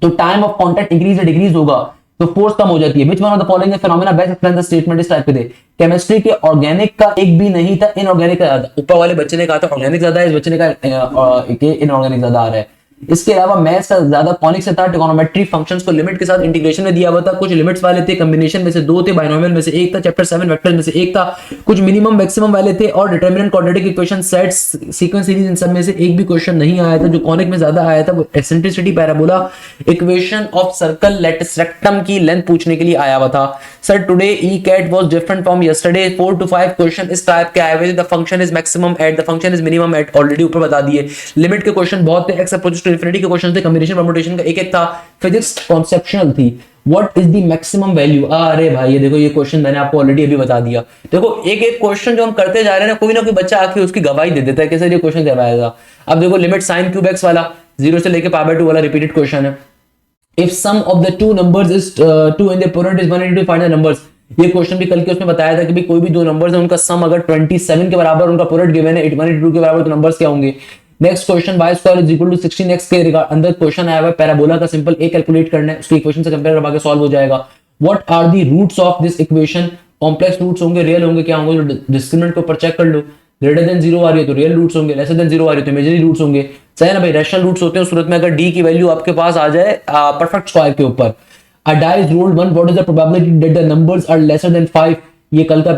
तो टाइम ऑफ कांटेक्ट इंक्रीज या डिक्रीज होगा तो फोर्स कम हो जाती है। Which one of the following phenomena best explain the statement, इस टाइप के थे। केमिस्ट्री के ऑर्गेनिक का एक भी नहीं था, इनऑर्गेनिक का ज्यादा। ऊपर वाले बच्चे ने कहा था ऑर्गेनिक ज्यादा है, इस बच्चे ने कहा इनऑर्गेनिक ज्यादा आ रहा है। इसके अलावा मैथ्स का ज्यादा कॉनिक से था, ट्रिगोनोमेट्री फंक्शंस को लिमिट के साथ इंटीग्रेशन में दिया हुआ था। कुछ लिमिट्स वाले थे, कॉम्बिनेशन में से 2 थे, बाइनोमियल में से 1 था, चैप्टर 7 वेक्टर्स में से 1 था, कुछ मिनिमम मैक्सिमम वाले थे, और determinant quadratic equation, sets, sequence series, इन सब में से एक भी क्वेश्चन नहीं आया था। जो कॉनिक में ज्यादा आया था वो eccentricity, parabola, equation of circle, latus rectum की लेंथ पूछने के लिए आया हुआ था। Sir today E CAT was different from yesterday, 4 to 5 question इस टाइप के आए हुए थे। The function is maximum at, the function is minimum at, already ऊपर बता दिए। लिमिट के क्वेश्चन बहुत थे, एक्स अप्रोचेस टू इंफिनिटी के क्वेश्चन थे, कॉम्बिनेशन परम्यूटेशन का एक था। फिजिक्स कॉन्सेप्चुअल थी। What is the maximum value, अरे भाई ये देखो ये क्वेश्चन मैंने आपको ऑलरेडी अभी बता दिया। देखो एक एक क्वेश्चन जो हम करते जा रहे हैं ना कोई बच्चा आके उसकी गवाही दे देता है कि सर ये क्वेश्चन करवाया था। अब देखो लिमिट साइन क्यूब एक्स वाला 0 से लेके π/2 वाला रिपीटेड क्वेश्चन है। If sum of the two numbers is 2 and the product is 182, find the numbers. ये क्वेश्चन भी कल के उसमें बताया था कि भाई कोई भी दो नंबर्स हैं उनका सम अगर 27 के बराबर, उनका प्रोडक्ट गिवन है 182 के बराबर, तो नंबर्स क्या होंगे। Next question y² is equal to 16x के अंदर क्वेश्चन आया हुआ है, पैराबोला का सिंपल ए कैलकुलेट करना है, उसके इक्वेशन से कंपेयर करवा के सॉल्व हो जाएगा। What are the roots of this equation, complex roots होंगे, रियल होंगे, क्या होंगे, डिस्क्रिमिनेंट के ऊपर चेक कर लो। ग्रेटर देन 0 आ रही है तो रियल रूट्स होंगे, लेसर देन 0 आ रही है तो इमेजिनरी रूट्स होंगे। सही है ना भाई, रैशनल रूट्स होते हैं उस सूरत में अगर d की वैल्यू आपके पास आ जाए परफेक्ट स्क्वायर के ऊपर। A die is rolled 1, what is the probability that the numbers are lesser than 5, ये कल का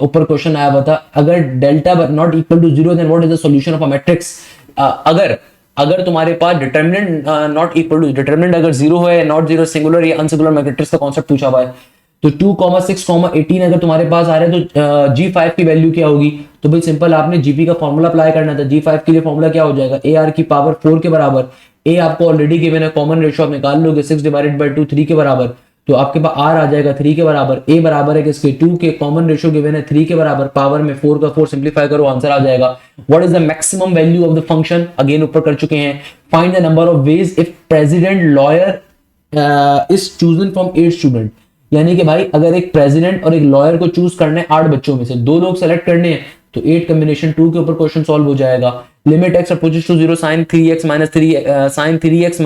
ऊपर क्वेश्चन आया हुआ था। अगर delta not equal to 0 then what is the solution of a matrix, अगर तुम्हारे पास determinant not equal to, determinant अगर 0 है, नॉट 0 सिंगुलर या अनसिंगुलर मैट्रिक्स का कॉन्सेप्ट पूछा हुआ है, तो 2, 6, 18 अगर तुम्हारे पास आ रहा है तो G5 की वैल्यू क्या होगी। तो भाई सिंपल आपने GP का फॉर्मूला अप्लाई करना था। G5 के लिए फॉर्मूला क्या हो जाएगा, AR की पावर 4 के बराबर, A आपको ऑलरेडी गिवन है, कॉमन रेशियो आप निकाल लोगे 6/2 3 के बराबर, तो आपके पास R आ जाएगा 3 के बराबर। A बराबर है किसके, 2 के, कॉमन रेशियो गिवन है 3 के बराबर, पावर में 4 का 4 सिंपलीफाई करो आंसर आ जाएगा। What is the maximum value of the function, again ऊपर कर चुके हैं। Find the number of veg if president lawyer is chosen from 8 student, यानी कि भाई अगर एक प्रेसिडेंट और एक लॉयर को चूज करना है 8 बच्चों में से, 2 लोग सेलेक्ट करने हैं, तो 8 कॉम्बिनेशन 2 के ऊपर क्वेश्चन सॉल्व हो जाएगा। Limit x approaches to 0 sin 3x - 3x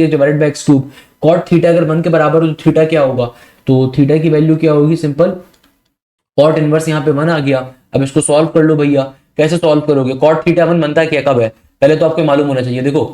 divided by x cube. cot theta अगर 1 के बराबर हो तो थीटा क्या होगा, तो थीटा की वैल्यू क्या होगी, सिंपल cot इनवर्स यहाँ पे 1 आ गया। अब इसको सॉल्व कर लो भैया, कैसे सॉल्व करोगे, cot थीटा 1 बनता है क्या, कब है, पहले तो आपको मालूम होना चाहिए। देखो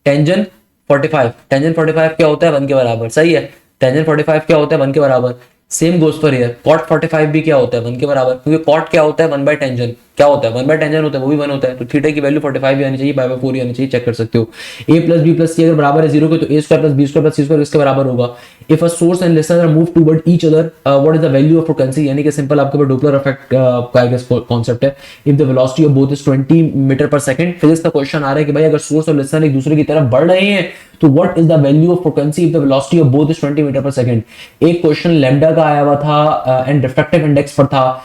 टेंजेंट 45 क्या होता है, 1 के बराबर, सही है। टेंजेंट 45 क्या होता है, 1 के बराबर। Same goes for here, cot 45 भी क्या होता है, 1 के बराबर, क्योंकि cot क्या होता है, 1/टेंजेंट, क्या होता है 1/टेंजेंट होता है, वो भी 1 होता है। तो थीटा की वैल्यू 45 आनी चाहिए, π/4 आनी चाहिए, चेक कर सकते हो। a + b + c अगर बराबर है 0 के, तो a² + b² + c² इसके बराबर होगा। If a source and listener move toward each other, what is the value of frequency, यानी कि सिंपल आपके पास डॉपलर इफेक्ट का कॉन्सेप्ट है। If the velocity of both is 20 metre per second, physics का क्वेश्चन आ रहा है कि भाई अगर सोर्स और लिसनर एक दूसरे की तरफ बढ़ रहे हैं तो what is the value of frequency if the velocity of both is 20 metre per second. एक क्वेश्चन लैम्डा का आया हुआ था एंड रिफ्रैक्टिव इंडेक्स पर था।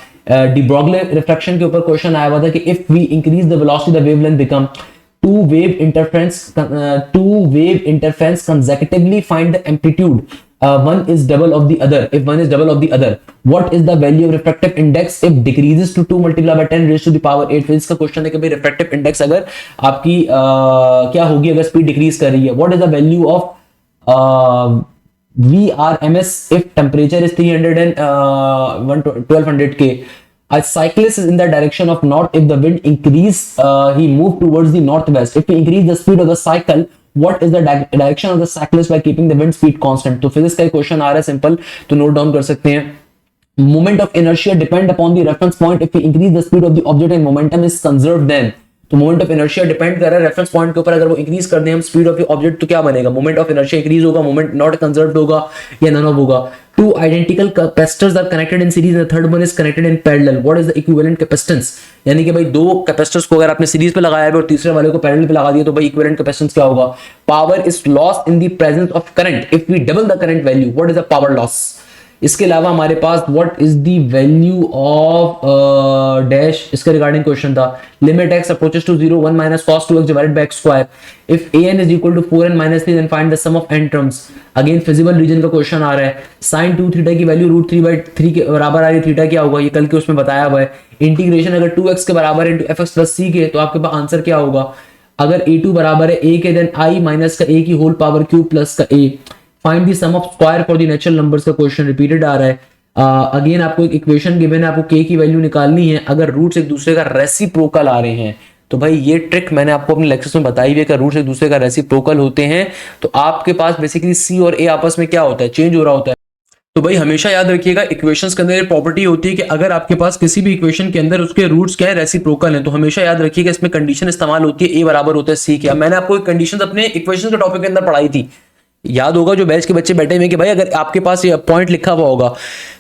डी ब्रॉगली रिफ्रैक्शन के ऊपर क्वेश्चन आया हुआ था कि if we increase the velocity the wavelength become two wave interference consecutively, find the amplitude, one is double of the other, if one is double of the other, what is the value of refractive index if decreases to 2 multiplied by 10 raised to the power 8। Physics का क्वेश्चन है कि भाई रिफ्रैक्टिव इंडेक्स अगर आपकी क्या होगी अगर स्पीड डिक्रीज कर रही है। What is the value of VRMS if temperature is 300 and 1200 K। A cyclist is in the direction of north. If the wind increase, he move towards the northwest. If we increase the speed of the cycle, what is the direction of the cyclist by keeping the wind speed constant। तो फिजिक्स का क्वेश्चन आ रहा है सिंपल, तो नोट डाउन कर सकते हैं। Moment of inertia depend upon the reference point. If we increase the speed of the object and momentum is conserved, then तो मोमेंट ऑफ इनर्शिया डिपेंड कर रहा है रेफरेंस पॉइंट के ऊपर। अगर वो इंक्रीज कर दें हम स्पीड ऑफ ऑब्जेक्ट तो क्या बनेगा, मोमेंट ऑफ इनर्शिया इंक्रीज होगा, मोमेंट नॉट कंजर्व्ड होगा या नन ऑफ होगा। Two identical capacitors are connected in series and third one is connected in parallel, what is the equivalent capacitance. यानी कि भाई दो कैपेसिटर्स को अगर आपने सीरीज पे लगाया है और तीसरे वाले को पैरेलल पे लगा दिया तो भाई इक्विवेलेंट कैपेसिटेंस क्या होगा। Power is lost in the presence of current if we double the current value, what is the power loss. इसके अलावा हमारे पास what is the value of dash, इसके रिगार्डिंग क्वेश्चन था। Limit x approaches to 0 1 minus cos 2x divided by x square if an is equal to 4n minus 3 then find the sum of n terms. Again feasible region का क्वेश्चन आ रहा है। sin 2 थीटा की वैल्यू √3/3 के बराबर आ रही है, थीटा क्या होगा ये कल के उसमें बताया हुआ है। इंटीग्रेशन अगर 2x के बराबर है इनटू fx प्लस c के, तो आपके पास आंसर क्या होगा? अगर a2 बराबर है a के देन i माइनस का a की होल पावर क्यूब प्लस का a। Find the sum of square for the natural numbers का क्वेश्चन रिपीटेड आ रहा है। अगेन आपको एक इक्वेशन गिवन है, आपको k की वैल्यू निकालनी है। अगर रूट्स एक दूसरे का रेसिप्रोकल आ रहे हैं तो भाई ये ट्रिक मैंने आपको अपने लेक्चर्स में बताई हुई है कि रूट्स एक दूसरे का रेसिप्रोकल होते हैं तो आपके पास बेसिकली c और a आपस में क्या होता है? चेंज हो रहा होता है। तो भाई हमेशा याद रखिएगा इक्वेशंस के अंदर ये प्रॉपर्टी होती है कि अगर आपके पास किसी भी इक्वेशन के अंदर उसके रूट्स क्या है? रेसिप्रोकल है। तो हमेशा याद रखिएगा इसमें कंडीशन इस्तेमाल होती है a बराबर होता है c के। अब मैंने आपको कंडीशंस अपने इक्वेशन के टॉपिक के अंदर पढ़ाई थी, याद होगा जो बैच के बच्चे बैठे हुए कि भाई अगर आपके पास ये पॉइंट लिखा हुआ होगा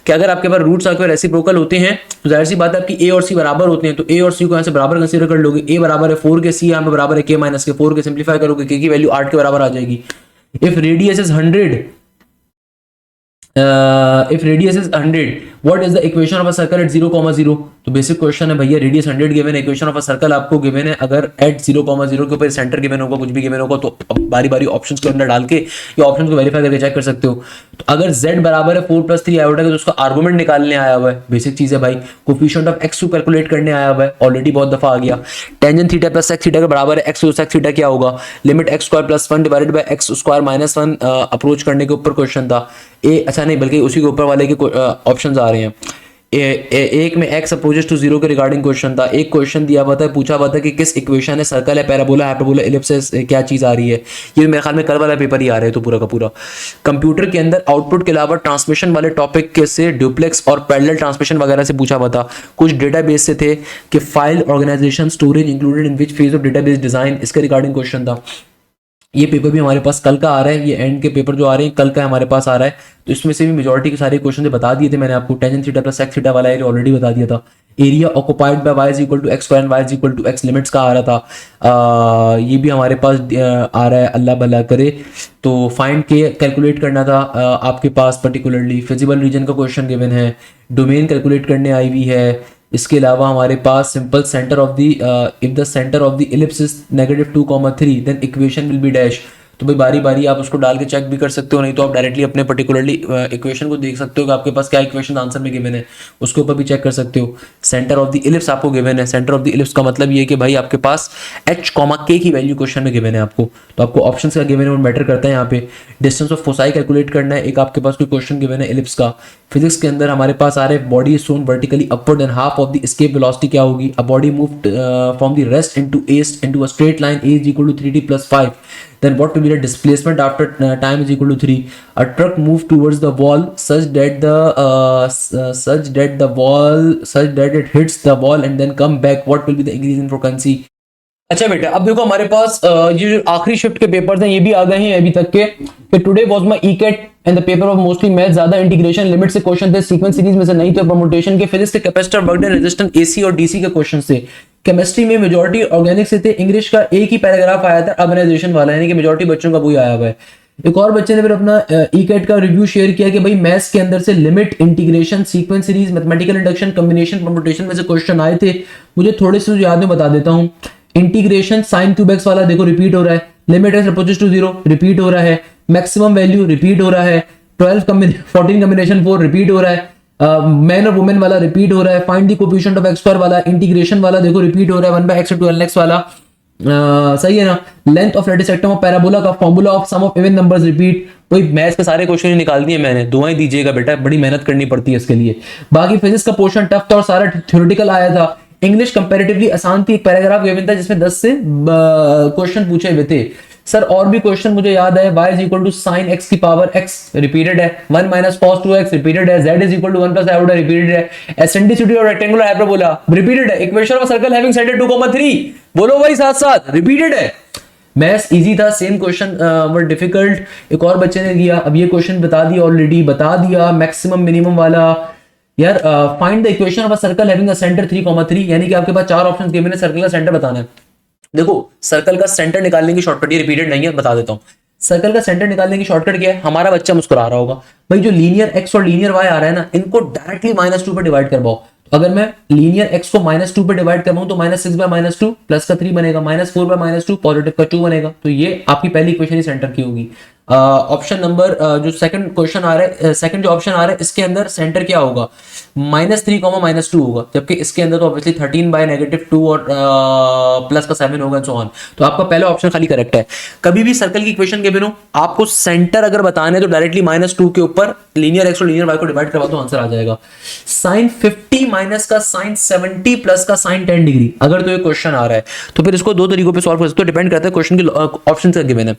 कि अगर आपके पास रूट्स आपके रेसिप्रोकल होते हैं तो जाहिर सी बात है आपकी a और c बराबर होते हैं, तो a और c को यहाँ से बराबर कंसीडर कर लोगे। a बराबर है 4 के, c यहाँ पे बराबर है k माइनस के 4 के, सिंप्लीफाई करोगे k की वैल्यू 8 के बराबर आ जाएगी। If radius is 100 if radius is 100 what is the equation of a circle at 0, 0? तो बेसिक क्वेश्चन है भैया, रेडियस 100 गिवन है, इक्वेशन ऑफ अ सर्कल आपको गिवन है। अगर एट 0, 0 के ऊपर सेंटर गिवन होगा, कुछ भी गिवन होगा, तो बारी बारी ऑप्शंस के अंदर डाल के या ऑप्शंस को वेरीफाई करके चेक कर सकते हो। तो अगर z बराबर है 4 + 3 आयोटा का, तो उसका आर्गुमेंट निकालने आया हुआ है, बेसिक चीज है भाई। कोफिशिएंट ऑफ x को कैलकुलेट करने आया हुआ है, ऑलरेडी बहुत दफा आ गया। Tangent theta plus sec theta के बराबर है x, तो सेक थीटा क्या होगा? Limit x² + 1 divided bye x² - 1 approach करने के ऊपर क्वेश्चन था। अच्छा नहीं, बल्कि उसी के ऊपर वाले के ऑप्शंस आ रहे हैं। एक में x अप्रोचेस टू 0 के रिगार्डिंग क्वेश्चन था। एक क्वेश्चन दिया हुआ था, पूछा हुआ था कि किस इक्वेशन है सर्कल है, पैराबोला, हाइपरबोला, इलिप्स, क्या चीज आ रही है। ये मेरे ख्याल में कल वाला पेपर ही आ रहा है, तो पूरा का पूरा कंप्यूटर के अंदर आउटपुट के अलावा ट्रांसमिशन वाले टॉपिक के से ड्यूप्लेक्स और पैरेलल ट्रांसमिशन वगैरह से पूछा हुआ था। कुछ डेटाबेस से थे कि file organization storage included in which phase of database design, इसके रिगार्डिंग क्वेश्चन था। ये पेपर भी हमारे पास कल का आ रहा है, ये एंड के पेपर जो आ रहे हैं कल का हमारे पास आ रहा है। तो इसमें से भी मेजॉरिटी के सारे क्वेश्चन बता दिए थे मैंने आपको। Tangent theta plus sec theta वाला ऑलरेडी बता दिया था। Area occupied by y = x² and y = x limits का आ रहा था। ये भी हमारे पास आ रहा है, अल्लाह भला करे। तो फाइंड के कैलकुलेट करना था आपके पास, पर्टिकुलरली फिजिबल रीजन का क्वेश्चन गिवन है, डोमेन कैलकुलेट करने आई हुई है। इसके अलावा हमारे पास simple centre of the if the centre of the ellipse is -2, 3 then equation will be dash. तो भाई बारी बारी आप उसको डाल के चेक भी कर सकते हो, नहीं तो आप डायरेक्टली अपने पर्टिकुलरली इक्वेशन को देख सकते हो कि आपके पास क्या इक्वेशन आंसर में गिवन है, उसके ऊपर भी चेक कर सकते हो। सेंटर ऑफ द इलिप्स आपको गिवन है। सेंटर ऑफ द इलिप्स का मतलब ये है कि भाई आपके पास h, k की वैल्यू क्वेश्चन में गिवन है आपको, तो आपको ऑप्शंस का गिवन है वो मैटर करता है यहाँ पे। डिस्टेंस ऑफ फोसाई कैलकुलेट करना है, एक आपके पास कोई क्वेश्चन गिवन है इलिप्स का। फिजिक्स के अंदर हमारे पास आ रहे हैं body is thrown vertically upward and half of the escape velocity क्या होगी? A body moved from the rest into a straight line a = 3t + 5, then what will be the displacement after time is equal to 3? A truck moves towards the wall such that it hits the wall and then come back. What will be the increase in frequency? अच्छा बेटा, अब देखो हमारे पास ये जो आखिरी शिफ्ट के पेपर्स हैं ये भी आ गए हैं अभी तक के। कि today was my ECAT and the paper of mostly math, ज्यादा इंटीग्रेशन लिमिट से क्वेश्चन थे, सीक्वेंस सीरीज में से नहीं थे, परम्यूटेशन के, फिजिक्स के capacitor, work done, resistance, AC और डीसी के क्वेश्चन थे। केमिस्ट्री में मेजॉरिटी ऑर्गेनिक से थे। इंग्लिश का एक ही पैराग्राफ आया था अर्बनाइजेशन वाला, यानी कि मेजॉरिटी बच्चों का वही आया हुआ है। एक और बच्चे ने फिर अपना ईकेट का रिव्यू शेयर किया कि भाई मैथ्स के अंदर से limit, integration, sequence series, mathematical induction, combination, permutation में से क्वेश्चन आए थे। मुझे थोड़े से याद में बता देता हूँ। इंटीग्रेशन sin क्यूब x वाला देखो रिपीट हो रहा है, limit x approaches to 0 repeat हो रहा है, मैक्सिमम वैल्यू रिपीट हो रहा है, 14 कॉम्बिनेशन 4 रिपीट हो रहा है, मैन और वुमेन वाला रिपीट हो रहा है, find the coefficient of x² वाला, इंटीग्रेशन वाला देखो रिपीट हो रहा है, 1/x to 2lx वाला, सही है ना। Length of radius rectum of parabola का formula of sum of even numbers repeat. कोई मैथ्स के सारे क्वेश्चन निकाल दिए मैंने, दुआएं दीजिएगा बेटा, बड़ी मेहनत करनी पड़ती है इसके लिए। बाकी फिजिक्स का पोर्शन टफ था और सारा थ्योरेटिकल आया था। इंग्लिश कंपैरेटिवली आसान थी, एक पैराग्राफ गिवन था जिसमें 10 से क्वेश्चन पूछे हुए थे। सर और भी क्वेश्चन मुझे याद है, y = sin x की पावर x रिपीटेड है, 1 - cos 2x रिपीटेड है, z = 1 + iota रिपीटेड है, एसेंट्रिसिटी और रेक्टेंगुलर हाइपरबोला रिपीटेड है, equation of circle having centre 2, 3 बोलो भाई साथ साथ रिपीटेड है। मैथ्स इजी था, सेम क्वेश्चन वर डिफिकल्ट। एक और बच्चे ने दिया, अब ये क्वेश्चन बता दिया, ऑलरेडी बता दिया, मैक्सिमम मिनिमम वाला। यार find the equation of a circle having a centre 3, 3, यानी कि आपके पास 4 ऑप्शंस गिवन है, सर्कल का सेंटर बताना है। देखो सर्कल का सेंटर निकालने की शॉर्टकट, ये रिपीटेड नहीं है, बता देता हूं। सर्कल का सेंटर निकालने की शॉर्टकट क्या है? हमारा बच्चा मुस्कुरा रहा होगा भाई, जो लीनियर एक्स और लीनियर वाई आ रहा है ना, इनको डायरेक्टली -2 पे डिवाइड करवाओ। तो अगर मैं लीनियर एक्स को -2 पे डिवाइड करवाऊं तो -6/-2 प्लस का 3 बनेगा, -4/-2 पॉजिटिव का 2 बनेगा। तो ये आपकी पहली इक्वेशन ही सेंटर की होगी। ऑप्शन नंबर जो सेकंड क्वेश्चन आ रहा है, सेकंड जो ऑप्शन आ रहा है, इसके अंदर सेंटर क्या होगा? -3, -2 होगा, जबकि इसके अंदर तो ऑब्वियसली 13/-2 और प्लस का 7 होगा, सो ऑन। तो आपका पहला ऑप्शन खाली करेक्ट है। कभी भी सर्कल की इक्वेशन के बिना आपको सेंटर अगर बताने तो डायरेक्टली -2 के ऊपर लीनियर एक्स और लीनियर वाई को डिवाइड करवा दो, आंसर आ जाएगा। sin 50 माइनस का sin 70 प्लस का sin 10 डिग्री, अगर तो ये क्वेश्चन आ रहा है तो फिर इसको दो तरीकों पे सॉल्व कर सकते हो, डिपेंड करता है क्वेश्चन के ऑप्शन से गिवन है।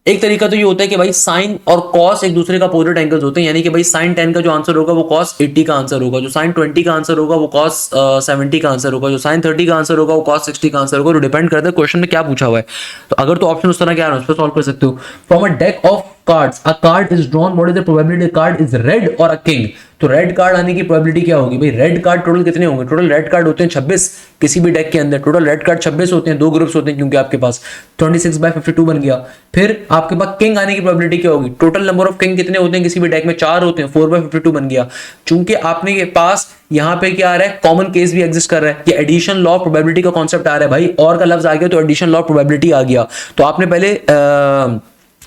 एक तरीका तो ये होता है कि भाई साइन और कॉस एक दूसरे का अपोजिट एंगल्स होते हैं, यानी कि भाई साइन 10 का जो आंसर होगा वो कॉस 80 का आंसर होगा, जो साइन 20 का आंसर होगा वो कॉस 70 का आंसर होगा, जो साइन 30 का आंसर होगा वो कॉस 60 का आंसर होगा। तो डिपेंड करता है क्वेश्चन में क्या पूछा हुआ है। तो अगर तो ऑप्शन उस तरह के आ रहा है उस पर सॉल्व कर सकते हो। From a deck of cards a card is drawn, what is the probability card is red और अ किंग? तो रेड कार्ड आने की प्रोबेबिलिटी क्या होगी भाई? रेड कार्ड टोटल कितने होंगे? टोटल रेड कार्ड होते हैं 26 किसी भी डेक के अंदर, टोटल रेड कार्ड 26 होते हैं, दो ग्रुप्स होते हैं क्योंकि आपके पास 26/52 बन गया। फिर आपके पास किंग आने की प्रोबेबिलिटी क्या होगी? टोटल नंबर ऑफ किंग कितने होते हैं किसी भी डेक में? 4 होते हैं, 4/52 बन गया। चूंकि आपने के पास यहाँ पे क्या आ रहा है, कॉमन केस भी एग्जिस्ट कर रहा है, ये एडिशन लॉ ऑफ प्रोबेबिलिटी का कॉन्सेप्ट आ रहा है भाई, और का लफ्ज आ गया तो एडिशन लॉ ऑफ प्रोबेबिलिटी आ गया। तो आपने पहले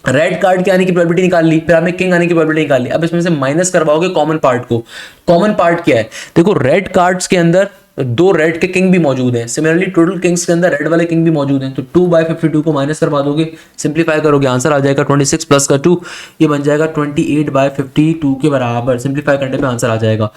रेड कार्ड के आने की प्रोबेबिलिटी निकाल ली, फिर आपने किंग आने की प्रोबेबिलिटी निकाल ली। अब इसमें से माइनस करवाओगे कॉमन पार्ट को। कॉमन पार्ट क्या है? देखो रेड कार्ड्स के अंदर 2 रेड के किंग भी मौजूद हैं, सिमिलरली टोटल किंग्स के अंदर रेड वाले किंग भी मौजूद हैं। तो 2/52 को माइनस करवा दोगे, सिंप्लीफाई करोगे, आंसर आ जाएगा 26 प्लस का 2, ये बन जाएगा 28/52 के बराबर। सिंप्लीफाई करने पे आंसर आ जाएगा।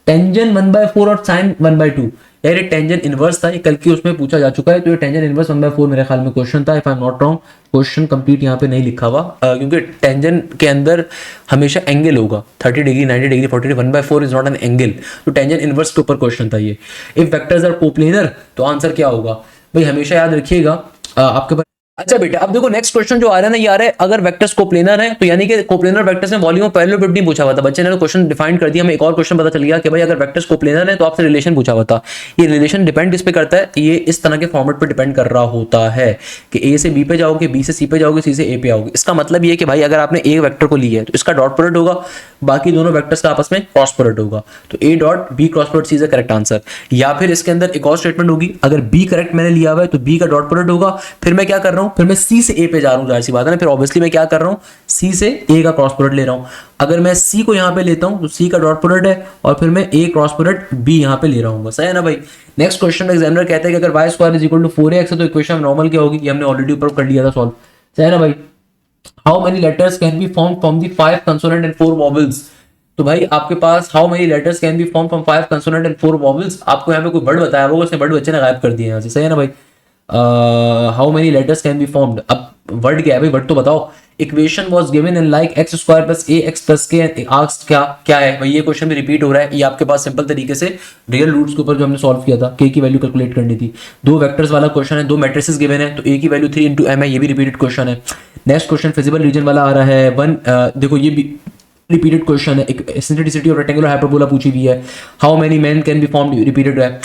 टेंजेंट 1/4 और साइन 1/2, यार ये टेंजेंट इनवर्स था, ये कल की उसमें पूछा जा चुका है। तो ये टेंजेंट इनवर्स 1/4 मेरे ख्याल में क्वेश्चन था, if I am not wrong. Question complete यहाँ पे नहीं लिखा हुआ क्योंकि टेंजेंट के अंदर हमेशा एंगल होगा, 30 degree, 90 degree, 40 degree. 1/4 is not an angle, तो टेंजेंट इनवर्स के ऊपर क्वेश्चन था ये। इफ वेक्टर्स आर कोप्लेनर तो आंसर क्या होगा भाई? हमेशा याद रखिएगा आपके पास। अच्छा बेटा अब देखो नेक्स्ट क्वेश्चन जो आ रहा है ना, ये आ रहा है अगर वेक्टर्स कोप्लेनर है तो यानी कि कोप्लेनर वेक्टर्स में वॉल्यूम ऑफ पैरेललोग्राम नहीं पूछा हुआ था, बच्चे ने क्वेश्चन डिफाइन कर दिया, हमें एक और क्वेश्चन पता चल गया कि भाई अगर वेक्टर्स कोप्लेनर है तो आपसे रिलेशन पूछा हुआ था। ये रिलेशन डिपेंड किस पे करता है? ये इस तरह के फॉर्मेट पे डिपेंड कर रहा होता है कि ए से बी पे जाओगे, बी से सी पे जाओगे, सी से ए पे आओगे। इसका मतलब ये है कि भाई अगर आपने एक वेक्टर को लिया है तो इसका डॉट प्रोडक्ट होगा, बाकी दोनों वेक्टर्स का आपस में क्रॉस प्रोडक्ट होगा। तो A dot B cross product C is the correct answer. या फिर इसके अंदर एक और स्टेटमेंट होगी, अगर बी करेक्ट मैंने लिया हुआ है तो बी का डॉट प्रोडक्ट होगा। फिर मैं क्या कर रहा हूं? फिर मैं सी से ए पे जा रहा हूं, जाहिर सी बात है ना। फिर ऑब्वियसली मैं क्या कर रहा हूं? सी से ए का क्रॉस प्रोडक्ट ले रहा हूं। अगर मैं सी को यहां पे लेता हूं तो सी का डॉट प्रोडक्ट है, और फिर मैं ए क्रॉस प्रोडक्ट बी यहां पे ले रहा हूं, सही है ना भाई। नेक्स्ट क्वेश्चन एग्जामिनर कहते हैं कि अगर y² = 4x है तो इक्वेशन नॉर्मल क्या होगी? ये हमने ऑलरेडी ऊपर कर लिया था सॉल्व, सही है ना भाई। How many letters can be form from the 5 consonant and 4 vowels? तो भाई आपके पास how many letters can be form from 5 consonant and 4 vowels, आपको यहाँ पे कोई वर्ड बताया होगा, उसने वर्ड बच्चे ने गायब कर दिए यहाँ से, सही है ना भाई। How many letters can be formed, अब वर्ड क्या है भाई? वर्ड तो बताओ। Equation was given in like x² + ax + k, asked क्या है भाई? ये क्वेश्चन भी रिपीट हो रहा है। ये आपके पास सिंपल तरीके से रियल रूट्स के ऊपर जो हमने सॉल्व किया था, k की वैल्यू कैलकुलेट करनी थी। 2 वेक्टर्स वाला क्वेश्चन है, 2 मैट्रिसेस गिवन है, तो a की वैल्यू 3 × m है, ये भी रिपीटेड क्वेश्चन है। नेक्स्ट क्वेश्चन फिजिबल रीजन वाला आ रहा है 1, देखो ये भी रिपीटेड क्वेश्चन है। एक एसेंट्रिसिटी ऑफ रेक्टेंगुलर हाइपरबोला पूछी हुई है। How many main can be formed, repeated है।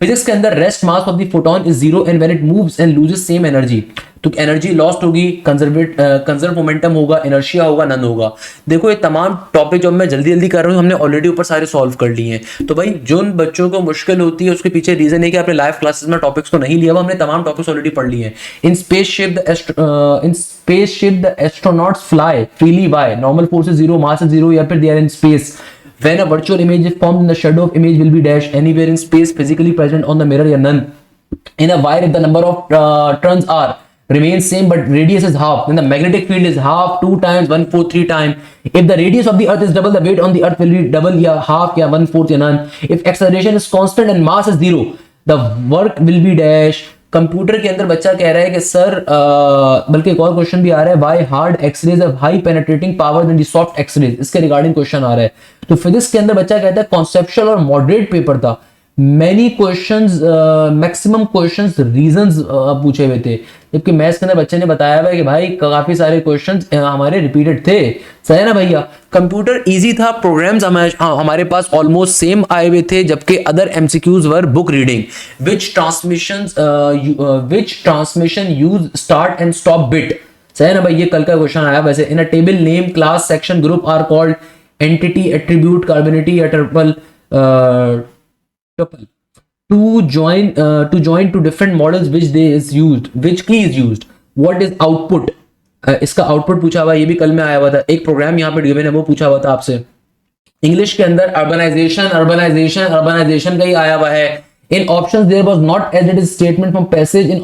फिजिक्स के अंदर rest mass of the photon is 0 and when it moves and loses same energy, तो एनर्जी लॉस्ट होगी, कंजर्व मोमेंटम होगा, इनर्शिया होगा, नन होगा। देखो ये तमाम टॉपिक जो मैं जल्दी जल्दी कर रहा हूँ हमने ऑलरेडी ऊपर सारे सॉल्व कर लिए हैं। तो भाई जो बच्चों को मुश्किल होती है उसके पीछे रीजन है कि आपने लाइव क्लासेस में टॉपिक्स को नहीं लिया हुआ, हमने तमाम टॉपिक्स ऑलरेडी पढ़ लिए हैं। In spaceship the astronauts fly freely by normal force is 0, mass is 0, या फिर they are in space. When a virtual image is formed, the shadow of image will be dash anywhere in space physically present on the mirror या none. In a wire, if the number of turns are remains same but radius is half, then the magnetic field is half, 2 times, 1/4, 3 times. If the radius of the earth is double, the weight on the earth will be double या half या 1/4 या none. If acceleration is constant and mass is 0, the work will be dash. Computer के अंदर बच्चा कह रहा है कि सर बल्कि एक और क्वेश्चन भी आ रहा है, why hard x-rays have high penetrating power than the soft x-rays, इसके रिगार्डिंग क्वेश्चन आ रहा है। तो फिजिक्स के अंदर बच्चा कहता है कॉन्सेप्चुअल और मॉडरेट पेपर था, many questions, maximum questions reasons पूछे हुए थे, जबकि मैथ्स के अंदर बच्चे ने बताया हुआ है कि भाई काफी सारे क्वेश्चंस हमारे रिपीटेड थे, सही है ना भैया। कंप्यूटर इजी था, प्रोग्राम्स हमारे पास ऑलमोस्ट सेम आए हुए थे, जबकि other MCQs were book reading, which transmission use start and stop bit, सही है ना भाई, ये कल का क्वेश्चन आया वैसे। In a table name class section group are called entity attribute cardinality या tuple tuple to join to different models which they is used, which key is used, what is output। इसका आउटपुट पूछा हुआ है, ये भी कल में आया हुआ था, एक प्रोग्राम यहाँ पे गिवन है वो पूछा हुआ था आपसे। इंग्लिश के अंदर अर्बनाइजेशन अर्बनाइजेशन अर्बनाइजेशन का ही आया हुआ है। In options there was not as it is statement from passage in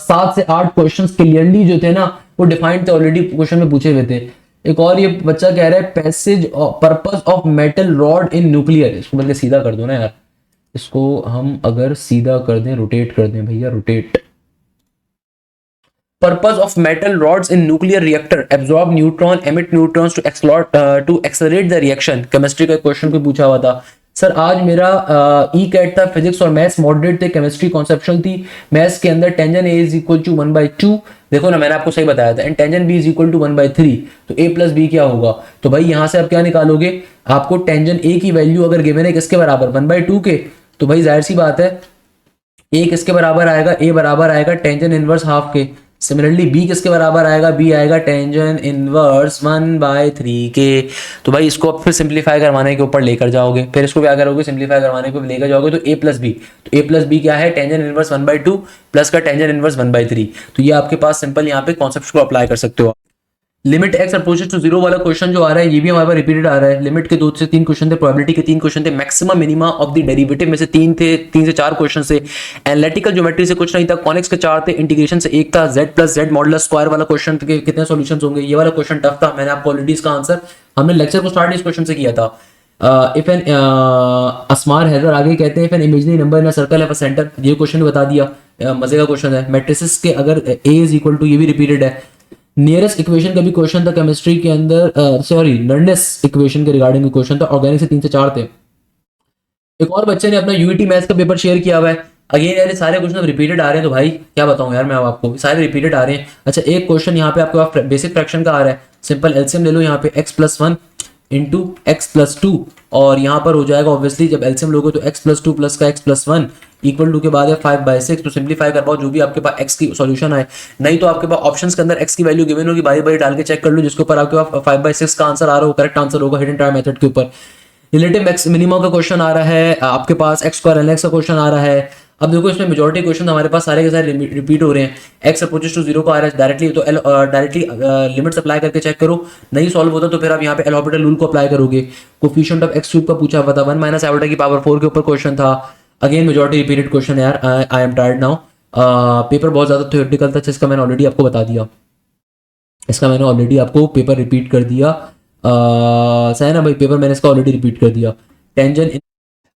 7 से 8 क्वेश्चंस क्लियरली जो थे ना वो डिफाइंड थे, ऑलरेडी क्वेश्चन में पूछे हुए थे। एक और ये बच्चा कह रहा है passage purpose of metal rod in nuclear, इसको बल्कि सीधा कर दो ना यार, इसको हम अगर सीधा कर दें, रोटेट कर दें भैया, rotate. Purpose of metal rods in nuclear reactor absorb neutron, emit neutrons to accelerate the reaction। Chemistry का क्वेश्चन को पूछा हुआ था। सर आज मेरा ई कैट था, फिजिक्स और मैथ्स मॉडरेट थे, केमिस्ट्री कॉन्सेप्चुअल थी। मैथ्स के अंदर tan A is equal to 1/2, देखो ना मैंने आपको सही बताया था, and tan B is equal to 1/3, तो ए प्लस बी क्या होगा। तो भाई यहां से आप क्या निकालोगे, आपको टेंजन ए की वैल्यू अगर गिवन है किसके बराबर, 1/2 के, तो भाई जाहिर सी बात है ए किसके बराबर आएगा, ए बराबर आएगा टेंजन इनवर्स हाफ के। सिमिलरली बी किसके बराबर आएगा, बी आएगा टेंजन इनवर्स 1/3 के। तो भाई इसको अब फिर सिंप्लीफाई करवाने के ऊपर लेकर जाओगे, फिर इसको क्या करोगे, सिंप्लीफाई करवाने के ऊपर लेकर जाओगे, तो ए प्लस बी, तो ए प्लस बी क्या है, टेंजन इनवर्स 1/2 प्लस का टेंजन इनवर्स 1/3। तो ये आपके पास सिंपल यहाँ पे कॉन्सेप्ट को अप्लाई कर सकते हो। लिमिट एक्स अप्रोचेस टू 0 वाला क्वेश्चन जो आ रहा है ये भी हमारे पास रिपीटेड आ रहा है। लिमिट के 2 से 3 क्वेश्चन थे, प्रोबेबिलिटी के 3 क्वेश्चन थे, maximum minima of the derivative में से 3 थे, 3 से 4 क्वेश्चन थे। एनालिटिकल ज्योमेट्री से कुछ नहीं था, कॉनिक्स के 4 थे, इंटीग्रेशन से 1 था, z plus Z modulus square वाला क्वेश्चन के कितने सॉल्यूशंस होंगे, ये वाला क्वेश्चन टफ था, मैंने आपको ऑलरेडी इसका आंसर हमने लेक्चर को स्टार्ट इस क्वेश्चन से किया था। इफ एन असमार हैदर आगे कहते हैं if an imaginary number in a circle have a centre, ये क्वेश्चन भी बता दिया, मजे का क्वेश्चन है। मैट्रिसेस के अगर a इज इक्वल टू, ये भी रिपीटेड है। नियरेस्ट इक्वेशन का भी क्वेश्चन था केमिस्ट्री के अंदर, सॉरी नर्नेस इक्वेशन के रिगार्डिंग क्वेश्चन था, ऑर्गेनिक से 3 से 4 थे। एक और बच्चे ने अपना यूईटी मैथ्स का पेपर शेयर किया हुआ है। अगेन यार सारे क्वेश्चन रिपीटेड आ रहे हैं, तो भाई क्या बताऊं यार मैं आपको, सारे रिपीटेड आ रहे हैं। अच्छा एक क्वेश्चन यहाँ पे आपके पास बेसिक फ्रैक्शन का आ रहा है, सिंपल एलसीएम ले लो यहाँ पे x+1 इंटू x+2, और यहाँ पर हो जाएगा ऑब्वियसली जब एलसीएम लोगे तो x+2 प्लस का x+1 इक्वल टू के बाद है 5/6। तो सिंप्लीफाई कर पाओ जो भी आपके पास x की सॉल्यूशन आए, नहीं तो आपके पास ऑप्शंस के अंदर x की वैल्यू गिवन होगी, बारी बारी डाल के चेक कर लो, जिसके ऊपर आपके पास 5/6 का आंसर आ रहा हो करेक्ट आंसर होगा हिडन ट्राई मेथड के ऊपर। रिलेटिव मैक्स मिनिमम का क्वेश्चन आ रहा है आपके पास, x² ln x का क्वेश्चन आ रहा है। अब देखो इसमें मेजॉरिटी क्वेश्चन हमारे पास सारे के सारे रिपीट हो रहे हैं। x अप्रोचेस टू 0 का आ रहा है डायरेक्टली, तो डायरेक्टली लिमिट्स अप्लाई करके चेक करो, नहीं सॉल्व होता तो फिर आप यहाँ पे एल हॉपिटल रूल को अप्लाई करोगे। कोफिशिएंट ऑफ x³ का पूछा हुआ था, 1 - i की पावर 4 के ऊपर क्वेश्चन था। अगेन मेजॉरिटी रिपीटेड क्वेश्चन यार, I am tired now. Paper बहुत ज्यादा थ्योरेटिकल था, जिसका मैंने ऑलरेडी आपको बता दिया, इसका मैंने ऑलरेडी आपको पेपर रिपीट कर दिया। सही है ना भाई, पेपर मैंने इसका ऑलरेडी रिपीट कर दिया। टेंजन,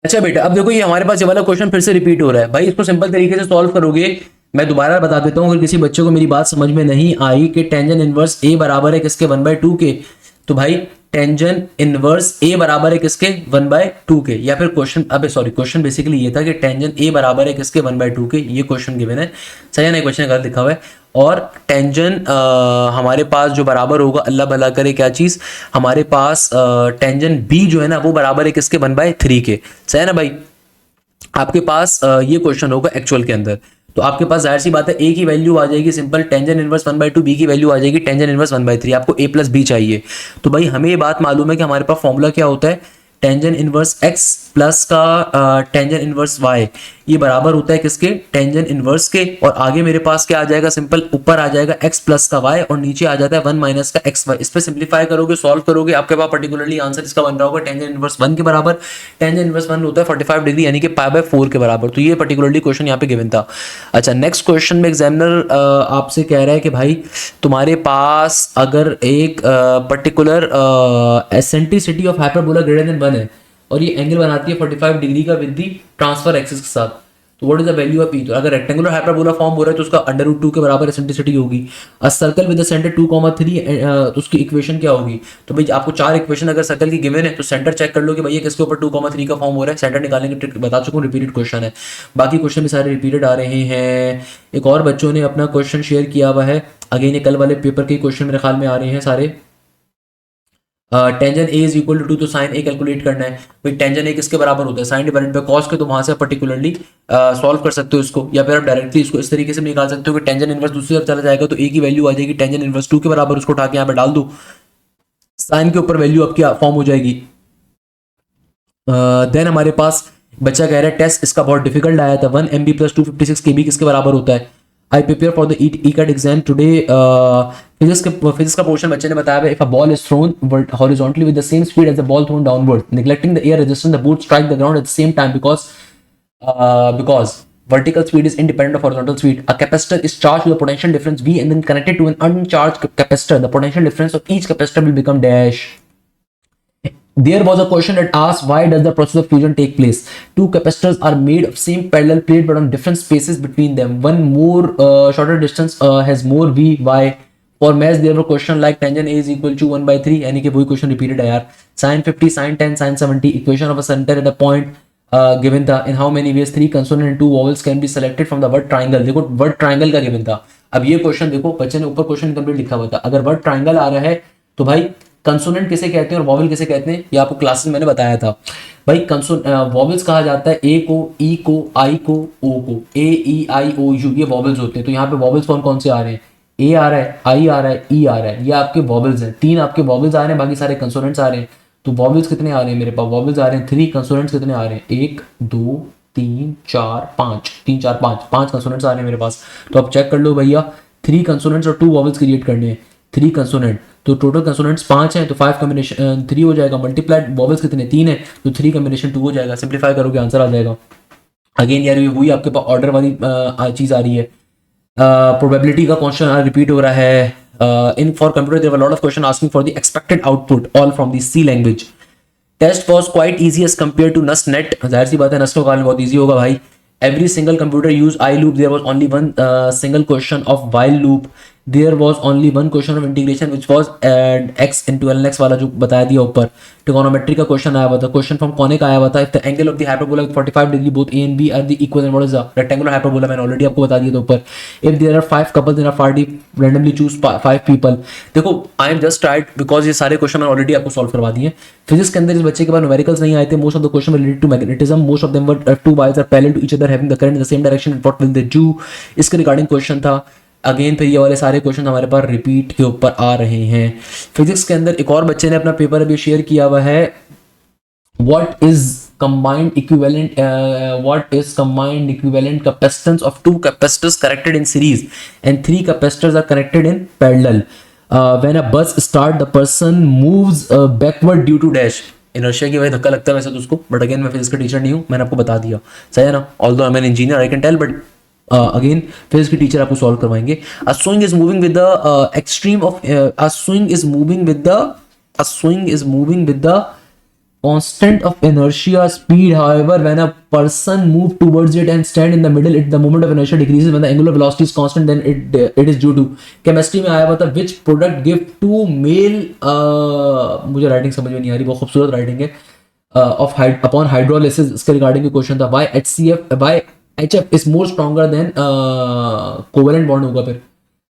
अच्छा बेटा अब देखो ये हमारे पास ये वाला क्वेश्चन फिर से रिपीट हो रहा है भाई, इसको सिंपल तरीके से सॉल्व करोगे। मैं दोबारा बता देता हूँ अगर किसी बच्चे को मेरी बात समझ में नहीं आई कि टेंजन इनवर्स a बराबर है किसके, 1/2 के, तो भाई टेंजन इनवर्स a बराबर है किसके, 1/2 के। या फिर क्वेश्चन, अबे सॉरी, क्वेश्चन बेसिकली ये था कि टेंजन a बराबर है किसके, 1/2 के, ये क्वेश्चन गिवन है। सही है ना, क्वेश्चन गलत लिखा हुआ है। और टेंजन हमारे पास जो बराबर होगा, अल्लाह भला करे क्या चीज, हमारे पास टेंजन b जो है ना वो बराबर है किसके, 1/3 के। सही है ना भाई, आपके पास ये क्वेश्चन होगा एक्चुअल के अंदर, तो आपके पास जाहिर सी बात है a की वैल्यू आ जाएगी सिंपल टेंजन इनवर्स 1/2, b की वैल्यू आ जाएगी टेंजन इनवर्स 1/3, आपको a प्लस b चाहिए। तो भाई हमें ये बात मालूम है कि हमारे पास फॉर्मूला क्या होता है, टेंजन इनवर्स x प्लस का टेंजन इनवर्स y, ये बराबर होता है किसके, टेंजन इनवर्स के। और आगे मेरे पास क्या आ जाएगा, सिंपल ऊपर आ जाएगा x प्लस का y और नीचे आ जाता है 1 माइनस का xy। इस पे सिंप्लीफाई करोगे, सॉल्व करोगे, आपके पास पर्टिकुलरली आंसर इसका बन रहा होगा टेंजन इनवर्स 1 के बराबर। टेंजन इनवर्स 1 होता है 45 डिग्री यानी कि π/4 के बराबर। तो ये पर्टिकुलरली क्वेश्चन यहाँ पे गिवन था। अच्छा नेक्स्ट क्वेश्चन में एग्जामिनर आपसे कह रहा है कि भाई तुम्हारे पास अगर एक particular eccentricity of hyperbola greater than 1 है और ये एंगल बनाती है 45 डिग्री का विद दी ट्रांसफर एक्सिस के साथ, तो what is the value of P. तो अगर रेक्टेंगुलर हाइपरबोला फॉर्म हो रहा है तो उसका √2 के बराबर एसेंट्रिसिटी होगी। A circle with the centre 2,3 तो उसकी इक्वेशन क्या होगी। तो भाई आपको 4 इक्वेशन अगर सर्कल की गिवन है तो सेंटर चेक कर लो कि भाई ये किसके ऊपर 2,3 का फॉर्म हो रहा है, सेंटर निकालने की ट्रिक बता चुका हूँ, रिपीटेड क्वेश्चन है। बाकी क्वेश्चन भी सारे रिपीटेड आ रहे हैं। एक और बच्चों ने अपना क्वेश्चन शेयर किया हुआ है, अगेन ये कल वाले पेपर के क्वेश्चन मेरे ख्याल में आ रहे हैं सारे। Tan A is equal to 2, तो साइन ए कैलकुलेट करना है भाई। टेंजन ए किसके बराबर होता है, साइन डिवाइडेड बाय कॉस के, तो वहां से आप पर्टिकुलरली सॉल्व कर सकते हो इसको, या फिर आप डायरेक्टली इसको इस तरीके से भी निकाल सकते हो कि टेंजन इनवर्स दूसरी तरफ चला जाएगा तो ए की वैल्यू आ जाएगी टेंजन इनवर्स 2 के बराबर, उसको उठा के यहाँ पे डाल दो, साइन के ऊपर वैल्यू आपकी फॉर्म हो जाएगी। देन हमारे पास बच्चा कह रहा है टेस्ट इसका बहुत डिफिकल्ट आया था, 1 MB प्लस 256 KB किसके बराबर होता है। I prepare for the ECAT exam today, physics का पोर्शन बच्चे ने बताया है, if a ball is thrown horizontally with the same speed as the ball thrown downward, neglecting the air resistance the boat strike the ground at the same time because vertical speed is independent of horizontal speed. A capacitor is charged with a potential difference V and then connected to an uncharged capacitor. The potential difference of each capacitor will become dash. There was a question that asked why does the process of fusion take place? Two capacitors are made of same parallel plate but on different spaces between them. One more shorter distance has more V. Why? For maths there were question like tangent A is equal to 1/3, यानी कि वही question repeated है यार. Sin 50, sin 10, sin 70. Equation of a center at a point given था. In how many ways 3 consonant and 2 vowels can be selected from the word triangle? देखो word triangle का given था. अब ये question देखो बच्चे ने ऊपर question incomplete लिखा हुआ था. अगर word triangle आ रहा है तो भाई कंसोनेंट किसे कहते हैं और वॉवल किसे कहते हैं, ये आपको क्लासेस में मैंने बताया था भाई। वॉवल्स कहा जाता है ए को, ई को, आई को, ओ को, ए ई आई ओ यू, ये वॉवल्स होते हैं। तो यहाँ पे वॉवल्स कौन से आ रहे हैं, ए आ रहा है, आई आ रहा है, ई आ रहा है, ये आपके वॉवल्स हैं। 3 आपके वॉवल्स आ रहे हैं, बाकी सारे कंसोनेंट्स आ रहे हैं। तो वॉवल्स कितने आ रहे हैं मेरे पास, वॉवल्स आ रहे हैं 3, कंसोनेंट्स कितने आ रहे हैं 1 2 3 4 5, 3 4 5 कंसोनेंट्स आ रहे हैं मेरे पास। तो आप चेक कर लो भैया, 3 कंसोनेंट्स और 2 वॉवल्स क्रिएट करने हैं, 3 कंसोनेंट, तो टोटल कंसोनेंट्स 5 हैं, तो 5 कॉम्बिनेशन 3 हो जाएगा, मल्टीप्लाइड वॉवल्स कितने 3 है, तो 3 कॉम्बिनेशन 2 हो जाएगा। सिंप्लीफाई करोगे आंसर आ जाएगा। अगेन यार ये वही आपके पास ऑर्डर वाली चीज आ रही है। प्रोबेबिलिटी का क्वेश्चन रिपीट हो रहा है। In for computer there were lot of question asking for the expected output all from the C language. Test was quite easy as compare to nest net, जाहिर सी बात है नस्ट का कारण बहुत इजी होगा भाई। Every single computer used I loop. There was only one single question of while loop. There was only one question of integration which was x into ln x वाला जो बताया दिया ऊपर। Trigonometry का क्वेश्चन आया हुआ था, क्वेश्चन फ्रॉम कॉनिक आया हुआ था। If the angle of the hyperbola with 45 degree both a and b are the equal, then what is the rectangular hyperbola, मैंने ऑलरेडी आपको बता दिया था ऊपर। If there are 5 couples in a party, randomly choose 5 people। देखो I am just tried because ये सारे क्वेश्चन मैंने ऑलरेडी आपको सॉल्व करवा दिए। फिजिक्स के अंदर इस बच्चे के पास न्यूमेरिकल्स नहीं आए थे। Most of the question related to magnetism, most of them were 2 wires are parallel to each other having the current in the same direction, what will they do, इसके रिगार्डिंग क्वेश्चन था। अगेन फिर ये वाले सारे क्वेश्चन हमारे पास रिपीट के ऊपर आ रहे हैं। फिजिक्स के अंदर एक और बच्चे ने अपना पेपर अभी शेयर किया हुआ है, what is combined equivalent capacitance of 2 capacitors connected in series and 3 capacitors are connected in parallel. When a bus start the person moves backward due to dash। Inertia की वजह धक्का लगता है वैसे तो उसको, बट अगेन मैं फिजिक्स का टीचर नहीं हूँ, मैंने आपको बता दिया, सही है ना। Although I am an engineer I can tell, but again physics की टीचर आपको सॉल्व करवाएंगे। A swing is moving with the extreme of a swing is moving with the constant of inertia speed. However, when a person move towards it and stand in the middle, the moment of inertia decreases. When the angular velocity is constant, then it is due to। chemistry में आया हुआ था which product give two male मुझे राइटिंग समझ में नहीं आ रही, बहुत खूबसूरत राइटिंग है। of upon hydrolysis इसके रिगार्डिंग के क्वेश्चन था। why HF is more stronger than covalent bond होगा फिर।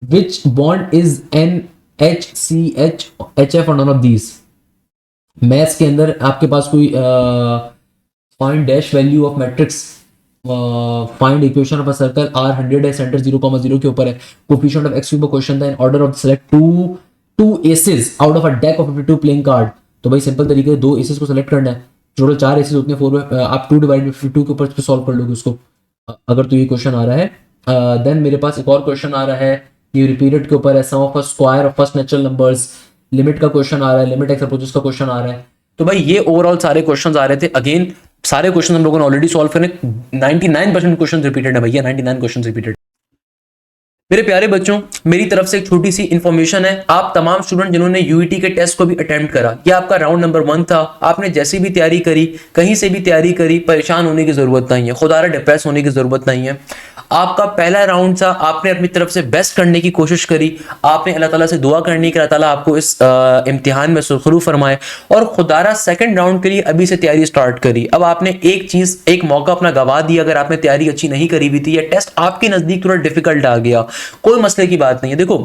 which bond is NHCH HF or none of these। मैथ्स के अंदर आपके पास कोई find dash value of matrix, find equation of a circle R 100 है, सेंटर 0,0 के ऊपर है, कोफिशिएंट ऑफ x क्यूब का क्वेश्चन था। In order of select two aces out of a deck of 52 playing card. तो भाई सिंपल तरीके से 2 एसेस को सेलेक्ट करना है, टोटल 4 एसेस होते हैं, 4 आप 2 डिवाइड 52 के ऊपर सॉल्व कर लोगे उसको, अगर तो ये क्वेश्चन आ रहा है। देन मेरे पास एक और क्वेश्चन आ रहा है, ये रिपीटेड के ऊपर है, sum of a square of first natural numbers, limit का क्वेश्चन आ रहा है, लिमिट एक्स अप्रोचेस का क्वेश्चन आ रहा है। तो भाई ये ओवरऑल सारे क्वेश्चंस आ रहे थे। अगेन सारे क्वेश्चन हम लोगों ने ऑलरेडी सॉल्व करने, 99% क्वेश्चन रिपीटेड है भैया, 99 क्वेश्चन रिपीटेड। मेरे प्यारे बच्चों, मेरी तरफ से एक छोटी सी इंफॉर्मेशन है, आप तमाम स्टूडेंट जिन्होंने यूईटी के टेस्ट को भी अटेम्प्ट करा, ये आपका राउंड नंबर 1 था, आपने जैसी भी तैयारी करी, कहीं से भी तैयारी करी, परेशान होने की जरूरत नहीं है, खुदारा डिप्रेस होने की जरूरत नहीं है। आपका पहला राउंड था, आपने अपनी तरफ से बेस्ट करने की कोशिश करी, आपने अल्लाह ताला से दुआ करनी कि अल्लाह ताला आपको इस इम्तिहान में सुरखरू फरमाए, और खुदारा सेकंड राउंड के लिए अभी से तैयारी स्टार्ट करी। अब आपने एक चीज, एक मौका अपना गवा दिया, अगर आपने तैयारी अच्छी नहीं करी हुई थी या टेस्ट आपके नजदीक थोड़ा डिफिकल्ट आ गया, कोई मसले की बात नहीं है। देखो,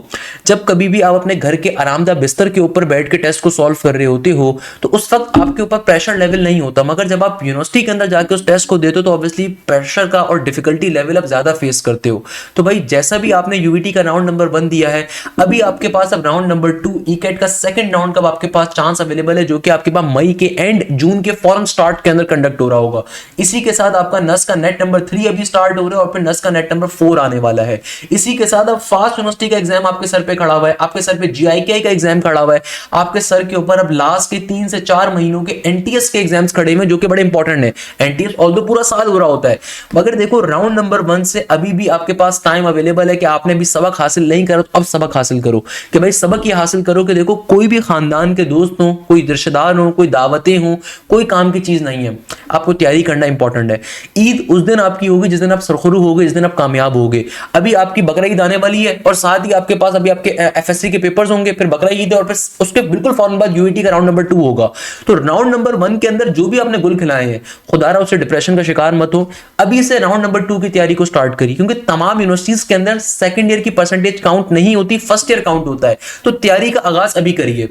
जब कभी भी आप अपने घर के आरामदायक बिस्तर के ऊपर बैठ के टेस्ट को सॉल्व कर रहे होते हो तो उस वक्त आपके ऊपर प्रेशर लेवल नहीं होता, मगर जब आप यूनिवर्सिटी के अंदर जाके उस टेस्ट को देते हो तो ऑब्वियसली प्रेशर का और डिफिकल्टी लेवल आप ज्यादा फेस करते हो। तो भाई जैसा भी आपने यूईटी का राउंड नंबर 1 दिया है, अभी आपके पास अब राउंड नंबर 2 ईकेट का सेकंड राउंड का आपके पास चांस अवेलेबल है, जो कि आपके पास मई के एंड जून के फौरन स्टार्ट के अंदर कंडक्ट हो रहा होगा। इसी के साथ आपका नस का नेट नंबर 3 अभी स्टार्ट हो रहा है और फिर नस का नेट नंबर 4 आने वाला है। इसी के साथ अब फास्ट यूनिवर्सिटी का एग्जाम आपके सर पे खड़ा हुआ है, आपके सर पे जीआईके का एग्जाम खड़ा हुआ है, आपके सर के ऊपर अब लास्ट के 3 से 4 महीनों के एनटीएस के एग्जाम्स खड़े हुए जो कि बड़े इंपॉर्टेंट है। एनटीएस ऑल्दो पूरा साल हो रहा होता है, मगर देखो राउंड नंबर 1 से अभी भी आपके पास टाइम अवेलेबल है कि आपने भी सबक हासिल नहीं करा तो अब सबक हासिल करो। कि भाई सबक ये हासिल करो कि देखो कोई भी खानदान के दोस्त हो, कोई रिश्तेदार हो, कोई दावतें हो, कोई काम की चीज नहीं है, आपको तैयारी करना इंपॉर्टेंट है। ईद उस दिन आपकी होगी जिस दिन आप सरखुरू होगे, जिस दिन आप कामयाब होगे। अभी आपकी बकरा ईद आने वाली है और साथ ही आपके पास अभी आपके एफएससी के पेपर्स होंगे, फिर बकरा ईद है और फिर उसके बिल्कुल फौरन बाद यूईटी का राउंड नंबर 2 होगा। तो राउंड नंबर 1 के अंदर जो भी आपने गुल खिलाए हैं, खुदारा उससे डिप्रेशन का शिकार मत हो, अभी से राउंड नंबर 2 की तैयारी को स्टार्ट करिए, क्योंकि तमाम यूनिवर्सिटीज के अंदर सेकंड ईयर की परसेंटेज काउंट नहीं होती, फर्स्ट ईयर काउंट होता है। तो तैयारी का आगाज अभी करिए।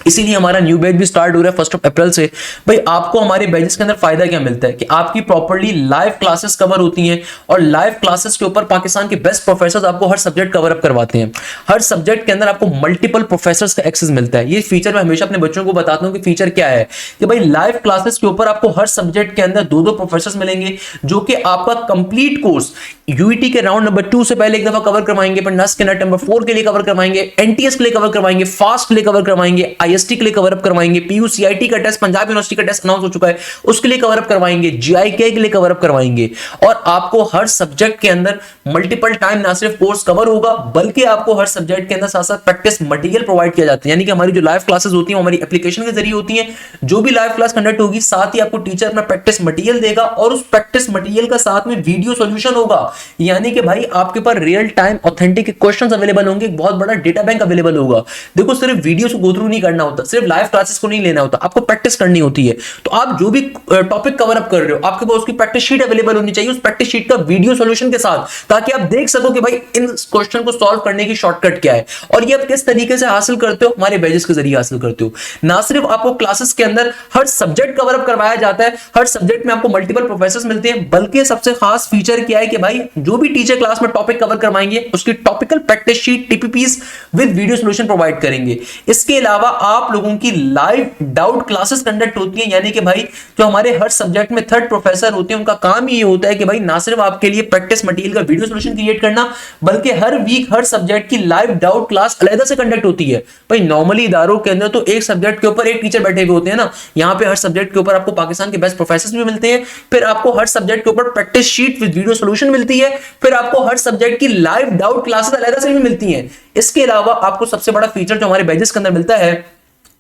इसीलिए हमारा न्यू बैच भी स्टार्ट हो रहा है 1 अप्रैल से। भाई आपको हमारे बैचेस के अंदर फायदा क्या मिलता है कि आपकी प्रॉपर्ली लाइव क्लासेस कवर होती हैं और लाइव क्लासेस के ऊपर पाकिस्तान के बेस्ट प्रोफेसर्स आपको हर सब्जेक्ट कवर अप करवाते हैं। हर सब्जेक्ट के अंदर आपको मल्टीपल प्रोफेसर्स का एक्सेस मिलता है। ये फीचर मैं हमेशा अपने बच्चों को बताता हूं कि फीचर क्या है, कि भाई लाइव क्लासेस के ऊपर आपको हर सब्जेक्ट के अंदर 2-2 प्रोफेसर्स मिलेंगे जो कि आपका कंप्लीट कोर्स यूईटी के राउंड नंबर 2 से पहले एक दफा कवर करवाएंगे, फिर नस के नेट नंबर 4 के लिए कवर करवाएंगे, एनटीएस के लिए कवर करवाएंगे, फास्ट के लिए कवर करवाएंगे, आईएसटी के लिए कवर अप करवाएंगे, पीयूसीआईटी का टेस्ट पंजाब यूनिवर्सिटी का टेस्ट अनाउंस हो चुका है उसके लिए कवर अप करवाएंगे, जीआईके के लिए कवर अप करवाएंगे। और आपको हर सब्जेक्ट के अंदर मल्टीपल टाइम ना सिर्फ कोर्स कवर होगा बल्कि आपको हर सब्जेक्ट के अंदर साथ साथ प्रैक्टिस मटेरियल प्रोवाइड किया जाता है। यानी कि हमारी जो लाइव क्लासेस होती हैं हमारी एप्लीकेशन के जरिए होती हैं। जो भी लाइव क्लास कंडक्ट होगी साथ ही आपको टीचर अपना प्रैक्टिस मटेरियल देगा और उस प्रैक्टिस मटेरियल का साथ में वीडियो सॉल्यूशन होगा। यानी कि भाई आपके पास real time authentic questions available होंगे, एक बहुत बड़ा डेटा बैंक अवेलेबल होगा। देखो सिर्फ वीडियो को गो थ्रू नहीं करना होता, सिर्फ लाइव क्लासेस को नहीं लेना होता, आपको प्रैक्टिस करनी होती है। तो आप जो भी टॉपिक कवर अप कर रहे हो आपके पास उसकी प्रैक्टिस शीट अवेलेबल होनी चाहिए, उस प्रैक्टिस शीट का वीडियो सॉल्यूशन के साथ, ताकि आप देख सको कि भाई इन क्वेश्चन को सॉल्व करने की शॉर्टकट क्या है और ये आप किस तरीके से हासिल करते हो, हमारे बैचेस के जरिए हासिल करते हो। ना सिर्फ आपको क्लासेस के अंदर हर सब्जेक्ट कवर अप करवाया जाता है, हर सब्जेक्ट में आपको मल्टीपल प्रोफेसर्स मिलते हैं, बल्कि सबसे खास फीचर क्या है कि भाई जो भी टीचर क्लास में टॉपिक कवर करवाएंगे उसकी topical practice sheet TPPs with video solution provide करेंगे। इसके अलावा आप लोगों की लाइव डाउट क्लासेस कंडक्ट होती हैं। यानी कि भाई जो हमारे हर सब्जेक्ट में थर्ड प्रोफेसर होते हैं उनका काम ये होता है कि भाई ना सिर्फ आपके लिए प्रैक्टिस मटेरियल का वीडियो सॉल्यूशन क्रिएट करना, बल्कि हर वीक हर सब्जेक्ट की लाइव डाउट क्लास अलग से कंडक्ट होती है। भाई नॉर्मली इदारों के अंदर तो एक सब्जेक्ट के ऊपर एक टीचर बैठे हुए होते हैं ना, यहाँ पे हर सब्जेक्ट के ऊपर आपको पाकिस्तान के बेस्ट प्रोफेसर्स भी मिलते हैं, फिर आपको हर सब्जेक्ट के ऊपर practice sheet with video solution मिलती है, फिर आपको हर सब्जेक्ट की लाइव डाउट क्लासेस अलग से भी मिलती हैं। इसके अलावा आपको सबसे बड़ा फीचर जो हमारे बैचेस के अंदर मिलता है,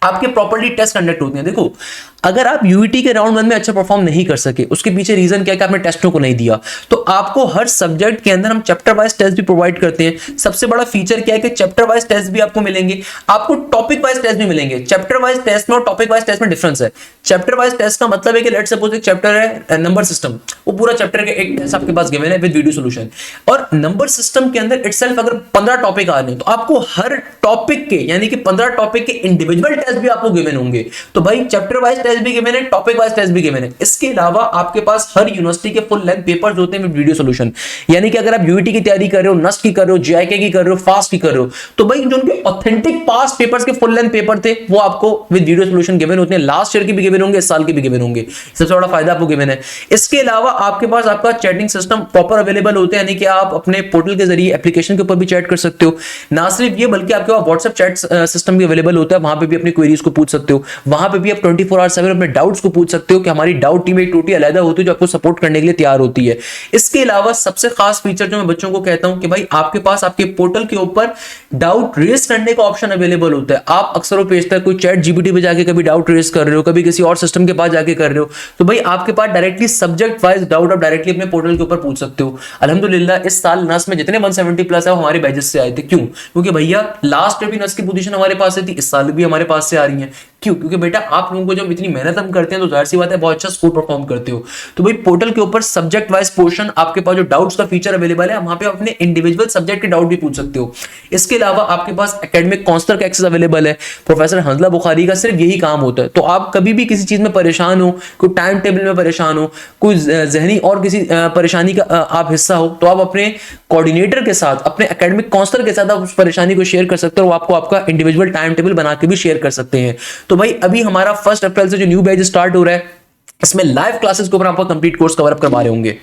आपके प्रॉपर्ली टेस्ट कंडक्ट होते हैं। देखो अगर आप यूईटी के राउंड 1 में अच्छा परफॉर्म नहीं कर सके, उसके पीछे रीजन क्या है कि आपने टेस्टों को नहीं दिया, तो आपको हर सब्जेक्ट के अंदर हम चैप्टर वाइज टेस्ट भी प्रोवाइड करते हैं। सबसे बड़ा फीचर क्या है कि चैप्टर वाइज टेस्ट भी आपको मिलेंगे, आपको टॉपिक वाइज टेस्ट भी मिलेंगे। चैप्टर वाइज टेस्ट में और टॉपिक वाइज टेस्ट में डिफरेंस है। चैप्टर वाइज टेस्ट का मतलब है कि लेट्स सपोज एक चैप्टर है नंबर सिस्टम, वो पूरा चैप्टर के एक टेस्ट आपके पास गिवन है विद वीडियो सॉल्यूशन, और नंबर सिस्टम के अंदर इटसेल्फ अगर 15 टॉपिक आ रहे हैं तो आपको हर टॉपिक के यानी कि 15 टॉपिक के इंडिविजुअल टेस्ट भी आपको गिवन होंगे। तो भाई चैप्टर वाइज टेस्ट भी गिवन है, टॉपिक वाइज टेस्ट भी गिवन है। इसके अलावा आपके पास हर यूनिवर्सिटी के फुल लेंथ पेपर्स होते हैं विद वीडियो सॉल्यूशन। यानी कि अगर आप यूईटी की तैयारी कर रहे हो, नस्ट की कर रहे हो, जीआईके की कर रहे हो, फास्ट की कर रहे हो, तो भाई जो उनके ऑथेंटिक पास्ट पेपर्स के फुल लेंथ पेपर थे वो आपको विद वीडियो सॉल्यूशन गिवन होते हैं। लास्ट ईयर के भी गिवन होंगे, इस साल के भी गिवन होंगे। सबसे बड़ा फायदा आपको गिवन है। इसके अलावा आपके पास आपका चैटिंग सिस्टम प्रॉपर अवेलेबल होते हैं, यानी कि आप अपने पोर्टल के जरिए एप्लीकेशन के ऊपर भी चैट कर सकते हो। ना सिर्फ ये बल्कि आपके पास व्हाट्सएप चैट सिस्टम भी अवेलेबल होता है, वहां पे भी अपनी क्वेरीज को पूछ सकते हो, वहां पे भी आप 24/7 अपने डाउट्स को पूछ सकते हो कि हमारी डाउट टीम एक टोटली अलग होती है जो आपको सपोर्ट करने के लिए तैयार होती है। इसके अलावा सबसे खास फीचर जो मैं बच्चों को कहता हूं कि भाई आपके पास आपके पोर्टल के ऊपर डाउट रेज करने का ऑप्शन अवेलेबल होता है। आप अक्सर पेशतर कोई चैट जीपीटी पे जाके कभी डाउट रेज कर रहे हो, कभी किसी और सिस्टम के पास जाके कर रहे हो, तो भाई आपके पास डायरेक्टली सब्जेक्ट वाइज डाउट आप डायरेक्टली अपने पोर्टल के ऊपर पूछ सकते हो। अल्हम्दुलिल्लाह इस साल नस में जितने 170 प्लस है वो हमारे बैचेस से आए थे। क्यों? क्योंकि भैया लास्ट ईयर भी नस की पोजीशन हमारे पास से थी, इस साल भी हमारे पास से आ रही है। क्यों? क्योंकि बेटा आप लोगों को जब इतनी मेहनत हम करते हैं तो जाहिर सी बात है बहुत अच्छा स्कोर परफॉर्म करते हो। तो भाई पोर्टल के ऊपर सब्जेक्ट वाइज पोर्शन आपके पास जो डाउट्स का फीचर अवेलेबल है, वहां पे अपने इंडिविजुअल सब्जेक्ट के डाउट भी पूछ सकते हो। इसके अलावा आपके पास एकेडमिक काउंसलर का एक्सेस अवेलेबल है। प्रोफेसर हंसला बुखारी का सिर्फ यही काम होता है। तो आप कभी भी किसी चीज में परेशान हो, कोई टाइम टेबल में परेशान हो, कोई जहनी और किसी परेशानी का आप हिस्सा हो, तो आप अपने कोऑर्डिनेटर के साथ, अपने एकेडमिक काउंसलर के साथ आप उस परेशानी को शेयर कर सकते हो। वो आपको आपका इंडिविजुअल टाइम टेबल बना के भी शेयर कर सकते हैं। तो भाई अभी हमारा 1 अप्रैल से जो न्यू बैच स्टार्ट हो रहा है, इसमें लाइव क्लासेस के ऊपर आपको कंप्लीट कोर्स कवर अप करवा रहे होंगे।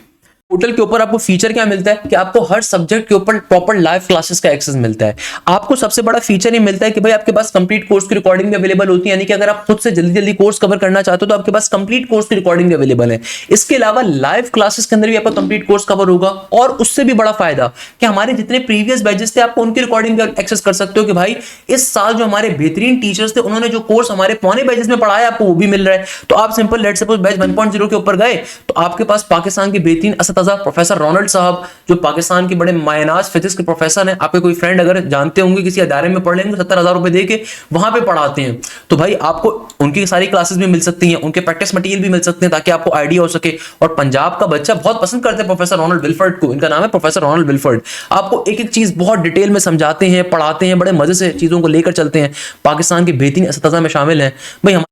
पोर्टल के ऊपर आपको फीचर क्या मिलता है कि आपको हर सब्जेक्ट के ऊपर प्रॉपर लाइव क्लासेस का एक्सेस मिलता है। आपको सबसे बड़ा फीचर ये मिलता है कि भाई आपके पास कंप्लीट कोर्स की रिकॉर्डिंग भी अवेलेबल होती है, यानी कि अगर आप खुद से जल्दी जल्दी कोर्स कवर करना चाहते हो तो आपके पास कंप्लीट कोर्स की रिकॉर्डिंग भी अवेलेबल है। इसके अलावा लाइव क्लासेस के अंदर भी आपका कंप्लीट कोर्स कवर होगा, और उससे भी बड़ा फायदा कि हमारे जितने प्रीवियस बैचेस थे आपको उनकी रिकॉर्डिंग भी एक्सेस कर सकते हो कि भाई इस साल जो हमारे बेहतरीन टीचर्स थे उन्होंने जो कोर्स हमारे पुराने बैचेस में पढ़ाया आपको वो भी मिल रहा है। तो आप सिंपल लेट्स सपोज बैच 1.0 के ऊपर गए तो आपके पास पाकिस्तान के बेहतरीन असतज़ा प्रोफेसर रोनाल्ड साहब, जो पाकिस्तान के बड़े मायनाज फिजिक्स के प्रोफेसर हैं, आपके कोई फ्रेंड अगर जानते होंगे किसी अदारे में पढ़ लेंगे 70,000 रुपए देके वहां पे पढ़ाते हैं। तो भाई आपको उनकी सारी क्लासेस भी मिल सकती हैं, उनके प्रैक्टिस मटेरियल भी मिल सकते हैं ताकि आपको आइडिया हो सके। और पंजाब का बच्चा बहुत पसंद करते हैं प्रोफेसर रोनाल्ड विल्फर्ड को, इनका नाम है प्रोफेसर रोनाल्ड विल्फर्ड। आपको एक एक चीज बहुत डिटेल में समझाते हैं, पढ़ाते हैं, बड़े मजे से चीजों को लेकर चलते हैं। पाकिस्तान के बेहतरीन असतज़ा में शामिल हैं भाई।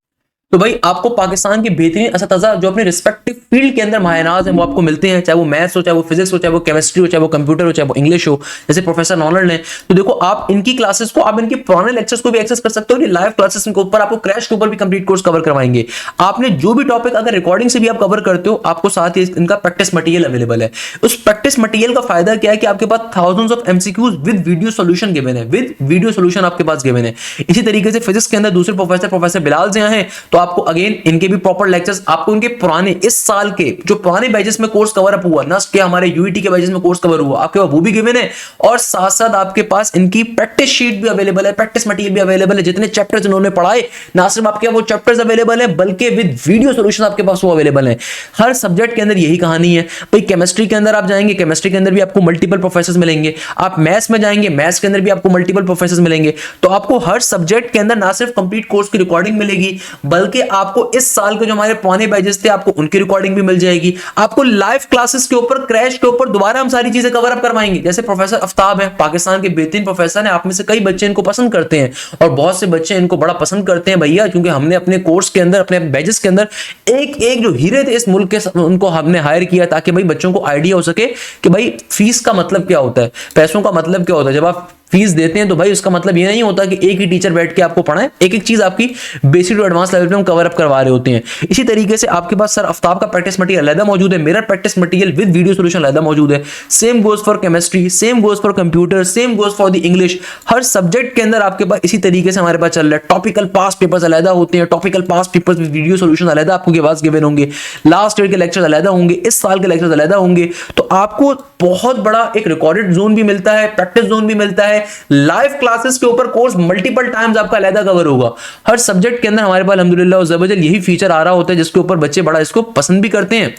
तो भाई आपको पाकिस्तान के बेहतरीन असतज़ा जो अपने रिस्पेक्टिव फील्ड के अंदर माहिराज हैं वो आपको मिलते हैं, चाहे वो मैथ्स हो, चाहे वो फिजिक्स हो, चाहे वो केमिस्ट्री हो, चाहे वो कंप्यूटर हो, चाहे वो इंग्लिश हो, जैसे प्रोफेसर रोनाल्ड ने। तो देखो आप इनकी क्लासेस को, आप इनके पुराने लेक्चर्स को भी एक्सेस कर सकते हो। ये लाइव क्लासेस के ऊपर आपको क्रैश के ऊपर भी कंप्लीट कोर्स कवर करवाएंगे। आपने जो भी टॉपिक अगर रिकॉर्डिंग से भी आप कवर करते हो, आपको साथ ही इनका प्रैक्टिस मटेरियल अवेलेबल है। उस प्रैक्टिस मटेरियल का फायदा क्या है कि आपके पास thousands of MCQs with video solution given है, विद वीडियो सॉल्यूशन आपके पास गिवन है। इसी तरीके से फिजिक्स के अंदर दूसरे प्रोफेसर बिलाल से हैं, तो आपको अगेन के भी प्रॉपर लेक्चर्स आपको उनके पुराने इस साल के जो पुराने बैचेस में कोर्स कवर अप हुआ, नस्ट के हमारे यूईटी के बैचेस में कोर्स कवर हुआ, आपके पास वो भी गिवन है। और साथ साथ आपके पास इनकी प्रैक्टिस शीट भी अवेलेबल है, प्रैक्टिस मटेरियल भी अवेलेबल है। जितने चैप्टर्स इन्होंने पढ़ाए, ना सिर्फ आपके वो चैप्टर्स अवेलेबल है बल्कि विद वीडियो सॉल्यूशन आपके पास वो अवेलेबल है। हर सब्जेक्ट के अंदर यही कहानी है भाई। केमिस्ट्री के अंदर आप जाएंगे, केमिस्ट्री के अंदर भी आपको मल्टीपल प्रोफेसर मिलेंगे। आप मैथ्स में जाएंगे, मैथ्स के अंदर भी आपको मल्टीपल प्रोफेसर मिलेंगे। तो आपको हर सब्जेक्ट के अंदर ना सिर्फ कंप्लीट कोर्स की रिकॉर्डिंग मिलेगी, बल्कि आपको इस साल के जो हमारे पुराने बैचेस थे आपको उनकी रिकॉर्डिंग भी मिल जाएगी। आपको लाइव क्लासेस के ऊपर, क्रैश के ऊपर दोबारा हम सारी चीजें कवर अप करवाएंगे। जैसे प्रोफेसर आफ्ताब है, पाकिस्तान के बेहतरीन प्रोफेसर हैं, आप में से कई बच्चे इनको पसंद करते हैं और बहुत से बच्चे इनको बड़ा पसंद करते हैं भैया, क्योंकि हमने अपने कोर्स के अंदर, अपने बैचेस के अंदर एक एक जो हीरे थे इस मुल्क के, उनको हमने हायर किया ताकि भाई बच्चों को आइडिया हो सके कि भाई फीस का मतलब क्या होता है, पैसों का मतलब क्या होता है। जब आप फीस देते हैं तो भाई उसका मतलब ये नहीं होता कि एक ही टीचर बैठ के आपको पढ़ाए, एक एक चीज आपकी बेसिक टू एडवांस लेवल पे हम कवर अप करवा रहे होते हैं। इसी तरीके से आपके पास सर आफ्ताब का प्रैक्टिस मटेरियल अलग मौजूद है, मेरा practice material with video solution अलग मौजूद है। Same goes for chemistry, same goes for computer, same goes for the English. Her subject के अंदर आपके पास इसी तरीके से हमारे पास चल रहा है। टॉपिकल पास पेपर्स अलग होते हैं, topical pass papers with video solution अलग आपको के पास गिवन होंगे, लास्ट ईयर के लेक्चर्स अलग होंगे, इस साल के लेक्चर्स अलग होंगे। तो आपको बहुत बड़ा एक रिकॉर्डेड जोन भी मिलता है, प्रैक्टिस जोन भी मिलता है। लाइव क्लासेस के ऊपर कोर्स मल्टीपल टाइम्स आपका अलग कवर होगा। हर सब्जेक्ट के अंदर हमारे पास अल्हम्दुलिल्लाह ज़बरदस्त यही फीचर आ रहा होता है जिसके ऊपर बच्चे बड़ा इसको पसंद भी करते हैं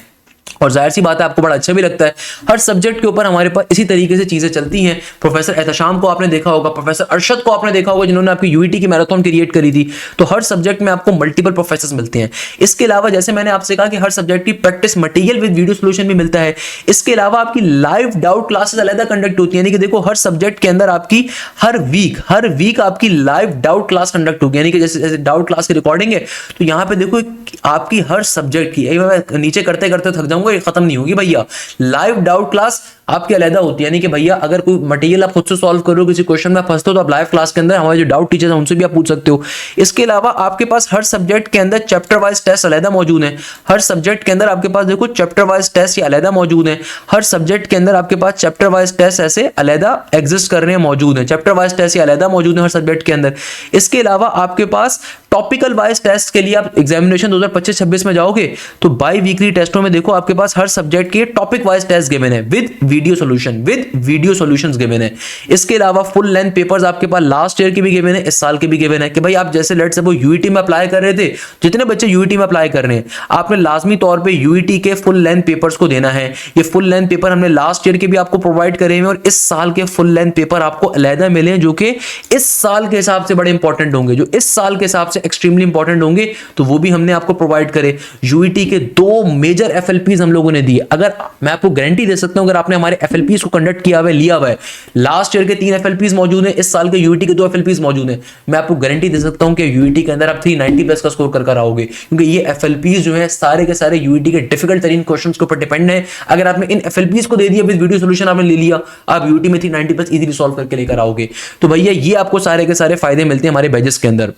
और जाहिर सी बात है आपको बड़ा अच्छा भी लगता है। हर सब्जेक्ट के ऊपर हमारे पास इसी तरीके से चीजें चलती हैं। प्रोफेसर एहतशाम को आपने देखा होगा, प्रोफेसर अरशद को आपने देखा होगा जिन्होंने आपकी यूईटी की मैराथन क्रिएट करी थी। तो हर सब्जेक्ट में आपको मल्टीपल प्रोफेसर्स मिलते हैं। इसके अलावा जैसे मैंने आपसे कहा कि हर सब्जेक्ट की practice material with video solution भी मिलता है। इसके अलावा आपकी लाइव डाउट क्लासेस अलग कंडक्ट होती है, यानी कि देखो हर सब्जेक्ट के अंदर आपकी हर वीक आपकी लाइव डाउट क्लास कंडक्ट होगी, यानी कि जैसे डाउट क्लास की रिकॉर्डिंग है तो यहाँ पे देखो आपकी हर सब्जेक्ट की, नीचे करते करते थक जाऊंगा, ये खत्म नहीं होगी भैया। लाइव डाउट क्लास आपकी अलग होती है, यानी कि भैया अगर कोई मटेरियल आप खुद से सॉल्व करो, किसी क्वेश्चन में फंसते हो तो आप लाइव क्लास के अंदर हमारे जो डाउट टीचर्स हैं उनसे भी आप पूछ सकते हो। इसके अलावा आपके पास हर सब्जेक्ट के अंदर चैप्टर वाइज टेस्ट अलग मौजूद है। हर सब्जेक्ट के अंदर आपके पास देखो चैप्टर वाइज टेस्ट ये अलग मौजूद है। हर सब्जेक्ट के अंदर आपके पास चैप्टर वाइज टेस्ट ऐसे अलग एग्जिस्ट कर रहे हैं, मौजूद है। चैप्टर वाइज टेस्ट ये अलग मौजूद है हर सब्जेक्ट के अंदर। इसके अलावा आपके पास टॉपिकल वाइज टेस्ट के लिए आप एग्जामिनेशन 2025-26 में जाओगे तो बाई वीकली टेस्टों में देखो आपके पास हर सब्जेक्ट के टॉपिक वाइज टेस्ट गिवन है विद वीडियो सॉल्यूशंस गिवन है। इसके अलावा फुल लेंथ पेपर्स आपके पास लास्ट ईयर के भी गिवन है, इस साल के भी गिवन है कि भाई आप जैसे लेट्स सपोज यूईटी में अप्लाई कर रहे थे, जितने बच्चे यूईटी में अप्लाई कर रहे हैं आपने लाजमी तौर पे यूईटी के फुल लेंथ पेपर्स को देना है। ये फुल लेंथ पेपर हमने लास्ट ईयर के भी आपको प्रोवाइड करे हैं और इस साल के फुल लेंथ पेपर आपको अलहदा मिले हैं जो कि इस साल के हिसाब से बड़े इंपॉर्टेंट होंगे, जो इस साल के हिसाब से एक्सट्रीमली इंपॉर्टेंट होंगे, तो वो भी हमने आपको प्रोवाइड करे। यूईटी के 2 मेजर एफएलपीज हम लोगों ने दिए। अगर मैं आपको गारंटी दे सकता हूं अगर आपने हमारे एफएलपीज को कंडक्ट किया हुआ है, लिया हुआ है, लास्ट ईयर के 3 एफएलपीज मौजूद हैं, इस साल के यूईटी के 2 एफएलपीज मौजूद हैं, मैं आपको गारंटी दे सकता हूं कि यूईटी के अंदर आप 390 प्लस का स्कोर कर आओगे, क्योंकि ये एफएलपीज जो है सारे के सारे यूईटी के डिफिकल्ट तरीन क्वेश्चंस के ऊपर डिपेंड है। अगर आपने इन एफएलपीज को दे दिया विद वीडियो सॉल्यूशन आपने ले लिया, आप यूईटी में 390 प्लस इजीली सॉल्व करके लेकर आओगे। तो भैया ये आपको सारे के सारे फायदे मिलते हैं हमारे बैचेस के अंदर।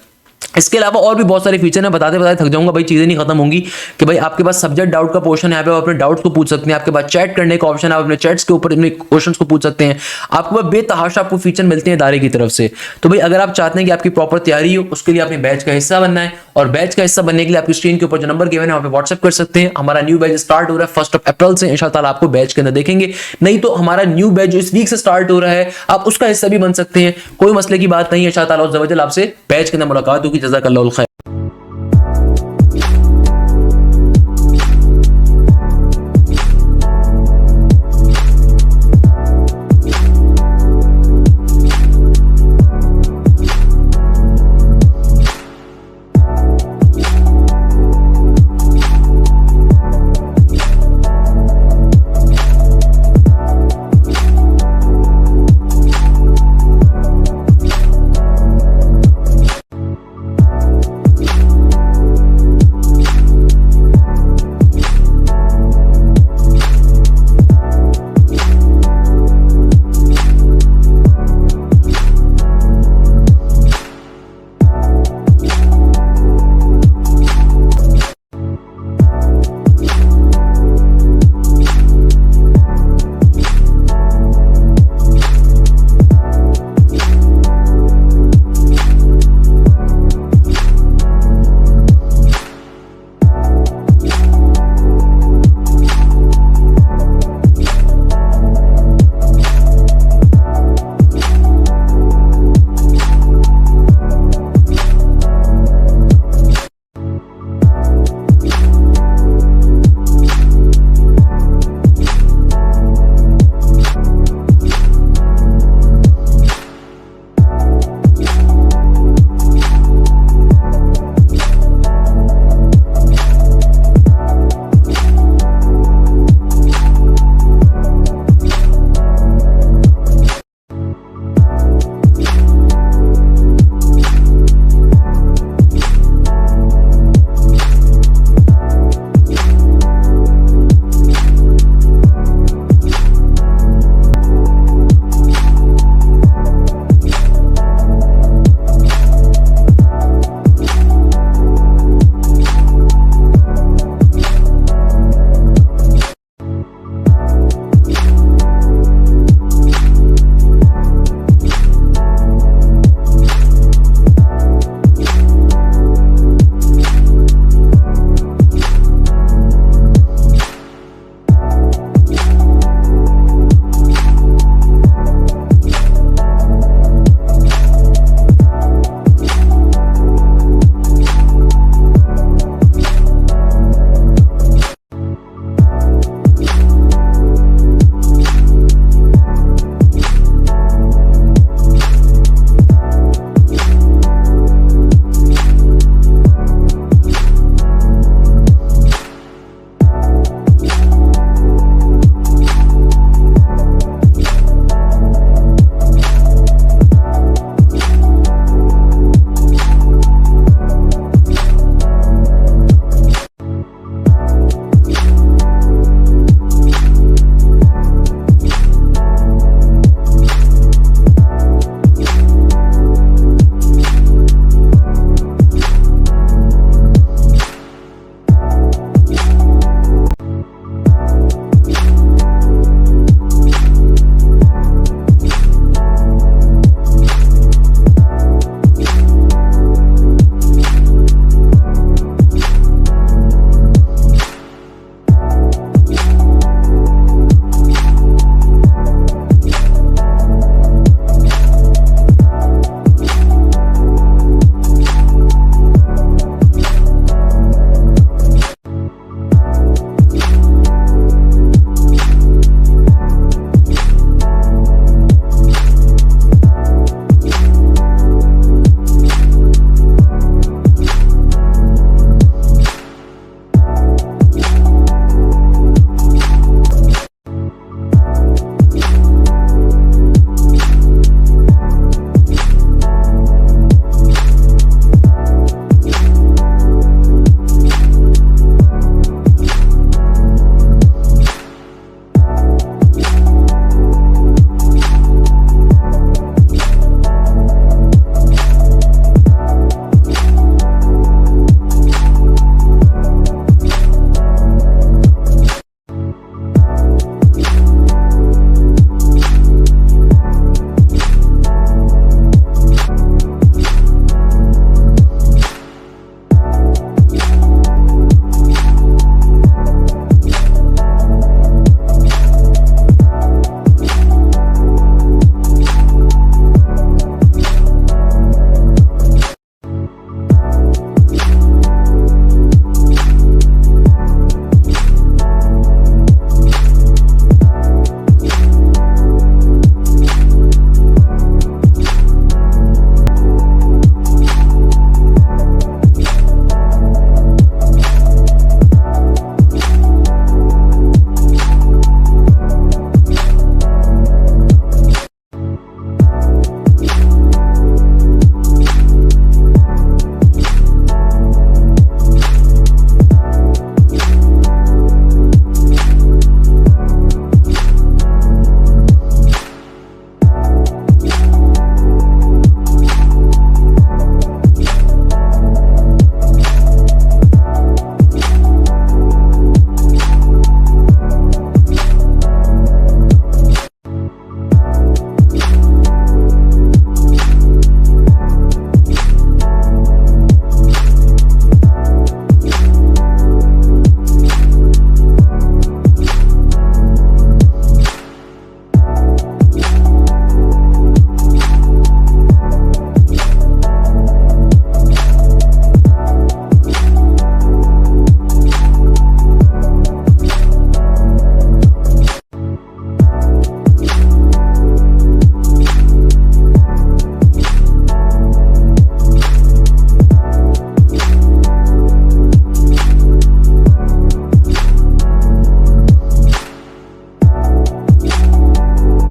इसके अलावा और भी बहुत सारे फीचर हैं, बताते बताते थक जाऊंगा भाई, चीजें नहीं खत्म होंगी कि भाई आपके पास सब्जेक्ट डाउट का पोर्शन है, यहाँ पे आप अपने डाउट्स को पूछ सकते हैं, आपके पास चैट करने का ऑप्शन है, आप अपने चैट्स के ऊपर अपने क्वेश्चंस को पूछ सकते हैं, आपको बेतहाशा आपको फीचर मिलते हैं इदारे की तरफ से। तो भाई अगर आप चाहते हैं कि आपकी प्रॉपर तैयारी हो, उसके लिए आपने बैच का हिस्सा बनना है, और बैच का हिस्सा बनने के लिए आपकी स्क्रीन के ऊपर जो नंबर गिवन है वहां पे व्हाट्सएप कर सकते हैं। हमारा न्यू बैच स्टार्ट हो रहा है 1 अप्रैल से, इंशाअल्लाह आपको बैच के अंदर देखेंगे। नहीं तो हमारा न्यू बैच जो इस वीक से स्टार्ट हो रहा है आप उसका हिस्सा भी बन सकते हैं, कोई मसले की बात नहीं है। इंशाअल्लाह आपसे बैच के अंदर मुलाकात होगी। जज़ाकल्लाहुल खैर।